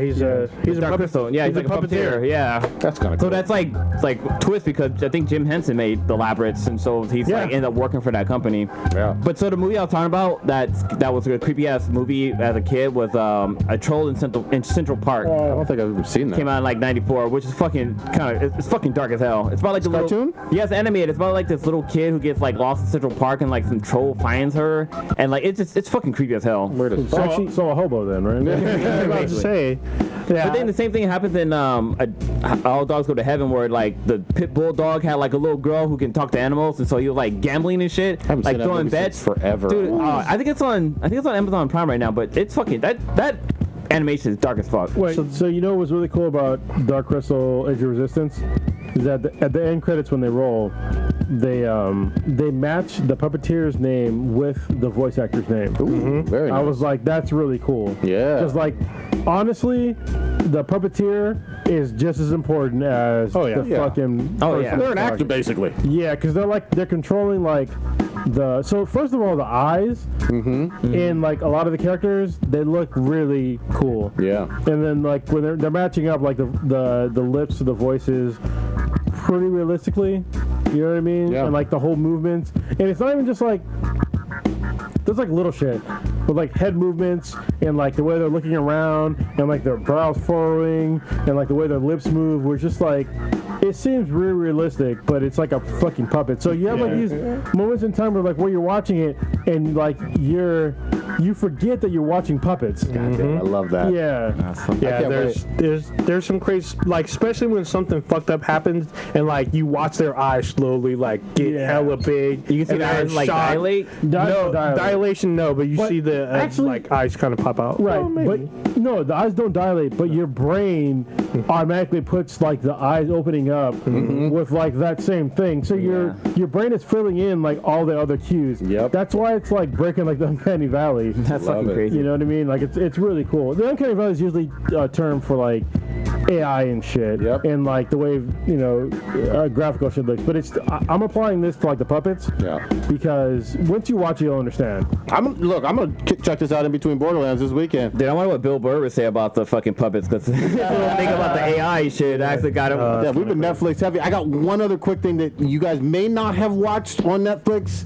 he's a Dark Crystal. Yeah, he's like a puppeteer. Yeah, that's kind of cool. So that's like twist because I think Jim Henson made the Labyrinths, and so he's like ended up working for that company. Yeah. But so the movie I was talking about that was a creepy ass movie as a kid was a Troll in Central Park. I don't think I've ever seen that. Came out in like '94, which is fucking it's fucking dark as hell. It's about like the cartoon. Yeah, it's animated. It's about like this little kid who gets like lost in Central Park and like some troll finds her, and like it's fucking creepy as hell. So a hobo then, right? I was about to say. Yeah. But then the same thing happens in All Dogs Go to Heaven, where like the pit bull dog had like a little girl who can talk to animals, and so he was like gambling and shit, like throwing bets forever. Dude, I think it's on Amazon Prime right now, but it's fucking that animation is dark as fuck. Wait, so you know what's really cool about Dark Crystal: Age of Resistance is that at the end credits when they roll, they match the puppeteer's name with the voice actor's name. Ooh, very nice. I was like, that's really cool. Yeah. Because like, honestly, the puppeteer is just as important as the fucking. Oh yeah. They're an actor basically. Yeah, because they're controlling like so first of all the eyes in like a lot of the characters, they look really cool. Yeah. And then like when they're matching up like the lips to the voices pretty realistically, you know what I mean? Yeah. And like the whole movements, and it's not even just like there's like little shit with like head movements and like the way they're looking around and like their brows furrowing and like the way their lips move, where it's just like it seems really realistic, but it's like a fucking puppet. So you have like these moments in time where you're watching it and like you forget that you're watching puppets. I love that. There's some crazy, like especially when something fucked up happens and like you watch their eyes slowly like get hella big. You can see their eyes like dilate. Dilation no, but you see the actually, like eyes kind of pop out. Right, but no, the eyes don't dilate, but your brain automatically puts like the eyes opening up with like that same thing. So your brain is filling in like all the other cues. Yep. That's why it's like breaking like the Uncanny Valley. That's fucking crazy. You know what I mean? Like it's really cool. The Uncanny Valley is usually a term for like AI and shit, and like the way graphical shit looks. But I'm applying this to like the puppets, because once you watch it, you'll understand. I'm gonna check this out in between Borderlands this weekend. Dude, I wonder what Bill Burr would say about the fucking puppets, because think about the AI shit. I actually got him. Yeah, we've been Netflix heavy. I got one other quick thing that you guys may not have watched on Netflix.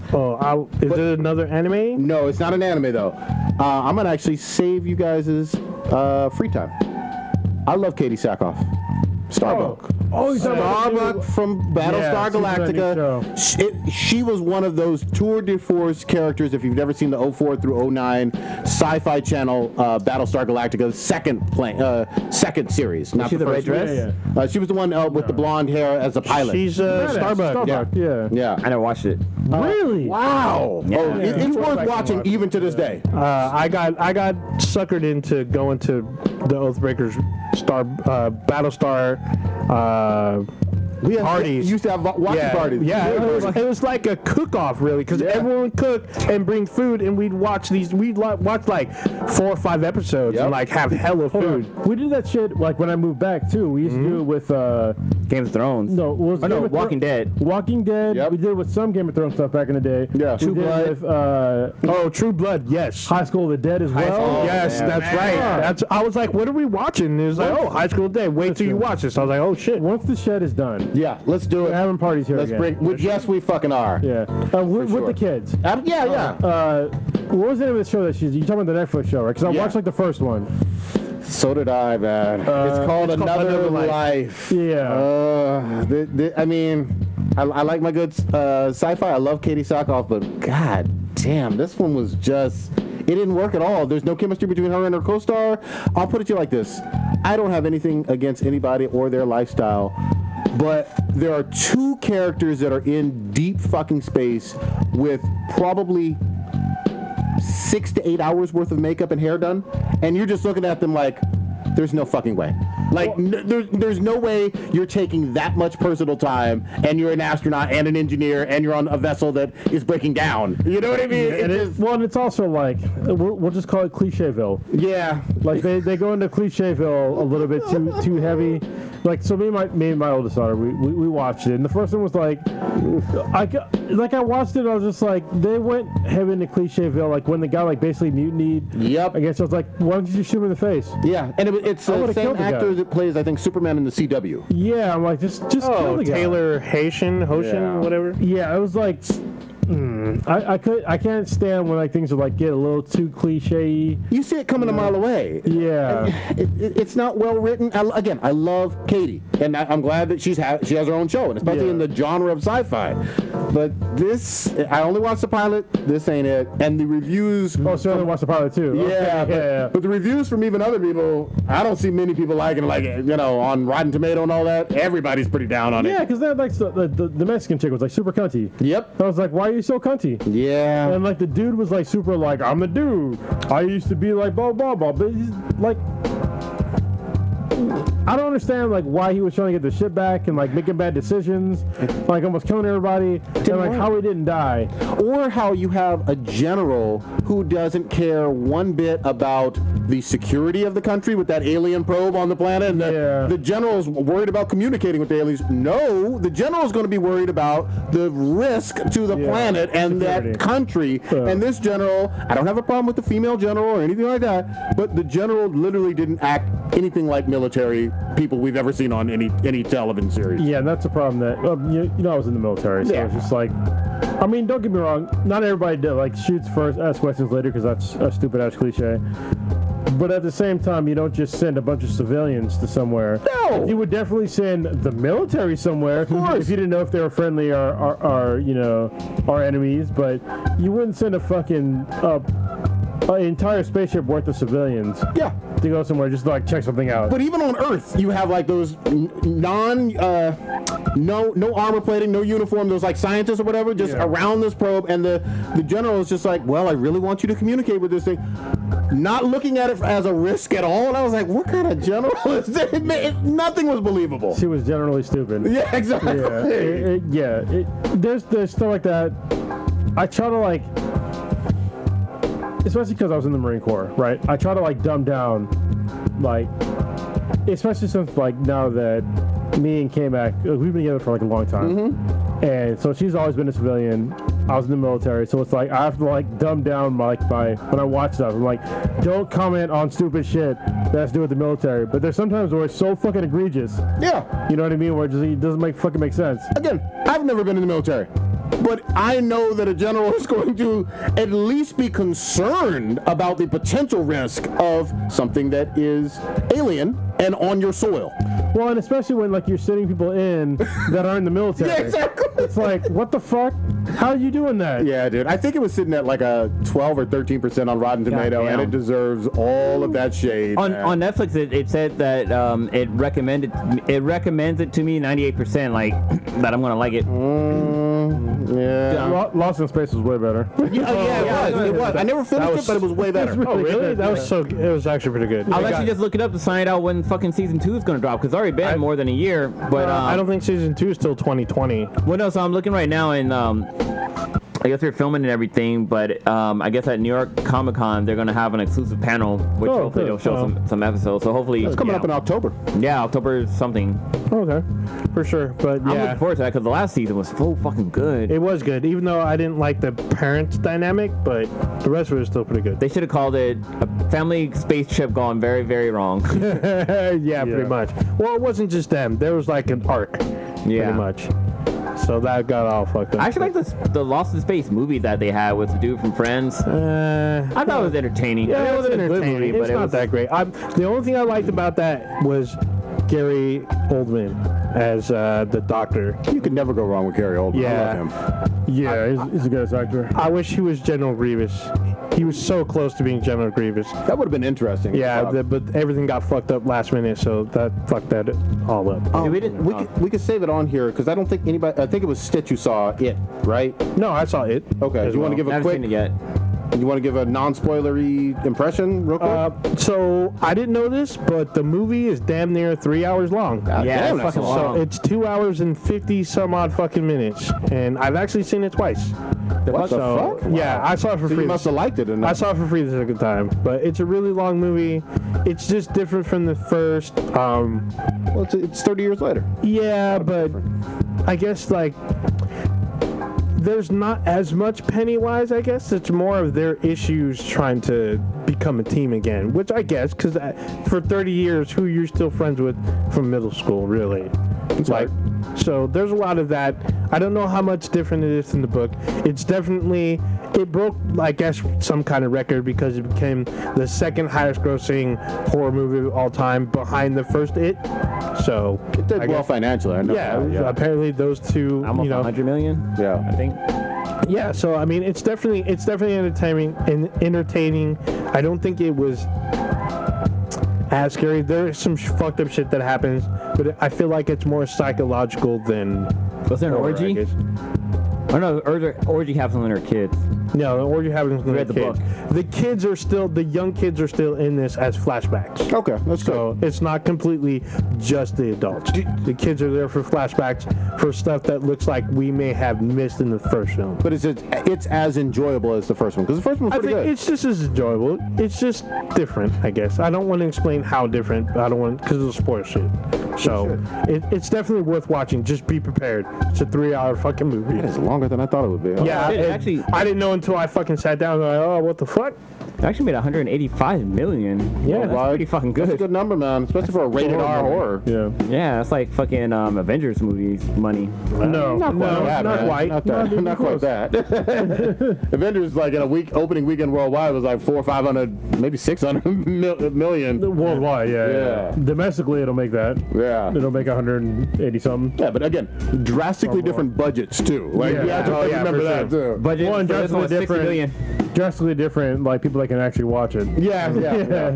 Is it another anime? No, it's not an anime though. I'm gonna actually save you guys' free time. I love Katie Sackhoff. Starbuck. Oh, Starbuck from Battlestar Galactica. She was one of those tour de force characters. If you've never seen the 04 through 09 Sci-Fi Channel Battlestar Galactica second series. Not she the red first dress? She was the one with the blonde hair as a pilot. She's Starbuck. Yeah. I never watched it. Really? Wow. Yeah. It's worth watching even to this day. I got suckered into going to the Oathbreakers Battlestar parties. Used to have watching parties. Yeah, it was like a cook-off, really, because everyone would cook and bring food, and we'd watch watch like 4 or 5 episodes and like have hella food. We did that shit like when I moved back too. We used to do it with Game of Thrones. No, Walking Dead. Walking Dead. Yep. We did it with some Game of Thrones stuff back in the day. Yeah. True Blood. With, True Blood. Yes. High School of the Dead as well. Yes, that's right. I was like, what are we watching? And it was like, High School of the Dead. Wait till you watch this. I was like, oh shit. Once the shed is done. Yeah, let's do it. We're having parties here again. Yes, we fucking are. Yeah. With the kids. What was the name of the show that you talking about the Netflix show, right? Because I watched like the first one. So did I, man. It's called Another Life. Yeah. I mean, I like my good sci-fi. I love Katie Sackhoff, but god damn, this one was just... It didn't work at all. There's no chemistry between her and her co-star. I'll put it to you like this. I don't have anything against anybody or their lifestyle, but there are two characters that are in deep fucking space with probably 6 to 8 hours worth of makeup and hair done, and you're just looking at them like, there's no fucking way. Like, there's no way you're taking that much personal time, and you're an astronaut and an engineer, and you're on a vessel that is breaking down. You know what I mean? And it's also like, we'll just call it Clichéville. Yeah. Like, they go into Clichéville a little bit too heavy. Like, so me and my oldest daughter, we watched it, and the first one was like, I watched it, and I was just like, they went heavy into Clichéville, like when the guy like basically mutinied. Yep. I guess I was like, why don't you just shoot him in the face? Yeah, and it's the same actor that plays, I think, Superman in the CW. Yeah, I'm like, just kill the guy. Taylor Hoshin, whatever. Yeah, it was like, I can't stand when like things are like get a little too cliche. You see it coming a mile away. Yeah, it's not well written. Again, I love Katie, and I'm glad that she has her own show, and especially in the genre of sci-fi. But this, I only watched the pilot. This ain't it. And the reviews. Oh, so I only watched the pilot too. Yeah, okay, but the reviews from even other people, I don't see many people liking it. Like, you know, on Rotten Tomato and all that, everybody's pretty down on it. Yeah, because that like the Mexican chick was like super cunty. Yep. I was like, why are you so cunty? Yeah. And like the dude was like super like, I'm the dude. I used to be like blah blah blah. But he's like, I don't understand like why he was trying to get the shit back and like making bad decisions, like almost killing everybody, and like how he didn't die. Or how you have a general who doesn't care one bit about the security of the country with that alien probe on the planet, and the general's worried about communicating with the aliens. No, the general's going to be worried about the risk to the planet and that country. And this general, I don't have a problem with the female general or anything like that, but the general literally didn't act anything like military people we've ever seen on any television series. Yeah, and that's the problem that you know I was in the military, so it's just like, I mean, don't get me wrong, not everybody like shoots first, asks questions later, because that's a stupid ass cliche. But at the same time, you don't just send a bunch of civilians to somewhere. No! You would definitely send the military somewhere. Of course. If you didn't know if they were friendly or you know, our enemies. But you wouldn't send a fucking an entire spaceship worth of civilians. Yeah. To go somewhere just to like check something out. But even on Earth, you have like those no armor plating, no uniform, those like scientists or whatever, just around this probe, and the general is just like, well, I really want you to communicate with this thing. Not looking at it as a risk at all. And I was like, what kind of general is this? Nothing was believable. She was generally stupid. Yeah, exactly. There's stuff like that. I try to like, especially because I was in the Marine Corps, right? I try to like dumb down, like, especially since like now that me and K-Mac, we've been together for like a long time. And so she's always been a civilian. I was in the military, so it's like I have to like dumb down my when I watch stuff. I'm like, don't comment on stupid shit that has to do with the military. But there's sometimes where it's so fucking egregious. Yeah. You know what I mean? Where it doesn't fucking make sense. Again, I've never been in the military. But I know that a general is going to at least be concerned about the potential risk of something that is alien and on your soil. Well, and especially when like you're sending people in that are in the military. Yeah, exactly. It's like, what the fuck? How are you doing that? Yeah, dude. I think it was sitting at like a 12 or 13% on Rotten Tomato, and it deserves all of that shade. On Netflix, it said that it recommends it to me 98%, like that I'm gonna like it. Yeah. Lost in Space was way better. It was. I never finished it, but it was way better. Oh, really? That was it was actually pretty good. I'll actually just look it up to find out when fucking season 2 is gonna drop, because it's already been more than a year. But I don't think season 2 is till 2020. Well, no. So I'm looking right now, and I guess they're filming and everything, but I guess at New York Comic Con they're gonna have an exclusive panel, which hopefully they'll show some episodes. So hopefully it's coming up in October. Yeah, October something. Okay, for sure. But I'm looking forward to that because the last season was so fucking good. It was good, even though I didn't like the parents dynamic, but the rest of it was still pretty good. They should have called it a family space trip gone very, very wrong. yeah, pretty much. Well, it wasn't just them. There was like an arc, pretty much. So that got all fucked up. I actually like the Lost in Space movie that they had with the dude from Friends. I thought it was entertaining. Yeah, it was entertaining. movie, it's not that great. The only thing I liked about that was Gary Oldman as the doctor. You could never go wrong with Gary Oldman. Yeah. I love him. Yeah, he's a good actor. I wish he was General Grievous. He was so close to being General Grievous. That would have been interesting. Yeah, but everything got fucked up last minute, so that fucked that all up. Oh, we could save it on here because I don't think anybody. I think it was Stitch who saw it, right? No, I saw it. Okay. Do you want to give a quick? Seen it yet. You want to give a non-spoilery impression, real quick? So I didn't know this, but the movie is damn near 3 hours long. God Yeah, damn, it's that's fucking long. So it's 2 hours and 50 some odd fucking minutes, and I've actually seen it twice. What the fuck? Yeah, I saw it for So free. you must have liked it enough. I saw it for free the second time, but it's a really long movie. It's just different from the first. Well, it's 30 years later. Yeah, but I guess like there's not as much Pennywise. I guess it's more of their issues trying to become a team again, which I guess because for 30 years, who you're still friends with from middle school, really. Like, so there's a lot of that. I don't know how much different it is in the book. It's definitely, it broke, I guess, some kind of record because it became the second highest grossing horror movie of all time behind the first It. So It did I well guess- financially. I know. Yeah, apparently those two, Almost you know, 100 million. Yeah. I think. yeah. So I mean, it's definitely entertaining. I don't think it was as scary. There's some fucked up shit that happens, but I feel like it's more psychological than. Was there an horror, I orgy? guess. Oh no, orgy happens when they're kids. No, the orgy happens with Read the the kids. The young kids are still in this as flashbacks. Okay, that's So it's not completely just the adults. The kids are there for flashbacks for stuff that looks like we may have missed in the first film. But it's as enjoyable as the first one because the first one was I pretty think good. it's just as enjoyable. It's just different, I guess. I don't want to explain how different. I don't want because it'll spoil shit. So it's definitely worth watching. Just be prepared. It's a 3-hour fucking movie. It's longer than I thought it would be. Yeah, Shit, actually- I didn't know until I fucking sat down and like, oh, what the fuck? It actually made 185 million. Yeah, that's pretty fucking That's a good. good number, man, especially for a rated R horror. Yeah. Yeah, that's like fucking Avengers movies money. No, Not quite that, not man. quite. Not quite that. Avengers, like in a opening weekend worldwide, was like 400 or 500, maybe 600 million. Worldwide, yeah. Yeah. Domestically, it'll make that. Yeah. It'll make 180 something. Yeah, but again, drastically different budgets too. Like Yeah. you have to Oh, yeah, remember for that sure. too. Budget One for this one was drastically 60 different. million. Drastically different, like people that can actually watch it. Yeah.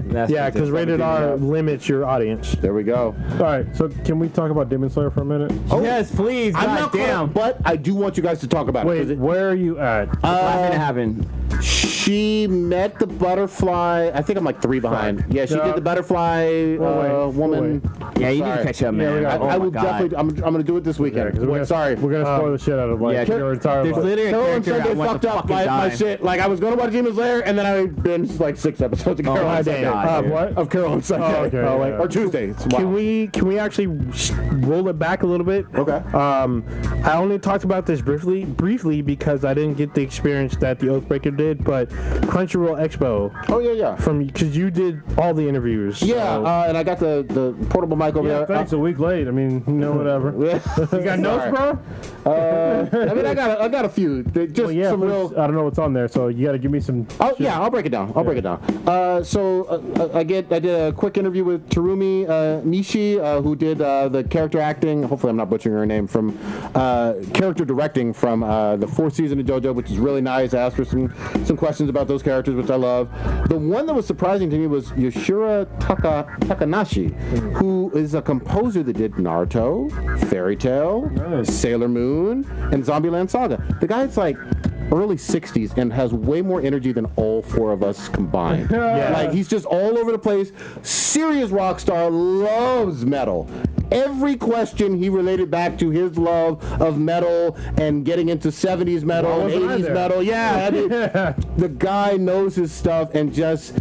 That's Yeah, because rated R 17. limits your audience. There we go. All right, so can we talk about Demon Slayer for a minute? Yes, please. I'm God not damn. but I do want you guys to talk about it. 'cause Wait, where are you at? What's gonna happen? She met the butterfly. I think I'm like 3 behind. Yeah, she No. did the butterfly woman. Yeah, you need Sorry. to catch up, man. we I, got- Oh I my will God. definitely. I'm gonna do it this weekend. 'cause we're gonna- Sorry. We're gonna spoil the shit out of like Yeah, your entire there's life. literally a Carol and character I Sunday want fucked to up fucking my die. shit. Like I was gonna watch Demon Slayer and then I binged like 6 episodes of Carol and Sunday. God, dude. What? Of Carol and Sunday. Oh, okay, yeah. Or Tuesday. It's Can wild. we actually roll it back a little bit? Okay. I only talked about this briefly because I didn't get the experience that the Oathbreaker did, but Crunchyroll Expo Oh yeah. because you did all the interviews. Yeah, so- and I got the portable mic over Yeah, there. thanks. A week late. I mean, whatever. You got notes, bro? I mean, I got a few. Just Well, yeah, some please. real. I don't know what's on there, so you got to give me some. Oh yeah, I'll break it down. Break it down. I did a quick interview with Terumi Nishi, who did the character acting. Hopefully, I'm not butchering her name from character directing from the 4th season of JoJo, which is really nice. I asked her some questions about those characters, which I love. The one that was surprising to me was Yoshiro Takanashi, who is a composer that did Naruto, Fairy Tail, Sailor Moon, and Zombieland Saga. The guy's like early 60s and has way more energy than all 4 of us combined. Like he's just all over the place. Serious rock star, loves metal. Every question he related back to his love of metal and getting into 70s metal and wasn't I 80s there? metal. Yeah, I mean, the guy knows his stuff and just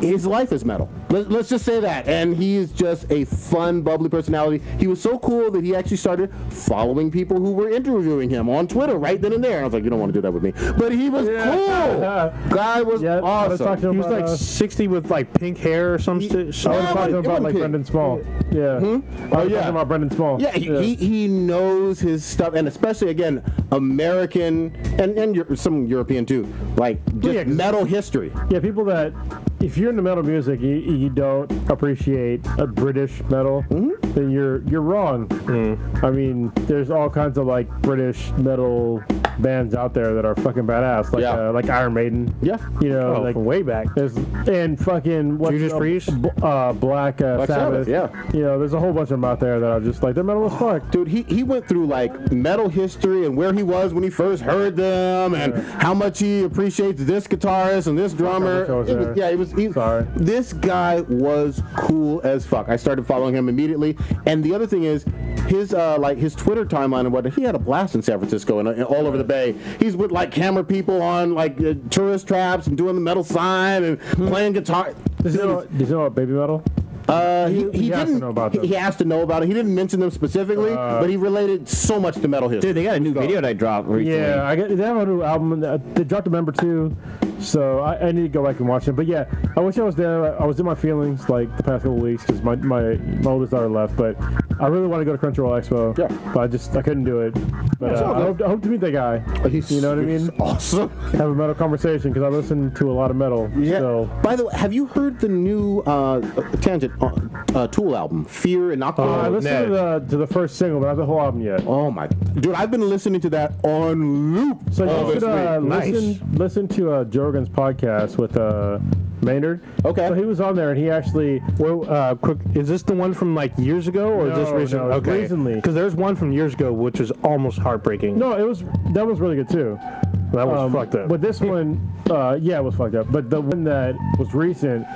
his life is metal. Let's just say that. And he is just a fun, bubbly personality. He was so cool that he actually started following people who were interviewing him on Twitter right then and there. And I was like, you don't want to do that with me. But he was cool. Guy was Yeah, let's talk awesome. to him he was about, like 60 with like pink hair or some shit. I was Yeah, talking it about wasn't like pink. Brendan Small. Yeah. I was talking about Brendan Small. Yeah, he knows his stuff, and especially again American and some European too, like just Yeah, 'cause- metal history. Yeah, people that, if you're into metal music, you don't appreciate a British metal, then you're wrong. I mean, there's all kinds of like British metal bands out there that are fucking badass, like Iron Maiden. Yeah. You know, like from way back. And fucking Judas Priest, Black Sabbath. Yeah. You know, there's a whole bunch of them out there that are just like, they're metal as fuck. Dude, he went through like metal history and where he was when he first heard them and how much he appreciates this guitarist and this drummer. Sorry. This guy was cool as fuck. I started following him immediately. And the other thing is, his Twitter timeline and whatnot, he had a blast in San Francisco and all over the Bay. He's with like camera people on like tourist traps and doing the metal sign and playing guitar. Does he know about Baby Metal? He has didn't. to know about them. He has to know about it. He didn't mention them specifically, but he related so much to metal history. Dude, they got a new video that dropped recently. Yeah, they have a new album. They dropped a member 2, so I need to go back and watch it. But yeah, I wish I was there. I was in my feelings like the past couple weeks because my oldest daughter left. But I really want to go to Crunchyroll Expo. Yeah. But I couldn't do it. But I hope to meet that guy. You know what I mean? Awesome. Have a metal conversation because I listen to a lot of metal. Yeah. So. By the way, have you heard the new Tangent Tool album, Fear and Nocturne? I listened to the first single, but not the whole album yet. Oh my, dude! I've been listening to that on loop. So you should listen to Joe Rogan's podcast with Maynard. Okay. So he was on there, and he actually. quick, is this the one from like years ago, or is this recent? No, okay. Recently. Because there's one from years ago which was almost heartbreaking. No, that was really good too. That was fucked up. But this one, it was fucked up. But the one that was recent.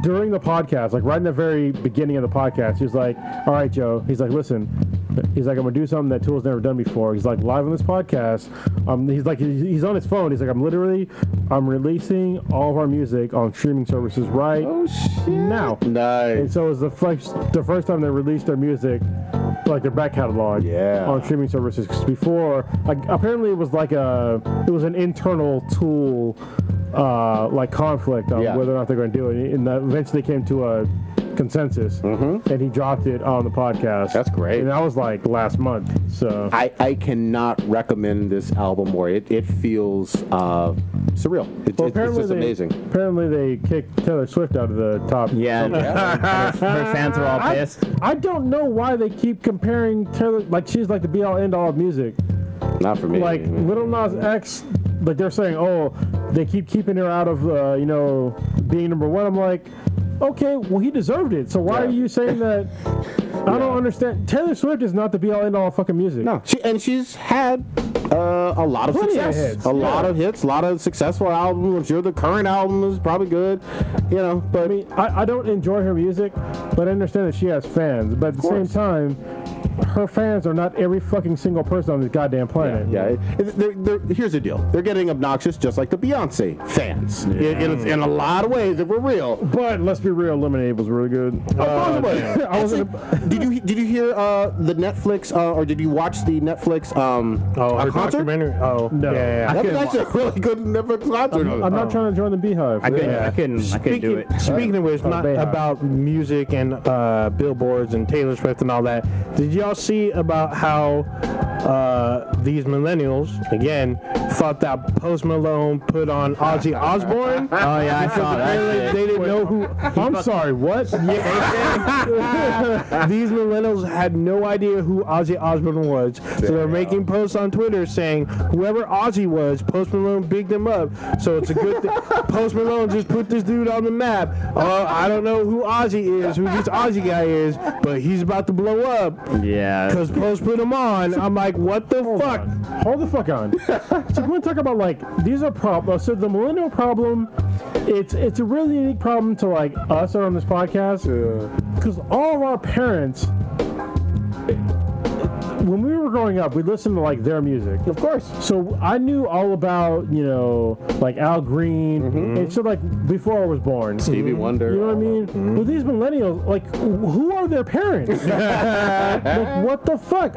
During the podcast, like right in the very beginning of the podcast, he was like, all right, Joe. He's like, listen. He's like, I'm going to do something that Tool's never done before. He's like, live on this podcast. He's like, he's on his phone. He's like, I'm releasing all of our music on streaming services right now. Nice. And so it was the first time they released their music, like their back catalog on streaming services. Because before, like, apparently it was an internal Tool like conflict on whether or not they're going to do it, and that eventually came to a consensus, and he dropped it on the podcast. That's great. And that was like last month. So I cannot recommend this album more. It feels surreal. It's just amazing. Apparently they kicked Taylor Swift out of the top. Yeah, her fans are all pissed. I don't know why they keep comparing Taylor, like she's like the be all end all of music. Not for me. Like Lil Nas X, like they're saying, they keep keeping her out of being number one. I'm like, okay, well he deserved it. So why are you saying that? I don't understand. Taylor Swift is not the be all end all of fucking music. No, she's had a lot of success, a lot of hits, a lot of successful albums. I'm sure the current album is probably good, But I mean, I don't enjoy her music, but I understand that she has fans. But at the same time, her fans are not every fucking single person on this goddamn planet. Yeah. Here's the deal. They're getting obnoxious just like the Beyonce fans. In a lot of ways, if we're real. But let's be real, Lemonade was really good. Did you hear the Netflix, or did you watch the Netflix concert? Documentary? Oh, no. Yeah. That's a really good Netflix concert. I'm not trying to join the Beehive. I couldn't do it. Speaking of which, not about music and billboards and Taylor Swift and all that, did y'all see about how these millennials, again, thought that Post Malone put on Ozzy Osbourne? Oh, yeah, I saw that. They didn't know who... I'm sorry, what? Yeah. These millennials had no idea who Ozzy Osbourne was. So they're making posts on Twitter saying, whoever Ozzy was, Post Malone bigged him up. So it's a good thing. Post Malone just put this dude on the map. I don't know who Ozzy is, who this Ozzy guy is, but he's about to blow up. Yeah. Because Post put him on. I'm like, what the fuck? Hold the fuck on. So we're going to talk about, like, these are problems. So the millennial problem, it's a really unique problem to, like, us on this podcast. Because all of our parents, when we were growing up, we listened to like their music. Of course. So I knew all about, like Al Green and shit like before I was born. Stevie Wonder. You know what I mean? With these millennials, like, who are their parents? Like, what the fuck?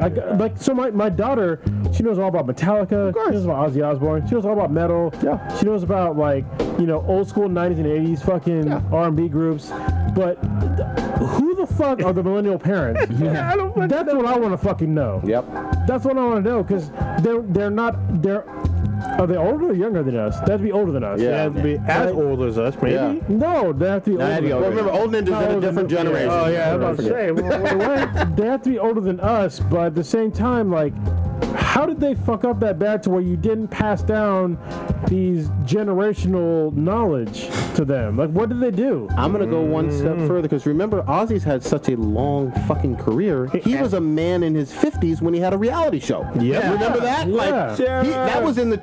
So my daughter, she knows all about Metallica. She knows about Ozzy Osbourne. She knows all about metal. Yeah. She knows about like, old school 90s and 80s fucking R&B groups. But who the fuck are the millennial parents? That's what I want to fucking know. Yep. That's what I want to know, because are they older or younger than us? They have to be older than us. Yeah. They have to be as old as us, maybe. Yeah. No, they have to be older. Well, remember, old ninjas in a different generation. Oh, yeah, I was about to say. They have to be older than us, but at the same time, like, how did they fuck up that bad to where you didn't pass down these generational knowledge to them? Like, what did they do? I'm gonna go one step further because remember, Ozzy's had such a long fucking career. He was a man in his 50s when he had a reality show. Yeah. Remember that? Yeah. Like, that was in the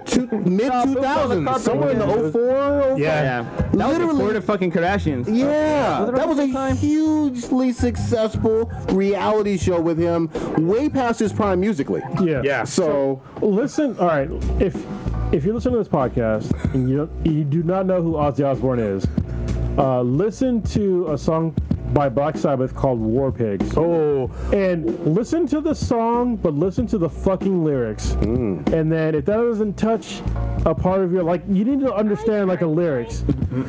mid 2000s, somewhere in the 04. Yeah. That was before the fucking Kardashians. Yeah, that was a hugely successful reality show with him, way past his prime musically. Yeah. So listen. All right. If you listen to this podcast and you do not know who Ozzy Osbourne is, listen to a song by Black Sabbath called War Pigs. Oh. And listen to the song, but listen to the fucking lyrics. And then if that doesn't touch a part of your, like, you need to understand, like, the lyrics.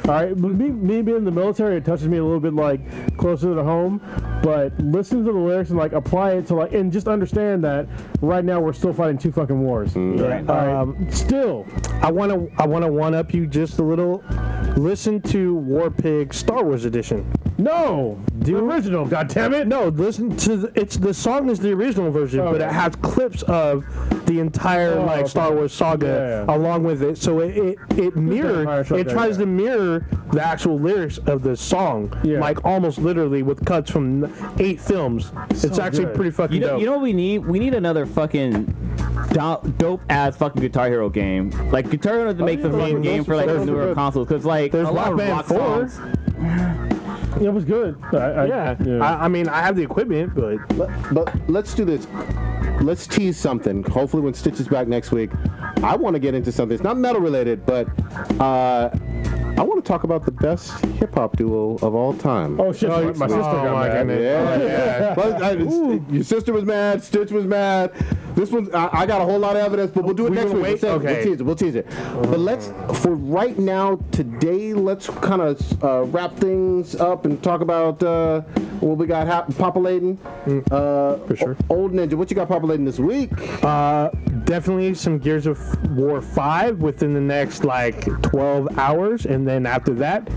All right? Me being in the military, it touches me a little bit, like, closer to home. But listen to the lyrics and, like, apply it to, like, and just understand that right now we're still fighting 2 fucking wars. Right. All right? Still. I want to one-up you just a little. Listen to War Pig Star Wars Edition. No, the original. God damn it! No, listen to the song is the original version, but it has clips of the entire Star Wars saga along with it. So it tries to mirror the actual lyrics of the song, like almost literally with cuts from 8 films. It's actually pretty fucking dope. You know what we need? We need another fucking dope ass fucking Guitar Hero game. Like Guitar Hero to make the fucking game for like the newer consoles, because like there's a lot of rock 4. songs. It was good. I mean, I have the equipment, but let's do this. Let's tease something. Hopefully, when Stitch is back next week, I want to get into something. It's not metal related, but I want to talk about the best hip hop duo of all time. Oh shit! My sister got mad. Yeah. But, your sister was mad. Stitch was mad. This one, I got a whole lot of evidence, but we'll do it next week. We'll tease it. But let's, for right now, today, let's kind of wrap things up and talk about what we got populating. For sure. Old Ninja, what you got populating this week? Definitely some Gears of War 5 within the next like 12 hours, and then after that,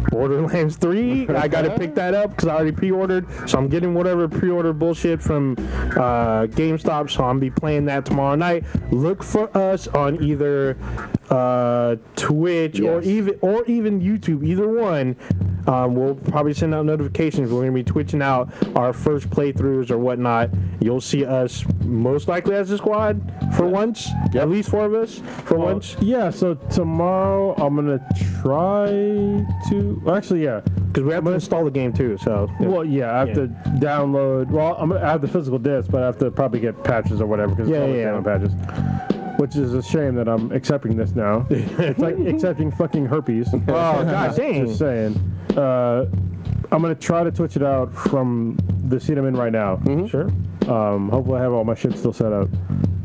Borderlands 3. I gotta pick that up because I already pre-ordered, so I'm getting whatever pre-order bullshit from GameStop. So I'm be playing that tomorrow night. Look for us on either Twitch or even YouTube. Either one. We'll probably send out notifications. We're going to be twitching out our first playthroughs or whatnot. You'll see us most likely as a squad for once. At least 4 of us for once. Yeah, so tomorrow I'm going to try to... Actually, yeah. Because we have to install the game too, so... Well, yeah, I have to download... Well, I have the physical disc, but I have to probably get patches or whatever because it's download patches. Which is a shame that I'm accepting this now. It's like accepting fucking herpes. Oh, god dang. Just saying. I'm going to try to twitch it out from the seat I'm in right now. Sure. Hopefully I have all my shit still set up.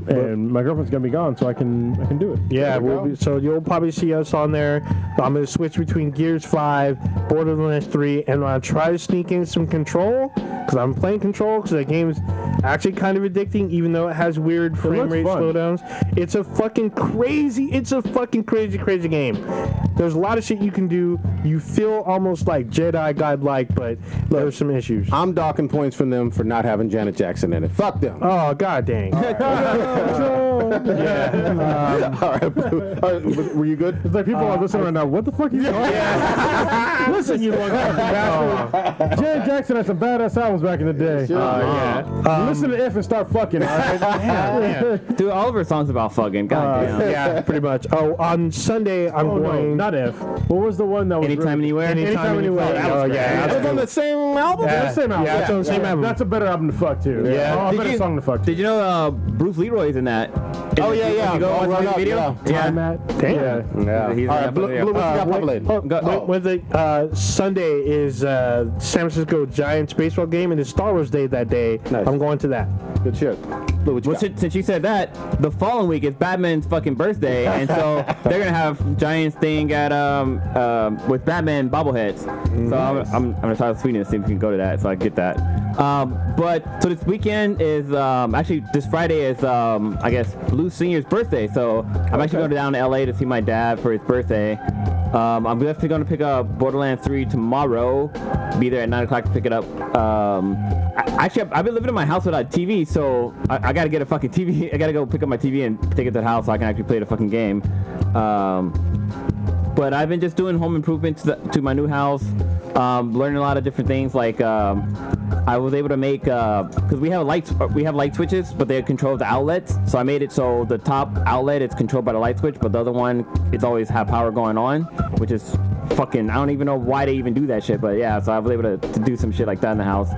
And my girlfriend's going to be gone, so I can do it. Yeah, so you'll probably see us on there. I'm going to switch between Gears 5, Borderlands 3, and I'll try to sneak in some Control, because I'm playing Control, because that game's actually kind of addicting, even though it has weird frame rate slowdowns. It's a fucking crazy game. There's a lot of shit you can do. You feel almost like Jedi God-like, but there's some issues. I'm docking points from them for not having Janet Jackson in it. Fuck them. Oh, god dang. All right. Were you good? It's like people are listening right now. What the fuck are you doing? Listen, you little fucking bastard. Janet Jackson had some badass albums back in the day. Listen to If and start fucking. All right? Dude, all of her songs about fucking. Goddamn. Yeah, pretty much. Oh, on Sunday I'm going. No, not If. What was the one that was Anytime, Anywhere? Anytime, Anywhere. Oh, yeah. That's on the same album? Yeah, the same album. Yeah, it's on the same album. That's a better album to fuck to. Yeah. A better song to fuck to. Did you know Bruce Leroy's in that? Oh, yeah. You go All watch right the up, video? Time at. Damn. Yeah. He's All right, in Blue, that what you got populated? With the Sunday is San Francisco Giants baseball game, and it's Star Wars Day that day. Nice. I'm going to that. Good shit. Blue, what you Well, got? since you said that, the following week is Batman's fucking birthday, and so they're gonna have Giants thing at with Batman bobbleheads. So I'm gonna try to sweeten it, see if we can go to that, so I can get that. But so this weekend is actually this Friday is I guess Blue Senior's birthday, so I'm actually going down to LA to see my dad for his birthday. I'm definitely going to pick up Borderlands 3 tomorrow. Be there at 9 o'clock to pick it up. Actually, I've been living in my house without TV, so I got to get a fucking TV. I got to go pick up my TV and take it to the house so I can actually play the fucking game. But I've been just doing home improvements to my new house, learning a lot of different things. Like I was able to make because we have light switches, but they control the outlets. So I made it so the top outlet is controlled by the light switch, but the other one it's always have power going on, which is fucking. I don't even know why they even do that shit, but yeah. So I was able to do some shit like that in the house.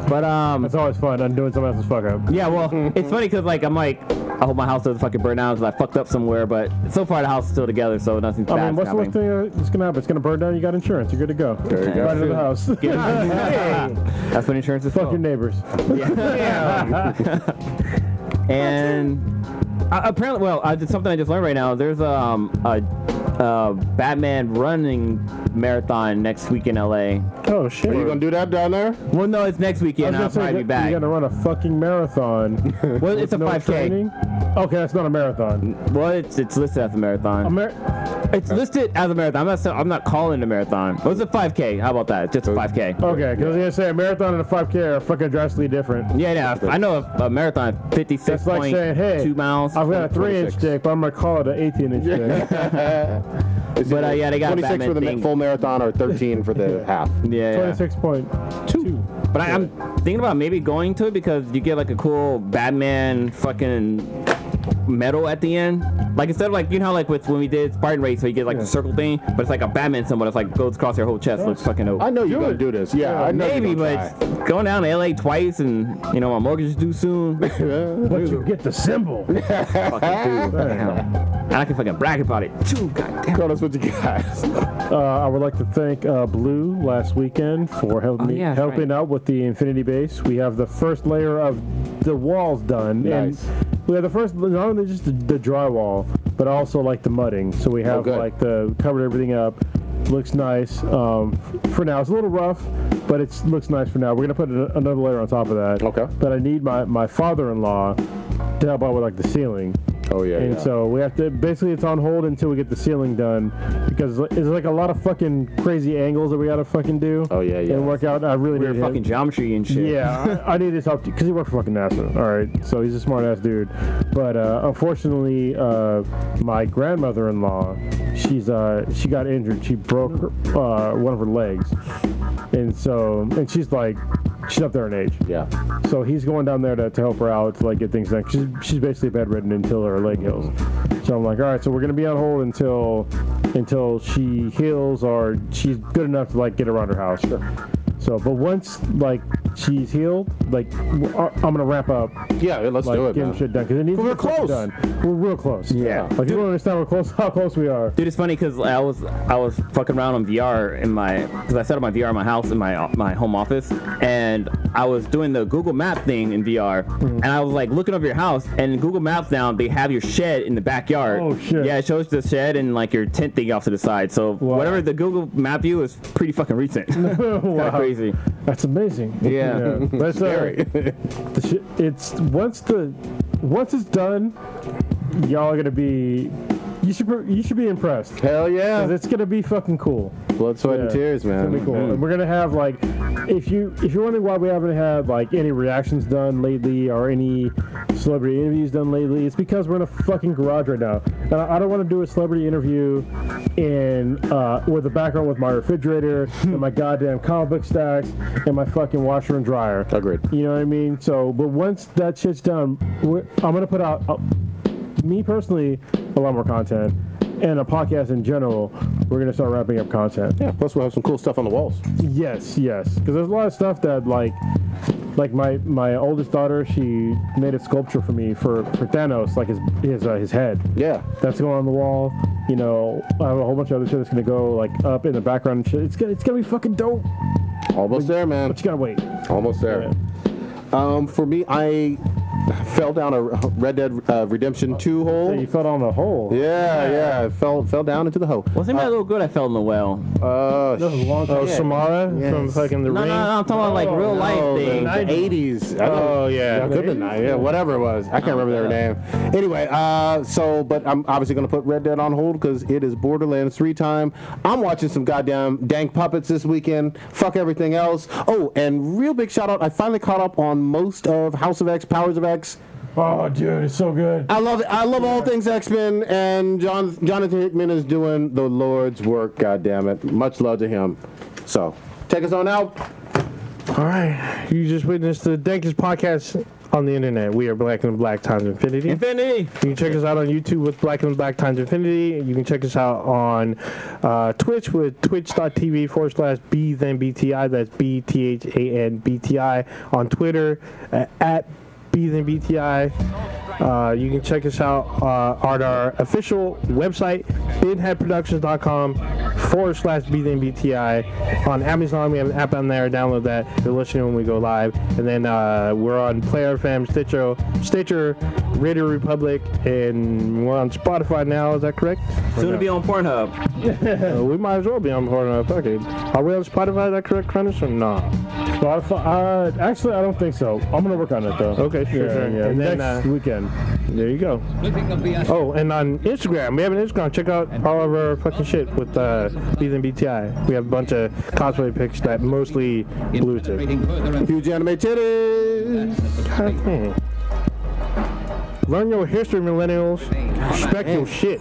But it's always fun. I'm doing someone else's fuck up. Yeah, well, it's funny because like I hope my house doesn't fucking burn down because I fucked up somewhere, but so far the house is still together, so nothing bad. I mean, what's the worst thing that's gonna happen? It's gonna burn down. You got insurance. You're good to go. There you go. Right into the house. That's what insurance is for. Fuck your neighbors. Yeah. And apparently, well, it's something I just learned right now. There's a Batman running marathon next week in LA. Oh shit! Are you gonna do that down there? Well, no, it's next weekend. I'll probably be back. You're gonna run a fucking marathon. Well, it's a 5K. Training? Okay, that's not a marathon. Well, it's listed as a marathon. It's listed as a marathon. I'm not calling it a marathon. Well, it's a 5K. How about that? Just a 5K. Okay, because I was gonna say a marathon and a 5K are fucking drastically different. Yeah. I know a marathon 56.2 That's like saying, hey, miles. I've got a 3-inch dick, but I'm gonna call it an 18-inch dick. But yeah, they got 26 for the full marathon or 13 for the half. Yeah. 26.2. But I'm thinking about maybe going to it because you get like a cool Batman fucking medal at the end. Like instead of like, you know how like with when we did Spartan Race, so you get like the circle thing, but it's like a Batman symbol that's like goes across your whole chest. Looks fucking dope. I know you're gonna do this. Yeah, I know. Maybe, but going down to LA twice and you know my mortgage is due soon. But you get the symbol. Fucking dude. And I can fucking brag about it too. Goddamn. Tell us what you guys. I would like to thank Blue last weekend for helping out with the Infinity Base. We have the first layer of the walls done. Nice. And we have the first, not only just the drywall, but also like the mudding. So we have like covered everything up. Looks nice. For now, it's a little rough, but it looks nice for now. We're gonna put another layer on top of that. Okay. But I need my father-in-law to help out with like the ceiling. Oh yeah. And so we have to basically it's on hold until we get the ceiling done because it's like a lot of fucking crazy angles that we gotta fucking do. Oh yeah. And work out. I really need fucking geometry and shit. Yeah, I need his help because he worked for fucking NASA. All right, so he's a smart ass dude. But unfortunately, my grandmother-in-law, she got injured. She broke one of her legs, and she's up there in age. Yeah. So he's going down there to help her out to like get things done. She's basically bedridden until her leg heals. So I'm like, all right, so we're gonna be on hold until she heals or she's good enough to like get around her house. Sure. So, but once like she's healed, like I'm gonna wrap up. Yeah, let's do it. Getting shit done because it needs to be close. Done. We're real close. Yeah. Like you don't understand how close we are. Dude, it's funny because I was fucking around on VR because I set up my VR in my house in my home office, and I was doing the Google Map thing in VR, and I was like looking over your house, and in Google Maps now they have your shed in the backyard. Oh shit. Yeah, it shows the shed and like your tent thing off to the side. So whatever the Google Map view is pretty fucking recent. It's kind of crazy. That's amazing. Yeah. But scary. It's once it's done, y'all are gonna be. You should be impressed. Hell yeah. 'Cause it's gonna be fucking cool. Blood, sweat, and tears, man. It's gonna be cool. And we're gonna have like, if you're wondering why we haven't had like any reactions done lately or any celebrity interviews done lately, it's because we're in a fucking garage right now. And I don't want to do a celebrity interview with a background with my refrigerator and my goddamn comic book stacks and my fucking washer and dryer. Agreed. You know what I mean? So, but once that shit's done, I'm gonna put out. Me personally, a lot more content, and a podcast in general. We're gonna start wrapping up content. Yeah. Plus, we'll have some cool stuff on the walls. Yes. Because there's a lot of stuff that like my oldest daughter, she made a sculpture for me for Thanos, like his head. Yeah. That's going on the wall. You know, I have a whole bunch of other shit that's gonna go like up in the background and shit. It's gonna be fucking dope. Almost there, man. But you gotta wait. Almost there. Yeah. For me, fell down a Red Dead Redemption 2 hole. You fell down the hole. Yeah, fell down into the hole. Wasn't that a little good? I fell in the well. That was a long time. Samara from fucking The Ring? No, I'm talking about like real life things. The 80s. Oh, yeah. Could have been, yeah, whatever it was. I can't remember their name. Anyway, but I'm obviously going to put Red Dead on hold because it is Borderlands 3 time. I'm watching some goddamn dank puppets this weekend. Fuck everything else. Oh, and real big shout out. I finally caught up on most of House of X, Powers of X. Oh, dude, it's so good. I love it. I love all things X-Men, and Jonathan Hickman is doing the Lord's work, goddammit. Much love to him. So, take us on out. All right. You just witnessed the dankest podcast on the internet. We are Black and Black times Infinity. You can check us out on YouTube with Black and Black times Infinity. You can check us out on Twitch with twitch.tv/BThanBTI. That's BTHANBTI. On Twitter at BThanBTI. You can check us out on our official website, binheadproductions.com/BThanBTI. On Amazon, we have an app on there. Download that. You're listening when we go live. And then we're on Player FM, Stitcher, Radio Republic, and we're on Spotify now. Is that correct? Soon to be on Pornhub. We might as well be on Pornhub. Fuck it. Are we on Spotify? Is that correct, Cronus, or not? Spotify? Actually, I don't think so. I'm going to work on it, though. Okay, sure. Yeah. And then, next weekend. There you go. Oh, and on Instagram, we have an Instagram. Check out all of our fucking shit with BTI. We have a bunch of cosplay pics that mostly blue tick. Huge anime titties. God damn. Learn your history, millennials. Respect your shit.